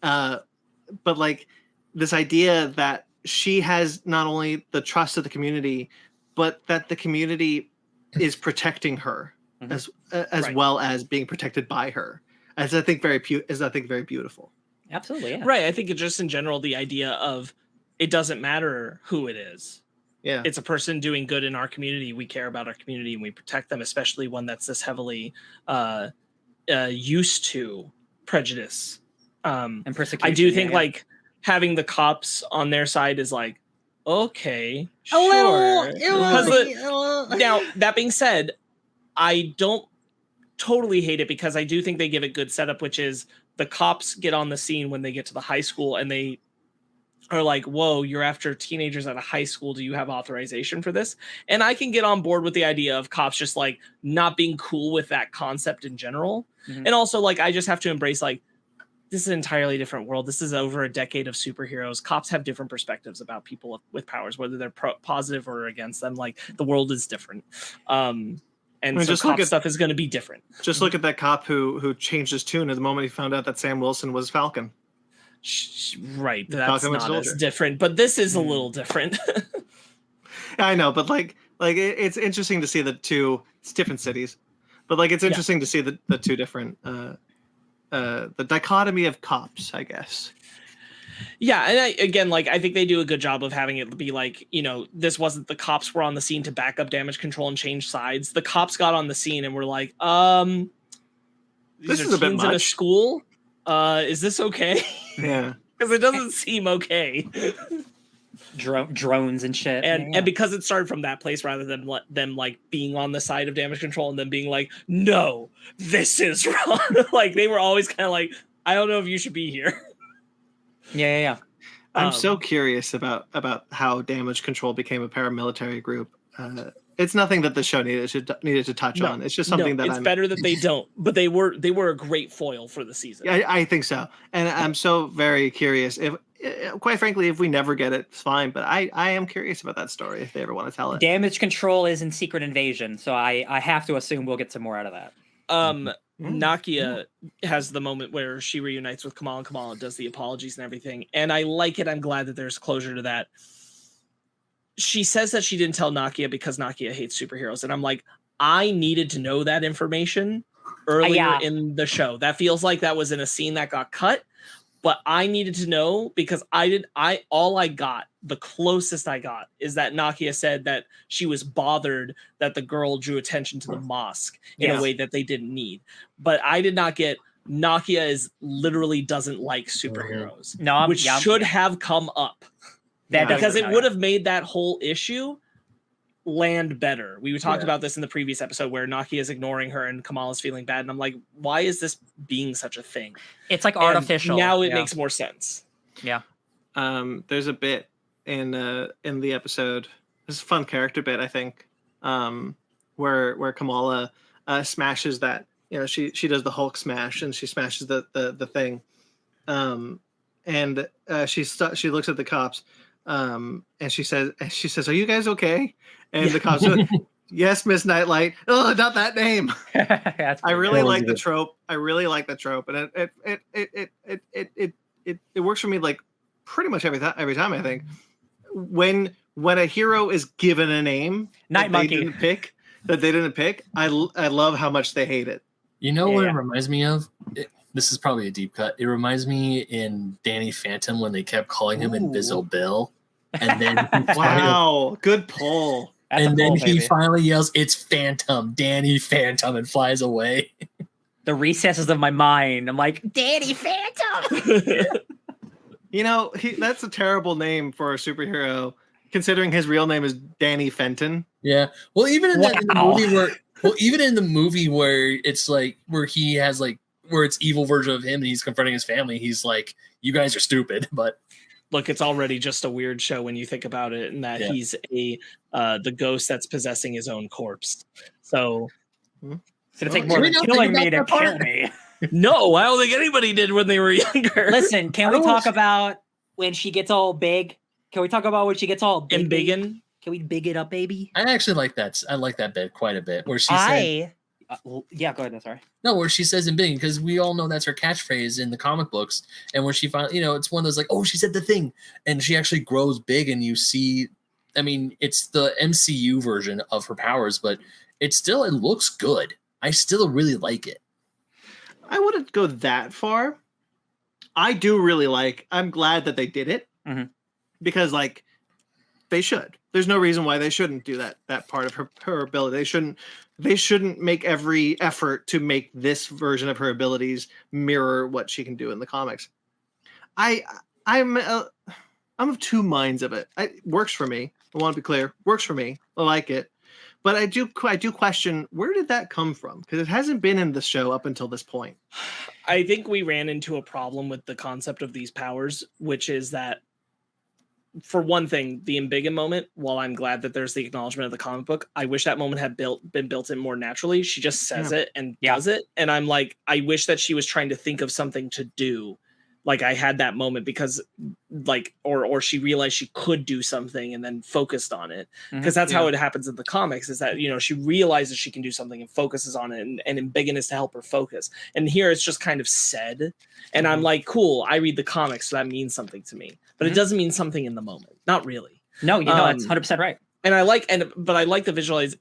S3: But like this idea that she has not only the trust of the community, but that the community is protecting her as right. well as being protected by her. I think very beautiful.
S4: Absolutely, yeah.
S1: Right. I think it's just in general the idea of it doesn't matter who it is.
S3: Yeah,
S1: it's a person doing good in our community. We care about our community and we protect them, especially one that's this heavily used to prejudice and persecution. I do think like having the cops on their side is like, okay, sure. Now that being said, I don't totally hate it because I do think they give it good setup, which is the cops get on the scene when they get to the high school and they are like, whoa, you're after teenagers at a high school. Do you have authorization for this? And I can get on board with the idea of cops just like not being cool with that concept in general. Mm-hmm. And also like, I just have to embrace like, this is an entirely different world. This is over a decade of superheroes. Cops have different perspectives about people with powers, whether they're positive or against them. Like the world is different. And so cop stuff is going to be different.
S3: Just look at that cop who changed his tune at the moment he found out that Sam Wilson was Falcon.
S1: Right, that's not as different, but this is a little different.
S3: I know, but like it's interesting to see the two. It's different cities, but like it's interesting to see the two different the dichotomy of cops, I guess.
S1: Yeah, and I think they do a good job of having it be like, you know, this wasn't the cops were on the scene to back up damage control and change sides. The cops got on the scene and were like,
S3: this is a bit much.
S1: In a school. Is this okay?
S3: Yeah,
S1: because it doesn't seem okay.
S4: Drones and shit,
S1: and because it started from that place rather than them like being on the side of damage control and then being like, no, this is wrong. Like they were always kind of like, I don't know if you should be here.
S4: Yeah.
S3: I'm so curious about how damage control became a paramilitary group. It's nothing that the show needed to touch on. It's just something that
S1: it's better that they don't. But they were a great foil for the season.
S3: I think so, and I'm so very curious. If, quite frankly, if we never get it, it's fine. But I am curious about that story if they ever want to tell it.
S4: Damage control is in Secret Invasion, so I have to assume we'll get some more out of that.
S1: Nakia has the moment where she reunites with Kamala and Kamala does the apologies and everything, and I like it. I'm glad that there's closure to that. She says that she didn't tell Nakia because Nakia hates superheroes. And I'm like, I needed to know that information earlier in the show. That feels like that was in a scene that got cut. but I needed to know because the closest I got is that Nakia said that she was bothered that the girl drew attention to the mosque in a way that they didn't need. But I did not get Nakia literally doesn't like superheroes, which should have come up. Because it would have made that whole issue land better. We talked about this in the previous episode where Nakia is ignoring her and Kamala's feeling bad, and I'm like, why is this being such a thing?
S4: It's like artificial.
S1: Now it makes more sense.
S4: Yeah.
S3: There's a bit in the episode. This is a fun character bit, I think, where Kamala smashes that. She does the Hulk smash and she smashes the thing, and she looks at the cops, and she says, "Are you guys okay?" And the cops go, "Yes, Miss Nightlight." Oh, not that name. I really like the trope. And it works for me like pretty much every time. I think when a hero is given a name that they didn't pick, I love how much they hate it.
S2: You know what it reminds me of? This is probably a deep cut. It reminds me in Danny Phantom when they kept calling him Invisible Bill. And then
S3: wow, good pull.
S2: And then he finally yells, "It's Phantom, Danny Phantom," and flies away.
S4: The recesses of my mind, I'm like, Danny Phantom.
S3: That's a terrible name for a superhero, considering his real name is Danny Fenton.
S2: Yeah. Well, even in the movie where it's like where he has like where it's evil version of him and he's confronting his family, he's like, "You guys are stupid," but.
S1: Look, it's already just a weird show when you think about it, and that he's the ghost that's possessing his own corpse. So
S4: it's gonna take more than killing me to kill me.
S1: No, I don't think anybody did when they were younger.
S4: Listen, can we talk about when she gets all big? Can we talk about when she gets all big?
S1: And biggin?
S4: Can we big it up, baby?
S2: I actually like that. I like that bit quite a bit. Where she said,
S4: go ahead. Sorry.
S2: No, where she says in biggin, because we all know that's her catchphrase in the comic books. And when she finally, it's one of those like, oh, she said the thing, and she actually grows big, and you see. I mean, it's the MCU version of her powers, but it looks good. I still really like it.
S3: I wouldn't go that far. I do really I'm glad that they did it because they should. There's no reason why they shouldn't do that part of her ability. They shouldn't make every effort to make this version of her abilities mirror what she can do in the comics. I'm of two minds of it. It works for me. I want to be clear. Works for me. I like it. But I do question, where did that come from? Because it hasn't been in the show up until this point.
S1: I think we ran into a problem with the concept of these powers, which is that, for one thing, the embiggen moment, while I'm glad that there's the acknowledgement of the comic book, I wish that moment had been built in more naturally. She just says it and does it. And I'm like, I wish that she was trying to think of something to do. Like I had that moment because or she realized she could do something and then focused on it. Because that's how it happens in the comics, is that, she realizes she can do something and focuses on it, and embiggen is to help her focus. And here it's just kind of said. And I'm like, cool, I read the comics, so that means something to me. But it doesn't mean something in the moment. Not really.
S4: No, it's 100% right.
S1: And I like the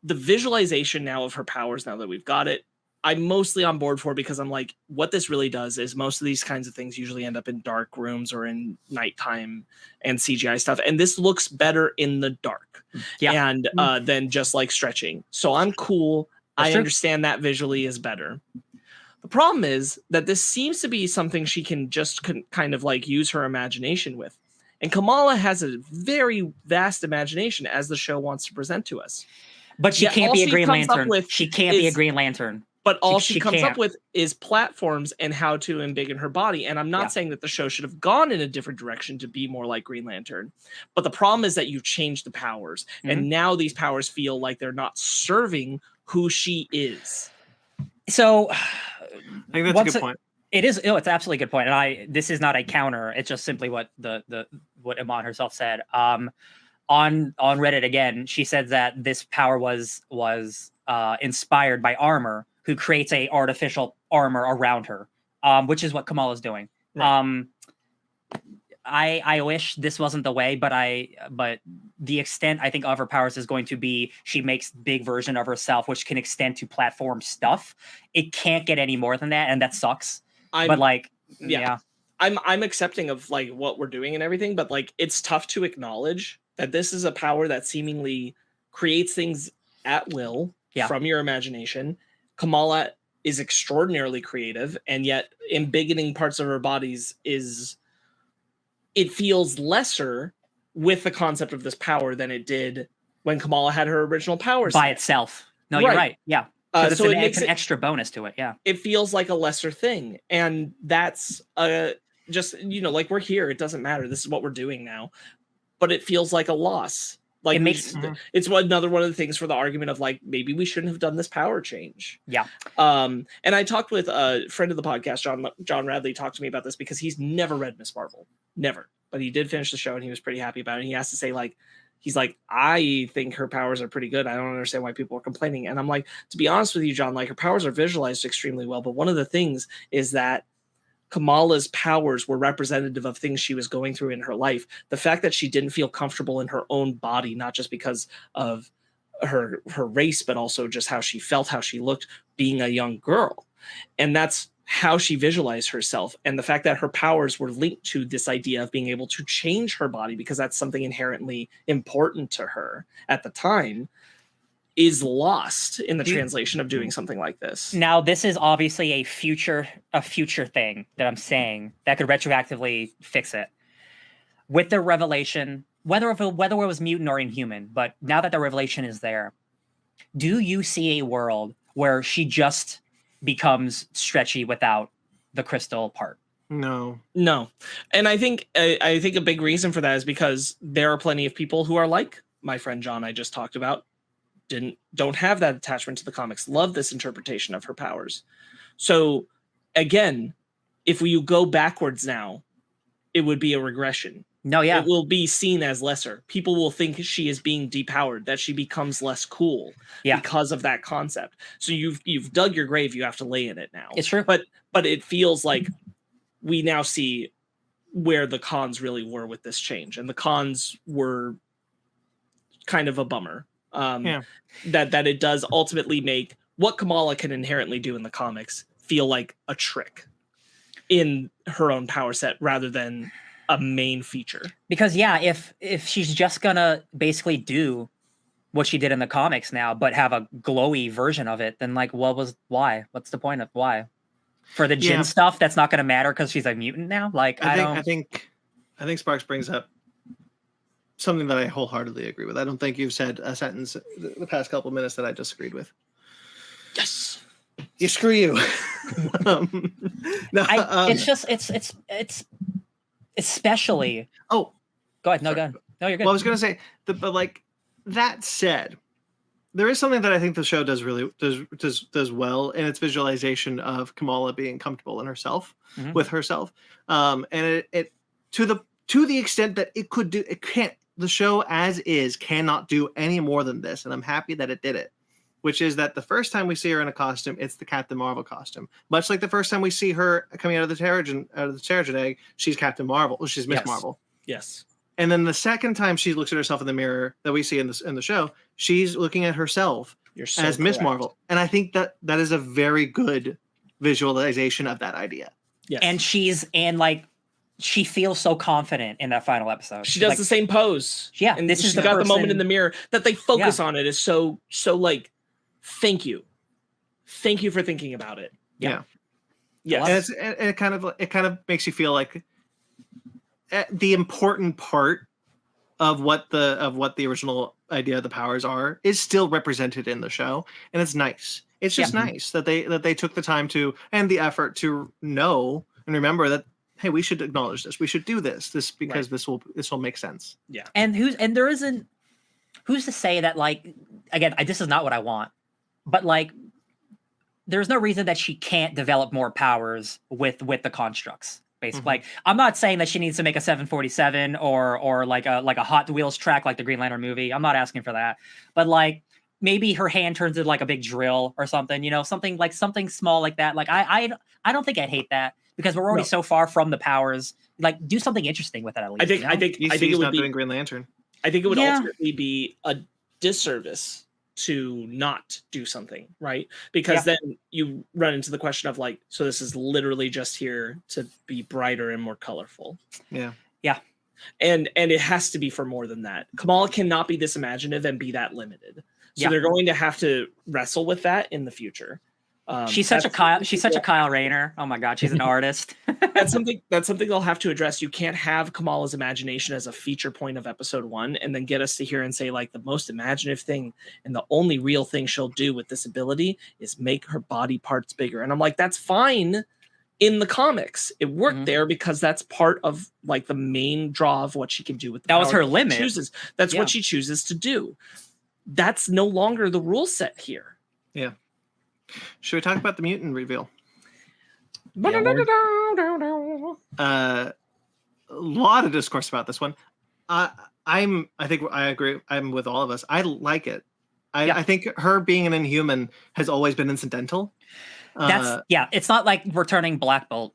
S1: the visualization now of her powers, now that we've got it, I'm mostly on board for, because I'm like, what this really does is most of these kinds of things usually end up in dark rooms or in nighttime and CGI stuff. And this looks better in the dark and than just like stretching. So I'm cool. I understand that visually is better. The problem is that this seems to be something she can just kind of like use her imagination with. And Kamala has a very vast imagination, as the show wants to present to us.
S4: But she can't be a Green Lantern. She can't be a Green Lantern.
S1: But all she comes up with is platforms and how to embiggen her body. And I'm not saying that the show should have gone in a different direction to be more like Green Lantern. But the problem is that you've changed the powers. And now these powers feel like they're not serving who she is.
S4: So
S3: I think that's a good point.
S4: It is. It's absolutely a good point. And this is not a counter. It's just simply what what Iman herself said. On Reddit again, she said that this power was inspired by Armor, who creates a artificial armor around her, which is what Kamala's doing. Right. I wish this wasn't the way, but the extent I think of her powers is going to be she makes big version of herself, which can extend to platform stuff. It can't get any more than that, and that sucks.
S1: Yeah. I'm accepting of like what we're doing and everything, but like it's tough to acknowledge that this is a power that seemingly creates things at will from your imagination. Kamala is extraordinarily creative, and yet embiggening parts of her bodies it feels lesser with the concept of this power than it did when Kamala had her original powers
S4: by itself. No, you're right. Yeah. So it's an extra bonus to it. Yeah.
S1: It feels like a lesser thing. And that's just, like we're here. It doesn't matter. This is what we're doing now. But it feels like a loss. Like
S4: it makes
S1: it's another one of the things for the argument of like, maybe we shouldn't have done this power change.
S4: Yeah.
S1: And I talked with a friend of the podcast, John Radley, talked to me about this because he's never read Miss Marvel. Never. But he did finish the show and he was pretty happy about it. And he has to say, like, he's like, I think her powers are pretty good. I don't understand why people are complaining. And I'm like, to be honest with you, John, like her powers are visualized extremely well. But one of the things is that Kamala's powers were representative of things she was going through in her life. The fact that she didn't feel comfortable in her own body, not just because of her race, but also just how she felt, how she looked being a young girl. And that's how she visualized herself. And the fact that her powers were linked to this idea of being able to change her body because that's something inherently important to her at the time is lost in the translation of doing something like this.
S4: Now, this is obviously a future thing that I'm saying that could retroactively fix it. With the revelation, whether it was mutant or inhuman, but now that the revelation is there, do you see a world where she just becomes stretchy without the crystal part?
S3: No.
S1: And I think a big reason for that is because there are plenty of people who are like my friend John I just talked about, don't have that attachment to the comics, love this interpretation of her powers. So again, if you go backwards now, it would be a regression.
S4: No, yeah.
S1: It will be seen as lesser. People will think she is being depowered, that she becomes less cool because of that concept. So you've dug your grave, you have to lay in it now.
S4: It's true.
S1: But it feels like we now see where the cons really were with this change. And the cons were kind of a bummer. That it does ultimately make what Kamala can inherently do in the comics feel like a trick in her own power set rather than a main feature.
S4: Because if she's just gonna basically do what she did in the comics now, but have a glowy version of it, then like why? What's the point of why? For the Jinn stuff, that's not gonna matter because she's a mutant now. Like I
S3: think Sparkz brings up something that I wholeheartedly agree with. I don't think you've said a sentence the past couple of minutes that I disagreed with.
S1: Yes.
S3: Screw you.
S4: It's especially.
S3: Oh,
S4: go ahead. No, go ahead. No, you're good.
S3: Well, I was going to say, but like that said, there is something that I think the show does well in its visualization of Kamala being comfortable in herself, with herself, and it to the extent that the show as is cannot do any more than this, and I'm happy that it did it. Which is that the first time we see her in a costume, it's the Captain Marvel costume. Much like the first time we see her coming out of the Terrigen egg, she's Captain Marvel. She's Miss Marvel.
S1: Yes.
S3: And then the second time she looks at herself in the mirror that we see in the show, she's looking at herself as Miss Marvel. And I think that is a very good visualization of that idea.
S1: Yes.
S4: And she feels so confident in that final episode.
S1: She does the same pose.
S4: Yeah.
S1: And she's got the moment in the mirror that they focus on it is so like, thank you. Thank you for thinking about it.
S3: Yeah.
S1: Yes.
S3: And it kind of makes you feel like the important part of what the original idea of the powers are is still represented in the show. And it's nice. It's just nice that they took the time to, and the effort to know and remember that, hey, we should acknowledge this. We should do this because this will make sense.
S1: Yeah.
S4: And who's to say that, like, again, this is not what I want, but like, there's no reason that she can't develop more powers with the constructs. Basically, like, I'm not saying that she needs to make a 747 or like a Hot Wheels track like the Green Lantern movie. I'm not asking for that, but like maybe her hand turns into like a big drill or something. Something small like that. Like I don't think I'd hate that. Because we're already so far from the powers, like do something interesting with it at least.
S3: I think it would be Green Lantern.
S1: I think it would ultimately be a disservice to not do something, right? Because then you run into the question of like, so this is literally just here to be brighter and more colorful.
S3: Yeah.
S1: And it has to be for more than that. Kamala cannot be this imaginative and be that limited. So they're going to have to wrestle with that in the future.
S4: She's such a Kyle Rayner. Oh my God, she's an artist.
S1: That's something they'll have to address. You can't have Kamala's imagination as a feature point of episode 1 and then get us to hear and say like the most imaginative thing and the only real thing she'll do with this ability is make her body parts bigger. And I'm like, that's fine in the comics. It worked there because that's part of like the main draw of what she can do with the
S4: that was
S1: power
S4: her limit.
S1: That's what she chooses to do. That's no longer the rule set here.
S3: Yeah. Should we talk about the mutant reveal? A lot of discourse about this one. I think I agree. I'm with all of us. I like it. I think her being an Inhuman has always been incidental.
S4: It's not like we're turning Black Bolt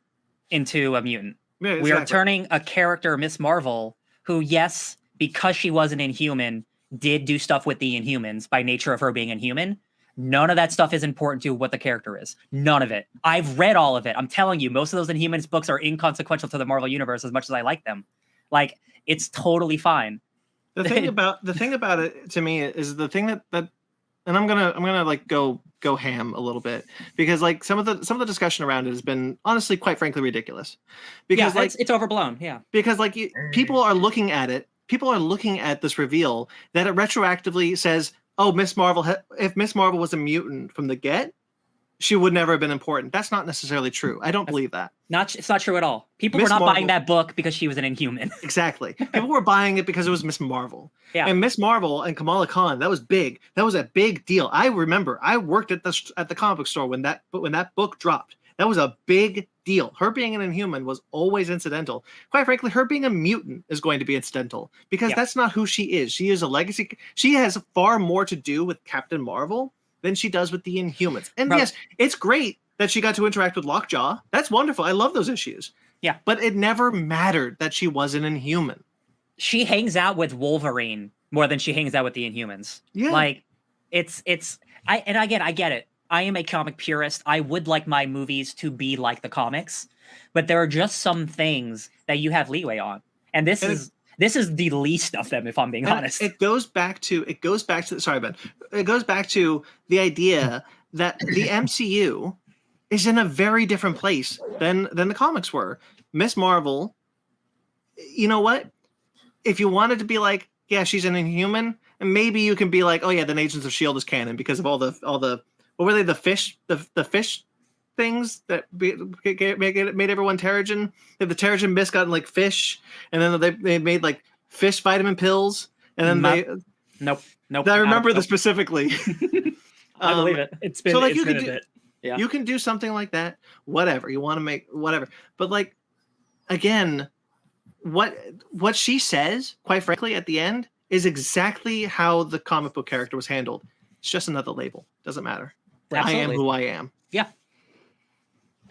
S4: into a mutant.
S3: Yeah, exactly.
S4: We are turning a character, Miss Marvel, who, yes, because she was an Inhuman, did do stuff with the Inhumans by nature of her being Inhuman. None of that stuff is important to what the character is. None of it. I've read all of it. I'm telling you, most of those Inhumans books are inconsequential to the Marvel universe as much as I like them. Like, it's totally fine.
S3: The thing about it to me is the thing that and I'm gonna like go ham a little bit because like some of the discussion around it has been honestly quite frankly ridiculous because
S4: it's overblown.
S3: Because like people are looking at this reveal that it retroactively says, oh, if Miss Marvel was a mutant from the get, she would never have been important. That's not necessarily true. I don't believe that.
S4: It's not true at all. People were not buying that book because she was an Inhuman.
S3: Exactly. People were buying it because it was Miss Marvel.
S4: Yeah.
S3: And Miss Marvel and Kamala Khan, that was big. That was a big deal. I remember I worked at the comic book store when that book dropped. That was a big deal. Her being an Inhuman was always incidental. Quite frankly, her being a mutant is going to be incidental because that's not who she is. She is a legacy. She has far more to do with Captain Marvel than she does with the Inhumans. And yes, it's great that she got to interact with Lockjaw. That's wonderful. I love those issues.
S4: Yeah.
S3: But it never mattered that she was an Inhuman.
S4: She hangs out with Wolverine more than she hangs out with the Inhumans.
S3: Yeah.
S4: Like, I get it. I am a comic purist. I would like my movies to be like the comics, but there are just some things that you have leeway on. And this is the least of them, if I'm being honest.
S3: It goes back to sorry, Ben. It goes back to the idea that the MCU is in a very different place than the comics were. Miss Marvel, you know what? If you wanted to be like, yeah, she's an Inhuman, and maybe you can be like, oh yeah, then Agents of S.H.I.E.L.D. is canon because of all the what were they, the fish things that made everyone Terrigen? The Terrigen mist got in like fish, and then they made like fish vitamin pills, and then
S4: Nope.
S3: I remember this specifically.
S4: I believe it.
S1: It's been a bit.
S4: Yeah.
S3: You can do something like that. Whatever you want to make, whatever. But like, again, what she says, quite frankly, at the end is exactly how the comic book character was handled. It's just another label. Doesn't matter.
S4: Absolutely.
S3: I am who I am.
S4: Yeah.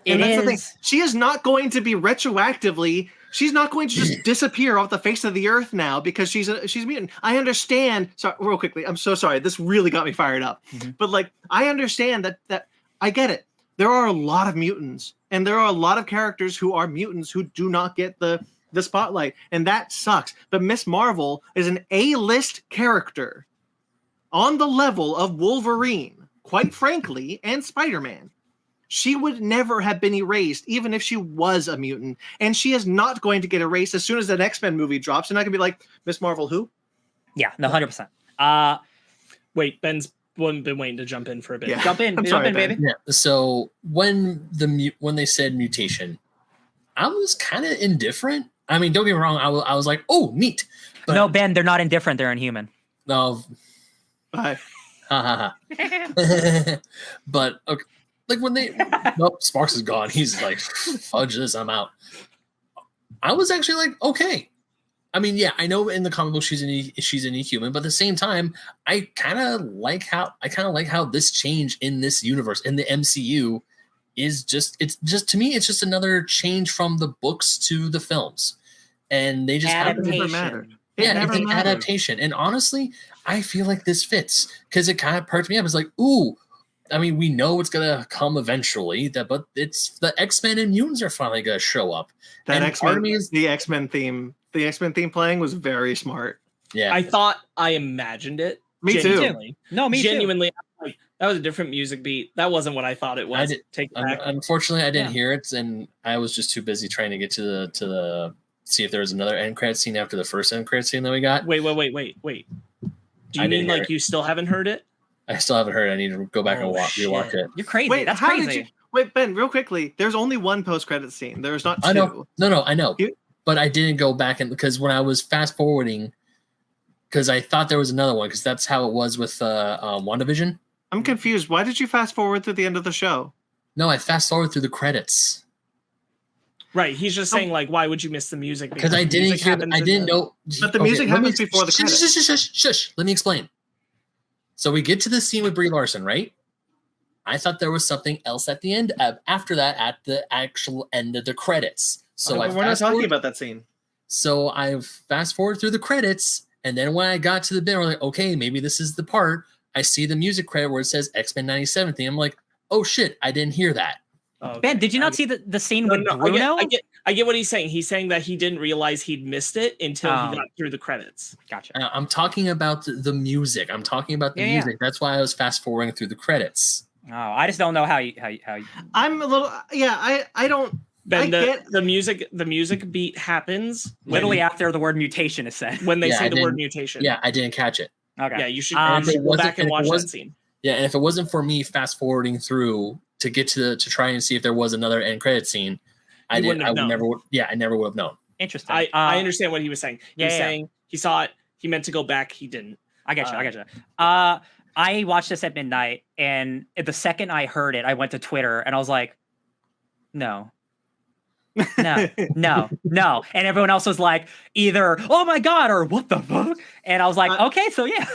S3: And that's the thing. She is not going to be retroactively. She's not going to just disappear off the face of the earth now because she's a mutant. I understand. Sorry, real quickly. I'm so sorry. This really got me fired up. Mm-hmm. But like, I understand that. I get it. There are a lot of mutants, and there are a lot of characters who are mutants who do not get the spotlight, and that sucks. But Miss Marvel is an A-list character on the level of Wolverine, quite frankly, and Spider-Man. She would never have been erased, even if she was a mutant. And she is not going to get erased as soon as that X-Men movie drops. And I can be like, Miss Marvel who?
S4: Yeah, no, 100%.
S1: Wait, Ben's been waiting to jump in for a bit.
S3: Yeah.
S4: Jump in, baby.
S2: Yeah. So when they said mutation, I was kind of indifferent. I mean, don't get me wrong. I was like, oh, neat. But
S4: no, Ben, they're not indifferent. They're Inhuman.
S2: No.
S3: Bye.
S2: But okay. Like when Sparkz is gone. He's like, fudge this, I'm out. I was actually like, okay. I mean, yeah, I know in the comic book she's an Inhuman, but at the same time, I kind of like how this change in this universe in the MCU is it's just another change from the books to the films, and they just
S3: It
S2: Yeah,
S3: never
S2: it's an
S3: mattered.
S2: adaptation. And honestly, I feel like this fits because it kind of perked me up. It's like, ooh, I mean, we know it's gonna come eventually, but it's the X-Men and mutants are finally gonna show up.
S3: That
S2: And part of
S3: X-Men,
S2: me is
S3: the X-Men theme playing was very smart.
S2: yeah.
S1: I thought I imagined it.
S3: Me too.
S1: Genuinely.
S4: No, me too.
S1: Genuinely, like, that was a different music beat. That wasn't what I thought it was. Take it back.
S2: Unfortunately, I didn't
S4: Yeah.
S2: hear it, and I was just too busy trying to get to the see if there was another end credit scene after the first end credit scene that we got.
S1: Wait. Do
S2: I
S1: you
S2: didn't
S1: mean
S2: hear
S1: like
S2: it.
S1: you still haven't heard it?
S2: I still haven't heard it. I need to go back and rewatch
S1: shit.
S2: it.
S4: You're crazy.
S3: Wait,
S4: That's
S3: how
S4: crazy.
S3: did you? Wait, Ben, real quickly. There's only one post-credit scene. There's not two.
S2: I know. No, I know.
S3: You-
S2: But I didn't go back and because when I was fast forwarding, because I thought there was another one because that's how it was with WandaVision.
S3: I'm confused. Why did you fast forward to the end of the show?
S2: No, I fast forward through the credits
S1: Right. He's just saying like, why would you miss the music?
S2: because I
S1: the
S2: didn't
S1: music
S2: hear.
S1: happens
S2: I
S1: in
S2: didn't
S1: the-
S2: know.
S3: But the music
S2: let me-
S3: happens before the credits.
S2: Shush. Let me explain. So we get to the scene with Brie Larson, right? I thought there was something else at the end. After that, at the actual end of the credits. So
S3: we're not talking about that scene.
S2: So I fast forward through the credits, and then when I got to the bit, I'm like, okay, maybe this is the part. I see the music credit where it says X-Men 97 thing. I'm like, oh shit, I didn't hear that.
S1: Oh, okay.
S4: Ben, did you not see the scene with
S1: No,
S4: Bruno?
S1: I get what he's saying. He's saying that he didn't realize he'd missed it until he got through the credits.
S4: Gotcha.
S2: I'm talking about the music. I'm talking about the
S4: Yeah,
S2: music. That's why I was fast forwarding through the credits.
S4: Oh, I just don't know how you.
S3: I'm a little. Yeah, I don't.
S1: Ben,
S3: I get
S1: the music beat happens
S4: Literally after the word mutation is said.
S1: when they
S2: Yeah,
S1: say
S2: I
S1: the word
S2: didn't-
S1: mutation.
S2: Yeah, I didn't catch it.
S4: Okay.
S1: Yeah, you should,
S4: Um,
S1: you should go back and watch that
S2: wasn't-
S1: scene.
S2: Yeah, and if it wasn't for me fast forwarding through to get to try and see if there was another end credit scene, I
S1: You
S2: didn't.
S1: wouldn't have
S2: I
S1: known.
S2: never would. Yeah, I never would have known.
S4: Interesting.
S1: I understand what he was saying. He was
S4: yeah.
S1: saying he saw it. He meant to go back. He didn't.
S4: I get you. I watched this at midnight, and the second I heard it, I went to Twitter and I was like, no. No. And everyone else was like, either, oh my God, or what the fuck? And I was like, okay, so yeah.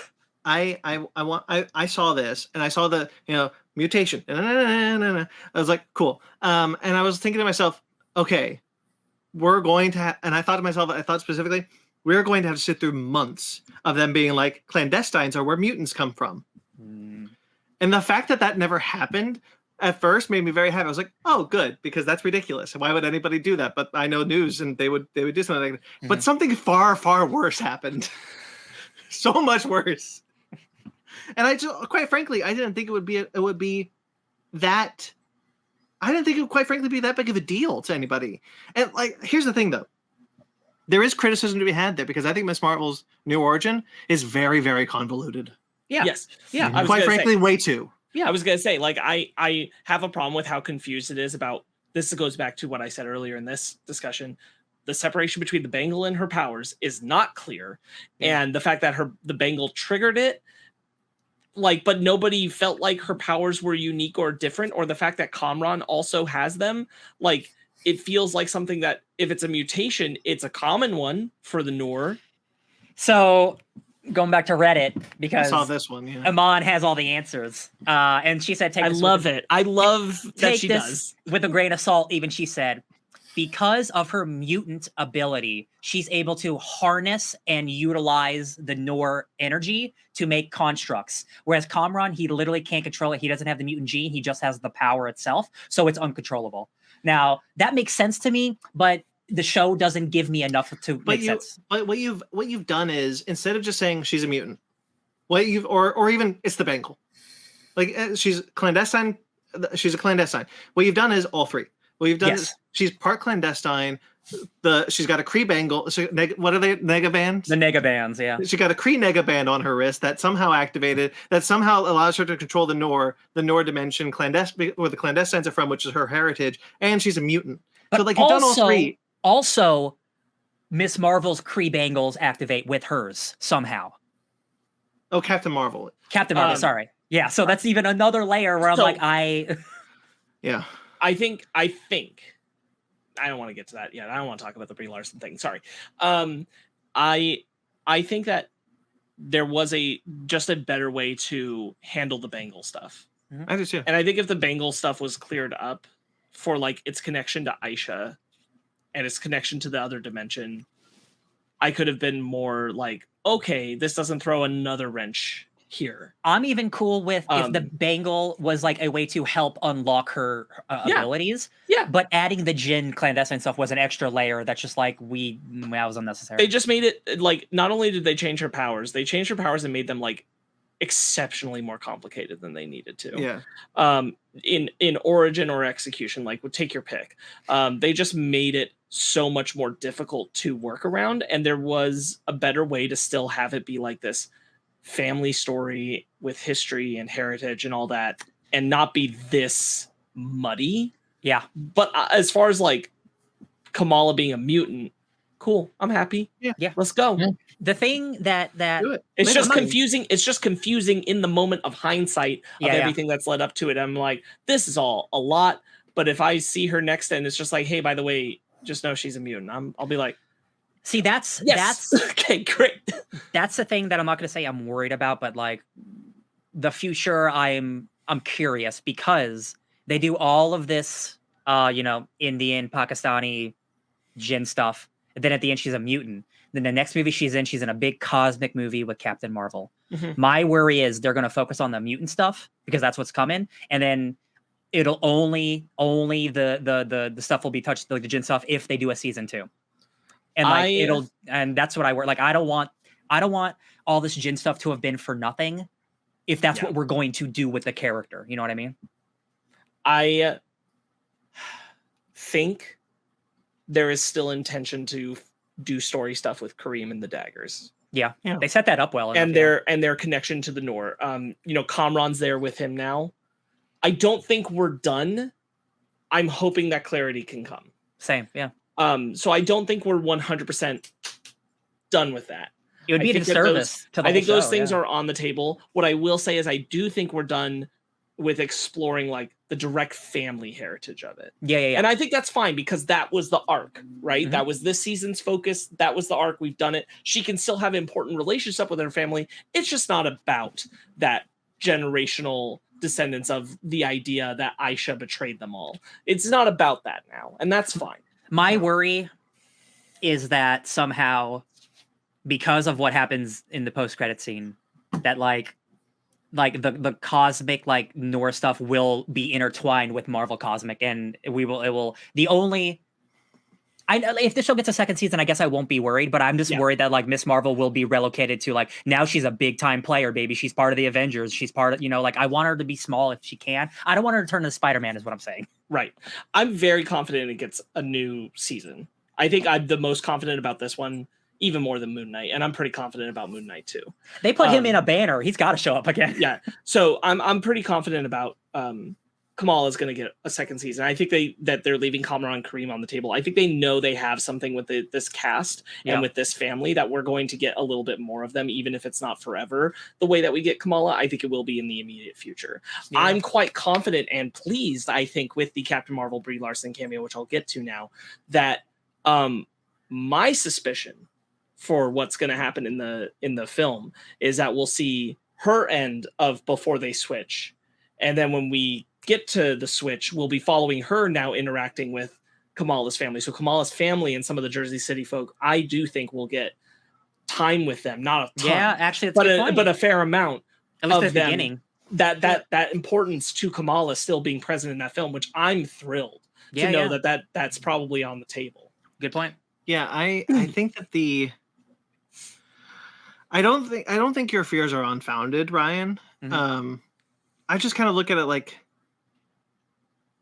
S3: I saw this and I saw the mutation. I was like, cool. And I was thinking to myself, okay, we're going to and I thought specifically, we're going to have to sit through months of them being like, clandestines are where mutants come from. And the fact that never happened at first made me very happy. I was like, oh, good, because that's ridiculous. Why would anybody do that? But I know news and they would do something like that. But something far, far worse happened. So much worse. And I just, quite frankly, I didn't think it would be that. I didn't think it would, quite frankly, be that big of a deal to anybody. And like, here's the thing, though. There is criticism to be had there because I think Miss Marvel's new origin is very, very convoluted.
S4: Yeah.
S1: Yes.
S4: Yeah.
S1: I was
S3: Quite
S1: gonna
S3: frankly,
S1: say-
S3: way too.
S1: I was gonna say, like, I have a problem with how confused it is about this. Goes back to what I said earlier in this discussion. The separation between the Bengal and her powers is not clear, and the fact that the Bengal triggered it, like, but nobody felt like her powers were unique or different, or the fact that Kamran also has them, like, it feels like something that if it's a mutation, it's a common one for the Noor.
S4: So going back to Reddit,
S3: I
S4: because
S3: saw this one. Yeah.
S4: Amon has all the answers. And she said,
S1: I love it. I love that
S4: take
S1: she
S4: this
S1: does.
S4: with a grain of salt. Even she said, because of her mutant ability, she's able to harness and utilize the Noor energy to make constructs. Whereas Kamran, he literally can't control it. He doesn't have the mutant gene. He just has the power itself. So it's uncontrollable. Now, that makes sense to me, but the show doesn't give me enough to make sense.
S3: But what you've done is, instead of just saying she's a mutant, or even it's the Bengal, like she's clandestine. She's a clandestine. What you've done is all three. What you've done is she's part clandestine. She's got a Kree Bengal. So what are they? Negabands?
S4: The negabands, yeah.
S3: She got a Kree negaband on her wrist that somehow activated, that somehow allows her to control the Noor dimension, where the clandestines are from, which is her heritage, and she's a mutant.
S4: But
S3: so like you've done all three.
S4: Also, Miss Marvel's Kree bangles activate with hers somehow.
S3: Oh, Captain Marvel.
S4: Captain Marvel, sorry. Yeah, so that's even another layer where I'm like,
S3: Yeah.
S1: I think I don't want to get to that yet. I don't want to talk about the Brie Larson thing. Sorry. I think that there was just a better way to handle the Bengal stuff.
S3: I do too.
S1: And I think if the Bengal stuff was cleared up for like its connection to Aisha and its connection to the other dimension, I could have been more like, okay, this doesn't throw another wrench here.
S4: I'm even cool with if the
S1: Um,
S4: bangle was like a way to help unlock her
S1: Yeah.
S4: abilities.
S1: Yeah.
S4: But adding the Jinn clandestine stuff was an extra layer that's just like that was unnecessary.
S1: They just made it like, not only did they change her powers, they changed her powers and made them like exceptionally more complicated than they needed to.
S3: Yeah.
S1: In origin or execution, like, take your pick. They just made it so much more difficult to work around, and there was a better way to still have it be like this family story with history and heritage and all that, and not be this muddy.
S4: Yeah.
S1: But as far as like Kamala being a mutant, cool, I'm happy.
S4: Yeah.
S1: Let's go.
S2: Yeah.
S4: The thing that
S3: Do it.
S1: It's
S3: Make
S1: just
S3: it money.
S1: confusing. It's just confusing in the moment of hindsight of
S4: Yeah, yeah.
S1: everything that's led up to it. I'm like, this is all a lot. But if I see her next and it's just like, hey, by the way, just know she's a mutant, I'll be like,
S4: see that's
S1: yes, okay, great.
S4: that's the thing that I'm not going to say I'm worried about, but like the future, I'm curious because they do all of this, Indian, Pakistani, Jinn stuff. And then at the end, she's a mutant. Then the next movie she's in a big cosmic movie with Captain Marvel.
S1: Mhm.
S4: My worry is they're going to focus on the mutant stuff because that's what's coming, and then it'll only the stuff will be touched, like the Jinn stuff, if they do a season 2. And and that's what I worry. Like I don't want all this Jinn stuff to have been for nothing if that's what we're going to do with the character. You know what I mean?
S1: I think there is still intention to do story stuff with Kareem and the daggers.
S4: Yeah.
S3: Yeah.
S4: They set that up well enough,
S1: And their connection to the Noor. Kamran's there with him now. I don't think we're done. I'm hoping that clarity can come.
S4: Same, yeah.
S1: So I don't think we're 100% done with that.
S4: It would be a
S1: think that
S4: disservice to the
S1: I think
S4: whole
S1: those
S4: show,
S1: things
S4: yeah.
S1: are on the table. What I will say is I do think we're done with exploring like the direct family heritage of it.
S4: Yeah.
S1: And I think that's fine because that was the arc, right?
S4: Mhm.
S1: That was this season's focus. That was the arc. We've done it. She can still have important relationship with her family. It's just not about that generational descendants of the idea that Aisha betrayed them all. It's not about that now, and that's fine.
S4: My worry is that somehow, because of what happens in the post-credit scene, that like the cosmic like Noor stuff will be intertwined with Marvel Cosmic, and if the show gets a second season, I guess I won't be worried, but I'm just worried that like Miss Marvel will be relocated to like, now she's a big time player, baby. She's part of the Avengers. She's part of, like I want her to be small if she can. I don't want her to turn into Spider-Man is what I'm saying.
S1: Right. I'm very confident it gets a new season. I think I'm the most confident about this one, even more than Moon Knight, and I'm pretty confident about Moon Knight too.
S4: They put him in a banner. He's got to show up again.
S1: Yeah. So I'm pretty confident about Kamala is going to get a second season. I think that they're leaving Kamala and Kareem on the table. I think they know they have something with this cast and with this family that we're going to get a little bit more of them, even if it's not forever. The way that we get Kamala, I think it will be in the immediate future. Yeah. I'm quite confident and pleased, I think, with the Captain Marvel Brie Larson cameo, which I'll get to now, that my suspicion for what's going to happen in the film is that we'll see her end of before they switch. And then when we get to the switch, we'll be following her now interacting with Kamala's family. So Kamala's family and some of the Jersey City folk, I do think we'll get time with them. Not a ton.
S4: Yeah, actually, that's
S1: but a fair amount.
S4: At least
S1: of
S4: at the
S1: them,
S4: beginning.
S1: That importance to Kamala still being present in that film, which I'm thrilled to know that's probably on the table.
S4: Good point.
S3: Yeah, I think that I don't think your fears are unfounded, Ryan.
S4: Mm-hmm.
S3: I just kind of look at it like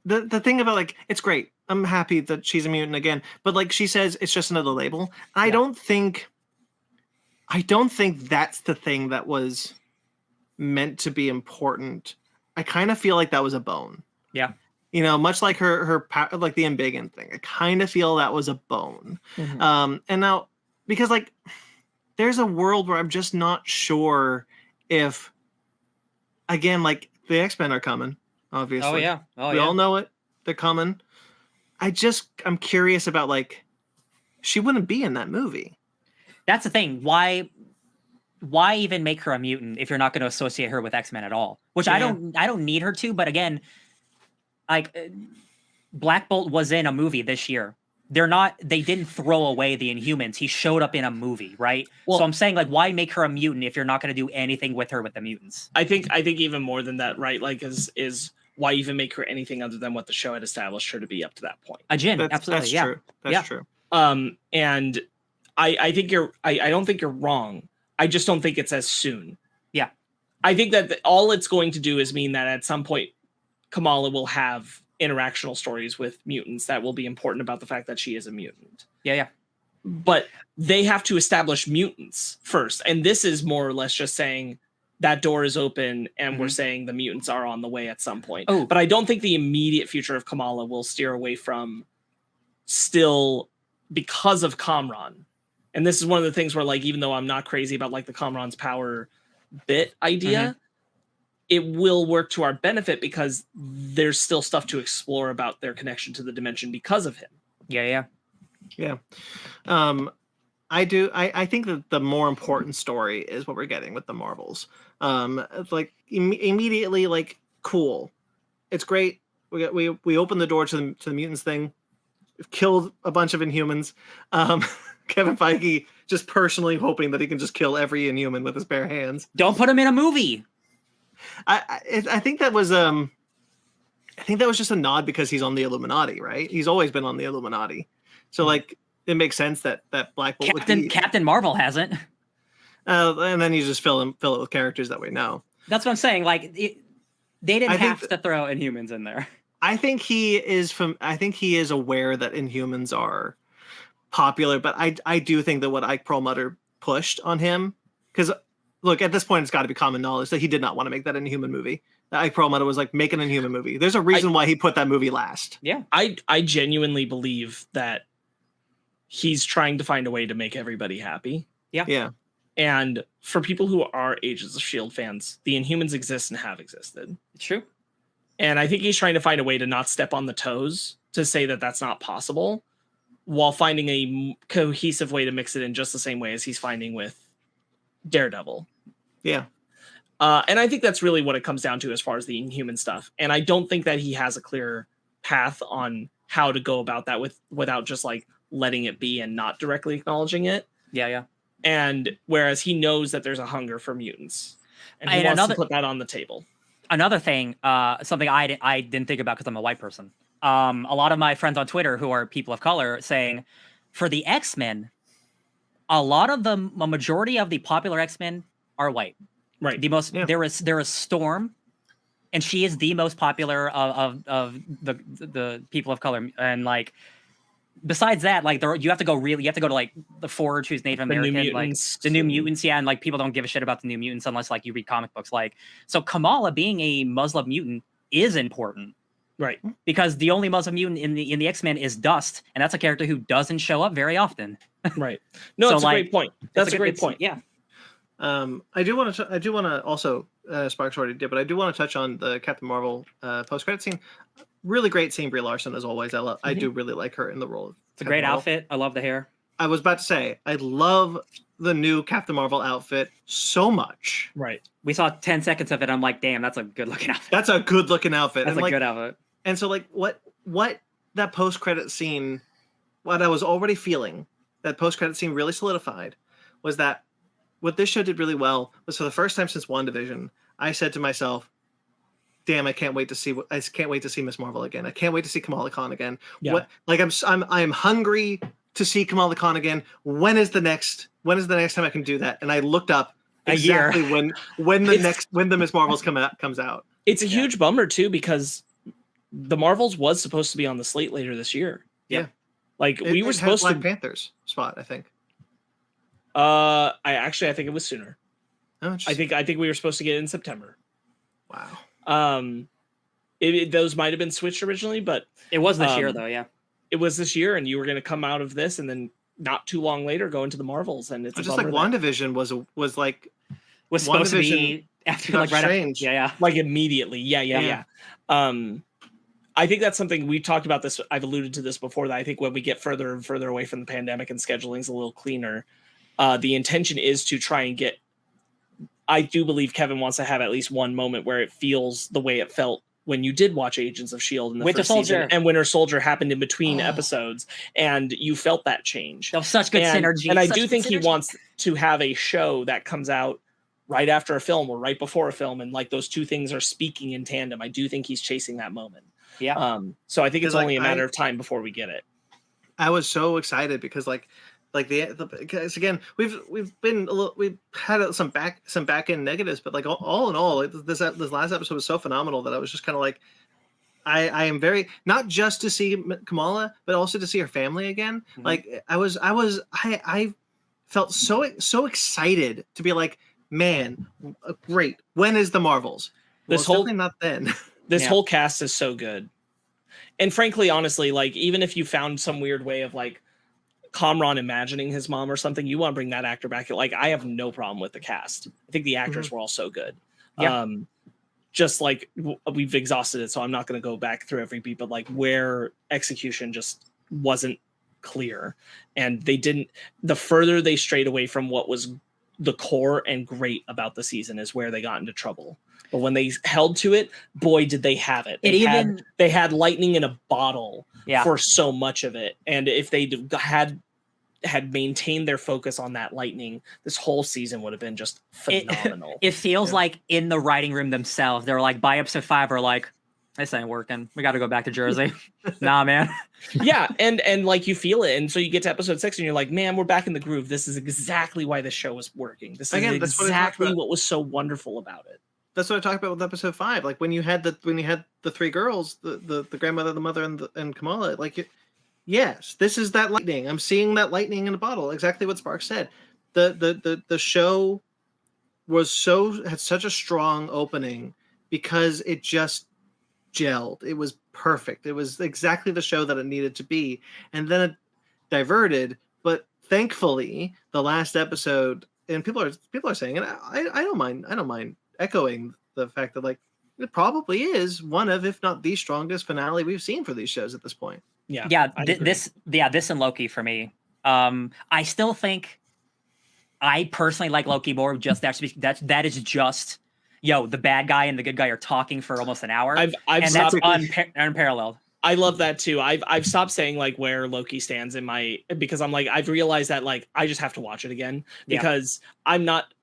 S3: the thing about like, it's great. I'm happy that she's a mutant again, but like she says, it's just another label. I don't think that's the thing that was meant to be important. I kind of feel like that was a bone.
S4: Yeah.
S3: Much like her like the embiggen thing. I kind of feel that was a bone.
S1: Mm-hmm.
S3: And now, because like there's a world where I'm just not sure if, again, like the X-Men are coming, obviously.
S4: Oh yeah.
S3: We all know it. They're coming. I'm curious about like, she wouldn't be in that movie.
S4: That's the thing. Why even make her a mutant if you're not going to associate her with X-Men at all? Which I don't need her to, but again, like Black Bolt was in a movie this year they didn't throw away the Inhumans. He showed up in a movie, right?
S1: Well-
S4: So I'm saying, like, why make her a mutant if you're not going to do anything with her with the mutants?
S1: I think even more than that, right? Like, is why even make her anything other than what the show had established her to be up to that point?
S4: A Jinn, absolutely,
S3: That's
S4: yeah.
S3: true. That's
S4: Yeah.
S3: true.
S1: And I think I don't think you're wrong. I just don't think it's as soon.
S4: Yeah.
S1: I think that all it's going to do is mean that at some point Kamala will have interactional stories with mutants that will be important about the fact that she is a mutant.
S4: Yeah.
S1: But they have to establish mutants first. And this is more or less just saying that door is open and we're saying the mutants are on the way at some point.
S4: Oh.
S1: But I don't think the immediate future of Kamala will steer away from still because of Kamran. And this is one of the things where, like, even though I'm not crazy about like the Kamran's power bit idea, it will work to our benefit because there's still stuff to explore about their connection to the dimension because of him.
S4: Yeah.
S3: I think that the more important story is what we're getting with the Marvels. Like immediately, like, cool, it's great. We opened the door to the mutants thing. We've killed a bunch of Inhumans. Kevin Feige just personally hoping that he can just kill every Inhuman with his bare hands.
S4: Don't put him in a movie.
S3: I think that was just a nod because he's on the Illuminati, right? He's always been on the Illuminati, so like it makes sense that Black Bolt
S4: Captain Marvel hasn't.
S3: And then you just fill it with characters that we know.
S4: That's what I'm saying. Like they didn't have to throw Inhumans in there.
S3: I think he is aware that Inhumans are popular, but I do think that what Ike Perlmutter pushed on him, because look, at this point it's got to be common knowledge that he did not want to make that Inhuman movie. Ike Perlmutter was like, make an Inhuman movie. There's a reason why he put that movie last.
S4: Yeah.
S1: I genuinely believe that he's trying to find a way to make everybody happy.
S3: Yeah.
S1: And for people who are Agents of S.H.I.E.L.D. fans, the Inhumans exist and have existed.
S4: It's true.
S1: And I think he's trying to find a way to not step on the toes to say that that's not possible, while finding a cohesive way to mix it in just the same way as he's finding with Daredevil.
S3: Yeah.
S1: And I think that's really what it comes down to as far as the Inhuman stuff. And I don't think that he has a clear path on how to go about that without just like letting it be and not directly acknowledging it.
S4: Yeah.
S1: And whereas he knows that there's a hunger for mutants, and he wants to put that on the table.
S4: Another thing, something I didn't think about because I'm a white person. A lot of my friends on Twitter who are people of color saying, for the X-Men, a majority of the popular X-Men are white.
S1: Right.
S4: There is Storm, and she is the most popular of the people of color. And like, besides that, like you have to go to like the Forge, who's Native American, like the New Mutants, yeah, and like people don't give a shit about the New Mutants unless like you read comic books. Like, so Kamala being a Muslim mutant is important,
S1: right?
S4: Because the only Muslim mutant in the X-Men is Dust, and that's a character who doesn't show up very often.
S1: Right. No,
S4: So,
S1: it's a great point. That's a great point.
S4: Yeah.
S3: I do want to also Sparkz already did, but I do want to touch on the Captain Marvel post-credit scene. Really great scene, Brie Larson, as always. I do really like her in the role of
S4: It's a great outfit. I love the hair.
S3: I was about to say, I love the new Captain Marvel outfit so much.
S1: Right.
S4: We saw 10 seconds of it. I'm like, damn, that's a good looking outfit.
S3: That's a good looking outfit.
S4: That's
S3: and
S4: a good outfit.
S3: And so like what that post-credit scene, what I was already feeling, that post-credit scene really solidified, was that what this show did really well was, for the first time since WandaVision, I said to myself, damn, I can't wait to see Miss Marvel again. I can't wait to see Kamala Khan again.
S1: Yeah.
S3: I'm hungry to see Kamala Khan again. When is the next time I can do that? And I looked up exactly when the Miss Marvels comes out.
S1: It's a huge bummer too, because the Marvels was supposed to be on the slate later this year.
S3: Yeah.
S1: Like we were supposed
S3: Black
S1: to
S3: Panther's spot, I think.
S1: I think it was sooner.
S3: Oh,
S1: I think we were supposed to get it in September.
S3: Wow.
S1: Those might have been switched originally, but
S4: it was this year though. Yeah,
S1: it was this year, and you were going to come out of this, and then not too long later go into the Marvels, and it's
S3: just like WandaVision was
S4: supposed to be after like right
S3: Strange.
S4: Yeah,
S1: like immediately. Yeah. I think that's something we talked about this. I've alluded to this before, that I think when we get further and further away from the pandemic and scheduling's a little cleaner, the intention is to try and get. I do believe Kevin wants to have at least one moment where it feels the way it felt when you did watch Agents of S.H.I.E.L.D. in the
S4: Winter
S1: first season,
S4: Soldier.
S1: and Winter Soldier happened in between episodes, and you felt that change.
S4: That was such good synergy.
S1: And I
S4: such
S1: do
S4: good
S1: think he
S4: synergy.
S1: wants to have a show that comes out right after a film or right before a film, and like those two things are speaking in tandem. I do think he's chasing that moment.
S4: Yeah.
S1: So I think it's
S3: 'Cause, like,
S1: only a matter of time before we get it.
S3: I was so excited because like because again we've had some back end negatives, but like all in all, like, this last episode was so phenomenal that I was just kind of like, I am very, not just to see Kamala but also to see her family again.
S4: Mhm.
S3: Like I felt so excited to be like, man, great. When is the Marvels? Well,
S1: This
S3: it's
S1: whole-
S3: definitely not then.
S1: This
S4: Yeah.
S1: whole cast is so good. And frankly, honestly, like even if you found some weird way of like Kamran imagining his mom or something, you want to bring that actor back. Like I have no problem with the cast. I think the actors were all so good.
S4: Yeah.
S1: Just like we've exhausted it, so I'm not going to go back through every beat, but like where execution just wasn't clear, and they didn't. The further they strayed away from what was the core and great about the season is where they got into trouble. But when they held to it, boy, did they have it. They had lightning in a bottle for so much of it, and if they had maintained their focus on that lightning, this whole season would have been just phenomenal.
S4: It feels like in the writing room themselves, they're like, by episode 5, are like, this ain't working. We got to go back to Jersey. Nah, man.
S1: Yeah, and like you feel it, and so you get to episode 6, and you're like, man, we're back in the groove. This is exactly why the show was working. This is
S3: Again, that's
S1: exactly what was so wonderful about it.
S3: That's what I talked about with episode 5. Like when you had the three girls, the grandmother, the mother, and Kamala. Like, yes, this is that lightning. I'm seeing that lightning in a bottle. Exactly what Sparkz said. The show had such a strong opening because it just gelled. It was perfect. It was exactly the show that it needed to be, and then it diverted. But thankfully, the last episode, and people are saying, and I don't mind echoing the fact that like it probably is one of, if not the strongest finale we've seen for these shows at this point.
S4: Yeah. This and Loki for me. I still think I personally like Loki more. Just that is just the bad guy and the good guy are talking for almost an hour.
S1: I've
S4: and
S1: stopped,
S4: that's unparalleled.
S1: I love that too. I've stopped saying like where Loki stands in my, because I'm like, I've realized that like I just have to watch it again because I'm not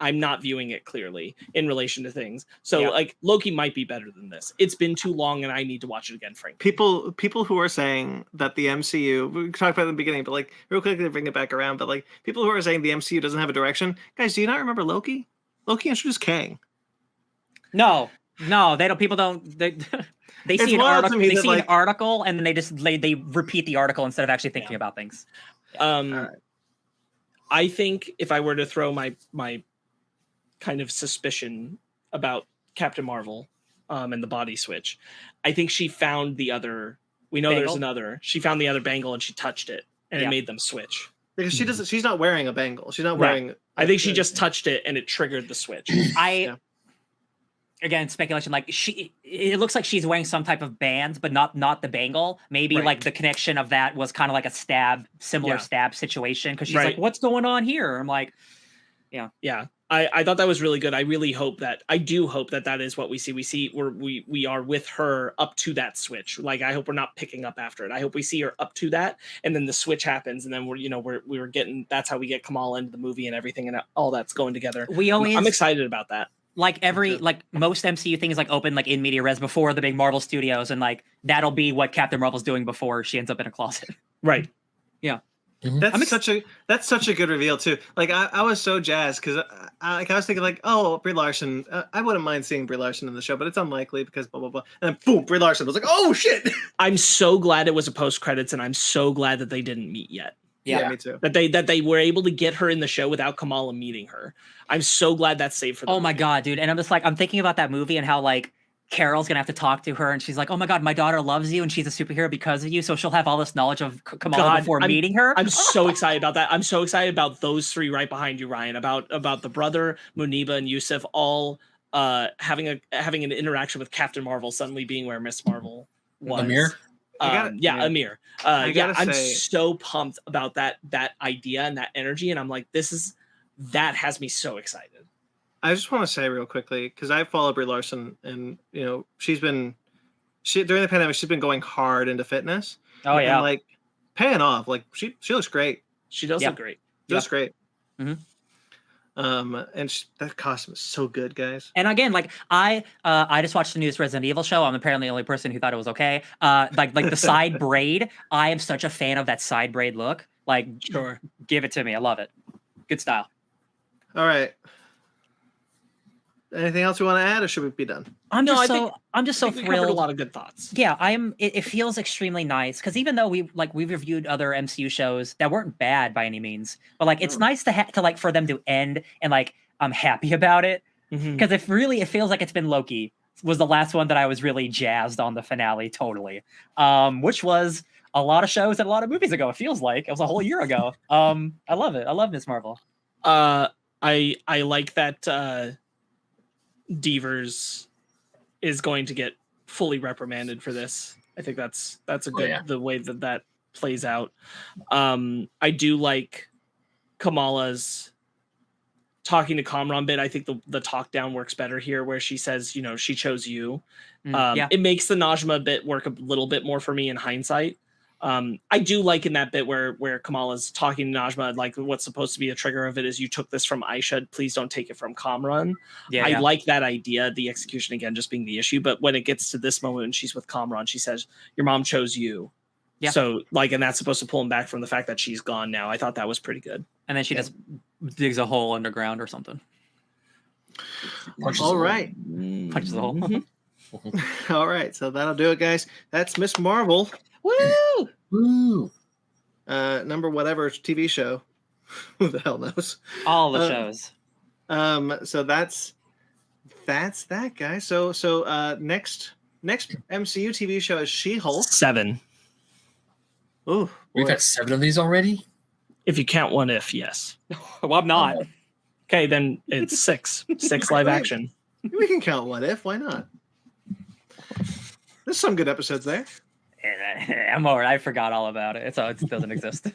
S1: viewing it clearly in relation to things. So like Loki might be better than this. It's been too long and I need to watch it again, frankly.
S3: People who are saying that the MCU, we talked about it in the beginning, but like real quickly to bring it back around, but like people who are saying the MCU doesn't have a direction, guys, do you not remember Loki? Loki introduced Kang.
S4: No, they don't. People don't. They see an article. They see an article, and then they repeat the article instead of actually thinking about things.
S3: Right.
S1: I think if I were to throw my kind of suspicion about Captain Marvel, and the body switch, I think she found the other. We know
S4: bangle?
S1: There's another. She found the other bangle and she touched it, and it made them switch.
S3: Because she doesn't. She's not wearing a bangle. She's not wearing.
S1: I think she just touched it and it triggered the switch.
S4: Again, speculation. Like it looks like she's wearing some type of band, but not the bangle. Maybe like the connection of that was kind of like a similar stab situation. Because she's like, "What's going on here?" I'm like,
S1: yeah. I thought that was really good. I do hope that is what we see. We are with her up to that switch. Like I hope we're not picking up after it. I hope we see her up to that, and then the switch happens, and then we're getting. That's how we get Kamala into the movie and everything, and all that's going together. I'm excited about that.
S4: Like most MCU things like open like in media res before the big Marvel Studios, and like that'll be what Captain Marvel's doing before she ends up in a closet.
S1: Right.
S4: Yeah.
S3: Mm-hmm. That's such a good reveal too. Like I was so jazzed because I was thinking like, oh, Brie Larson. I wouldn't mind seeing Brie Larson in the show, but it's unlikely because blah blah blah. And then boom, Brie Larson. I was like, oh shit. I'm
S1: so glad it was a post credits, and I'm so glad that they didn't meet yet.
S3: Yeah, me too.
S1: That they were able to get her in the show without Kamala meeting her. I'm so glad that's saved for them.
S4: Oh my god, dude! And I'm just like, I'm thinking about that movie and how like Carol's gonna have to talk to her, and she's like, "Oh my god, my daughter loves you, and she's a superhero because of you." So she'll have all this knowledge of Kamala before meeting her.
S1: I'm so excited about that. I'm so excited about those three right behind you, Ryan. About the brother, Muniba, and Yusuf all having an interaction with Captain Marvel, suddenly being where Miss Marvel was.
S2: Amir.
S1: Amir. I'm so pumped about that idea and that energy, and I'm like, that has me so excited.
S3: I just want to say real quickly because I follow Brie Larson, and she's been during the pandemic, she's been going hard into fitness.
S4: Oh yeah.
S3: And like paying off. Like she looks great.
S1: She does look great.
S3: She looks great.
S4: Mhm.
S3: And that costume is so good, guys.
S4: And again, like I just watched the newest Resident Evil show. I'm apparently the only person who thought it was okay. Like the side braid. I am such a fan of that side braid look. Like,
S1: Sure.
S4: give it to me. I love it. Good style.
S3: All right. Anything else we want to add, or should we be done?
S4: I'm
S1: No,
S4: just
S1: I
S4: so
S1: think we covered
S4: thrilled.
S1: a lot of good thoughts.
S4: Yeah, it feels extremely nice because even though we've reviewed other MCU shows that weren't bad by any means, but like it's nice to like for them to end and like I'm happy about it because it feels like it's been Loki was the last one that I was really jazzed on the finale totally, which was a lot of shows and a lot of movies ago. It feels like it was a whole year ago. I love it. I love Miss Marvel.
S1: I like that Devers is going to get fully reprimanded for this. I think that's a good the way that plays out. I do like Kamala's talking to Kamran bit. I think the talk down works better here, where she says, you know, she chose you. It makes the Najma bit work a little bit more for me in hindsight. I do like in that bit where Kamala's talking to Najma, like what's supposed to be a trigger of it is you took this from Aisha, please don't take it from Kamran. I like that idea, the execution again just being the issue, but when it gets to this moment when she's with Kamran, she says, your mom chose you. Yeah. So like, and that's supposed to pull him back from the fact that she's gone now. I thought that was pretty good.
S4: And then she just digs a hole underground or something.
S3: All right.
S4: Punches the hole.
S3: All right. So that'll do it, guys. That's Miss Marvel.
S1: Woo!
S2: Woo!
S3: Number whatever TV show. Who the hell knows?
S4: All the shows.
S3: So that's that, guys. So next MCU TV show is She-Hulk.
S1: 7.
S3: Ooh,
S2: We've had 7 of these already?
S1: If you count One If, yes.
S4: Well, I'm not.
S1: Okay, then it's 6. 6 live action.
S3: We can count What If. Why not? There's some good episodes there.
S4: I'm alright. I forgot all about it. It doesn't exist.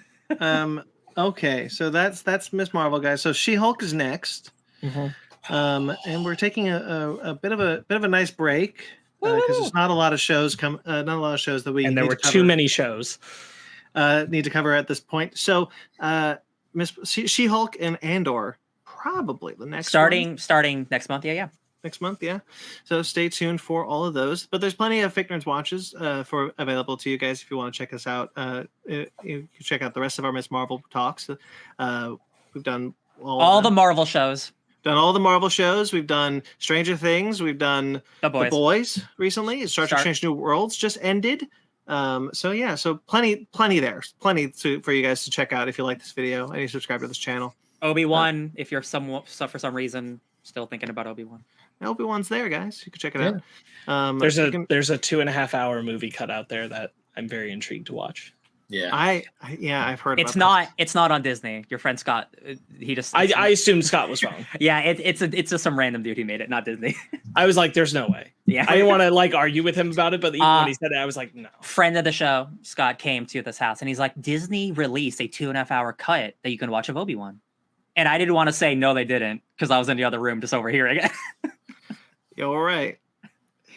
S3: Okay, so that's Miss Marvel, guys. So She-Hulk is next. And we're taking a bit of a nice break because there's not a lot of shows that we
S1: and there were too many shows
S3: need to cover at this point. So Miss She-Hulk and Andor probably the next
S4: starting next month. Yeah.
S3: Next month, yeah. So stay tuned for all of those. But there's plenty of Fick Nerds watches for available to you guys if you want to check us out. You can check out the rest of our Miss Marvel talks. We've done
S4: all the Marvel shows.
S3: Done all the Marvel shows. We've done Stranger Things. We've done The Boys recently. Star Trek Strange New Worlds just ended. So plenty there. Plenty for you guys to check out if you like this video and you subscribe to this channel.
S4: Obi-Wan, if you're for some reason still thinking about Obi-Wan.
S3: Obi-Wan's there, guys. You can check it out.
S1: There's a 2.5 hour movie cut out there that I'm very intrigued to watch.
S3: Yeah, I've heard.
S4: It's not on Disney. Your friend Scott, he just.
S1: I assumed Scott was wrong.
S4: Yeah, it's just some random dude who made it, not Disney.
S1: I was like, there's no way.
S4: Yeah,
S1: I didn't want to argue with him about it, but even when he said it, I was like, no.
S4: Friend of the show, Scott came to this house and he's like, Disney released a 2.5 hour cut that you can watch of Obi-Wan, and I didn't want to say no, they didn't, because I was in the other room just overhearing it.
S3: Yeah, all right.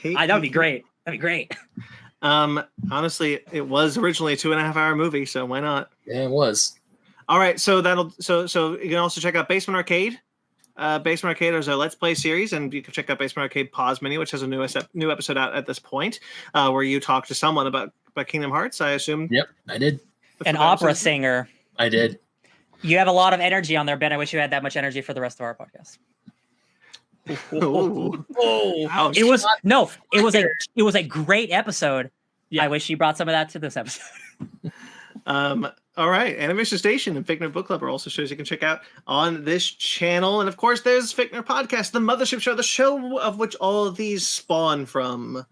S4: That'd be great. That'd be great.
S3: Honestly, it was originally a 2.5 hour movie, so why not?
S2: Yeah, it was.
S3: All right, so you can also check out Basement Arcade. Basement Arcade is a Let's Play series, and you can check out Basement Arcade Pause Mini, which has a new episode out at this point, where you talk to someone about Kingdom Hearts. I assume.
S2: Yep, I did.
S4: An opera singer.
S2: I did.
S4: You have a lot of energy on there, Ben. I wish you had that much energy for the rest of our podcast.
S3: Oh,
S4: it was a great episode. Yeah. I wish you brought some of that to this episode.
S3: All right, Animation Station and Fick Nerd Book Club are also shows you can check out on this channel, and of course there's Fick Nerd Podcast, the mothership show, the show of which all of these spawn from.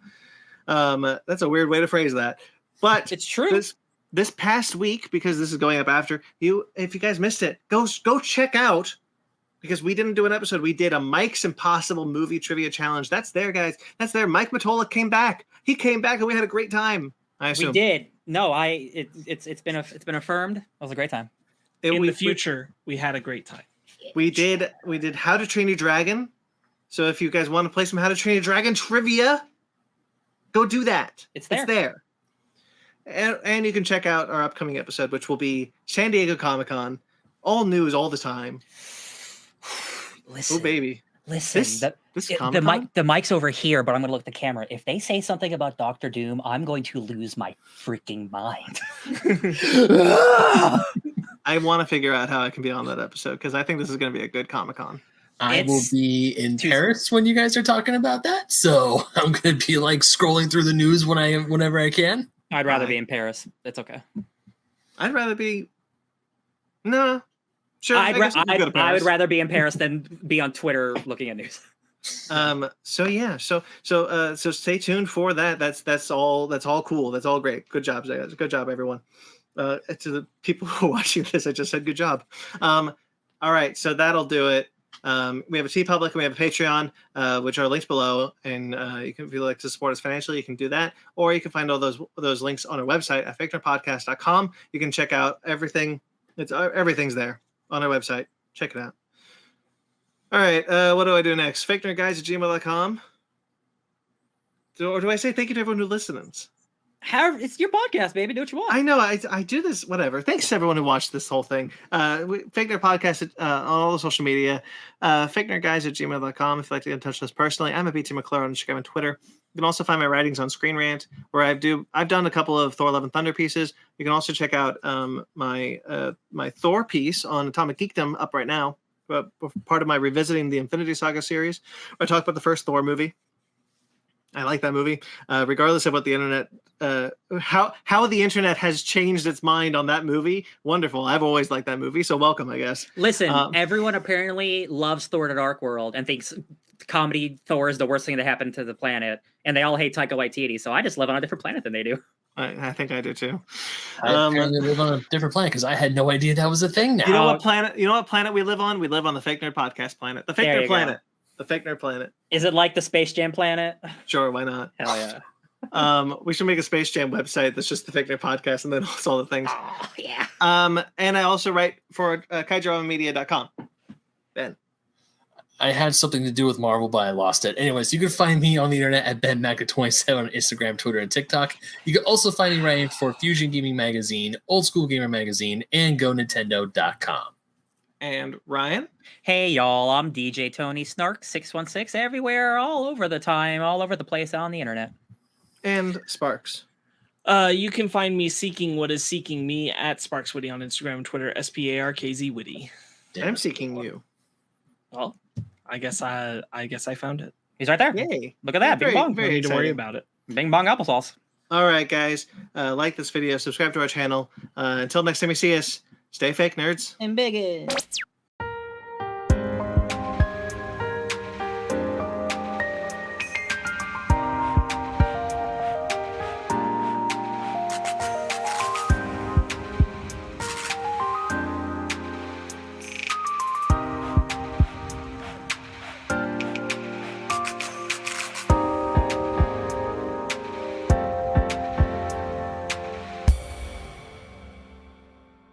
S3: That's a weird way to phrase that, but
S4: it's true.
S3: This past week, because this is going up after if you guys missed it, go check out. Because we didn't do an episode, we did a Mike's Impossible Movie Trivia Challenge. That's there, guys. That's there. Mike Mottola came back. He came back, and we had a great time. I assume
S4: we did. No, it's been affirmed. It was a great time.
S1: In the future, we had a great time.
S3: We did How to Train Your Dragon. So if you guys want to play some How to Train Your Dragon trivia, Go do that.
S4: It's there.
S3: It's there. And you can check out our upcoming episode, which will be San Diego Comic-Con. All news all the time.
S4: Listen,
S3: Oh, baby.
S4: Listen. The mic's over here, but I'm going to look at the camera. If they say something about Doctor Doom, I'm going to lose my freaking mind.
S3: I want to figure out how I can be on that episode because I think this is going to be a good Comic-Con.
S2: I will be in Paris when you guys are talking about that, so I'm going to be like scrolling through the news whenever I can.
S4: I'd rather be in Paris. That's okay.
S3: I'd rather be. No, sure.
S4: I would rather be in Paris than be on Twitter looking at news.
S3: So stay tuned for that. That's all cool. That's all great. Good job, guys. Good job, everyone. To the people who are watching this, I just said good job. All right, so that'll do it. We have a TeePublic and we have a Patreon, which are linked below. And you can, if you'd like to support us financially, you can do that. Or you can find all those links on our website at fakenerdpodcast.com. You can check out everything. Everything's there on our website. Check it out. All right, what do I do next? fakenerdguys@gmail.com. Or do I say thank you to everyone who listens?
S4: However, it's your podcast, baby. Do what you want.
S3: I know. I do this. Whatever. Thanks to everyone who watched this whole thing. Fake Nerd Podcast on all the social media. fakenerdguys@gmail.com if you'd like to get in touch with us personally. I'm a BT McClure on Instagram and Twitter. You can also find my writings on Screen Rant, where I've done a couple of Thor: Love and Thunder pieces. You can also check out my Thor piece on Atomic Geekdom up right now. Part of my Revisiting the Infinity Saga series, where I talk about the first Thor movie. I like that movie, regardless of what the internet, how the internet has changed its mind on that movie. Wonderful. I've always liked that movie, so welcome, I guess.
S4: Listen, everyone apparently loves Thor: The Dark World and thinks comedy Thor is the worst thing that happened to the planet, and they all hate Taika Waititi. So I just live on a different planet than they do.
S3: I think I do too.
S2: I apparently live on a different planet because I had no idea that was a thing now.
S3: You know what planet we live on? We live on the Fake Nerd Podcast planet. The Fake Nerd planet. The Fake Nerd planet.
S4: Is it like the Space Jam planet?
S3: Sure, why not?
S4: Hell yeah.
S3: We should make a Space Jam website that's just the Fake Nerd Podcast and then all the things.
S4: Oh, yeah.
S3: And I also write for kaidramamedia.com. Ben.
S2: I had something to do with Marvel, but I lost it. Anyways, you can find me on the internet at BenMaca27 on Instagram, Twitter, and TikTok. You can also find me writing for Fusion Gaming Magazine, Old School Gamer Magazine, and GoNintendo.com.
S3: And Ryan?
S4: Hey, y'all. I'm DJ Tony Snark 616 everywhere, all over the time, all over the place on the internet.
S3: And Sparkz.
S1: You can find me seeking what is seeking me at Sparkz Witty on Instagram and Twitter, SPARKZ Witty.
S3: I'm seeking you.
S1: Well, I guess I found it.
S4: He's right there.
S3: Yay.
S4: Look at that. Bing bong.
S1: Don't need to worry about it.
S4: Bing bong applesauce.
S3: All right, guys. Like this video. Subscribe to our channel. Until next time you see us, stay fake, nerds.
S4: And bigot.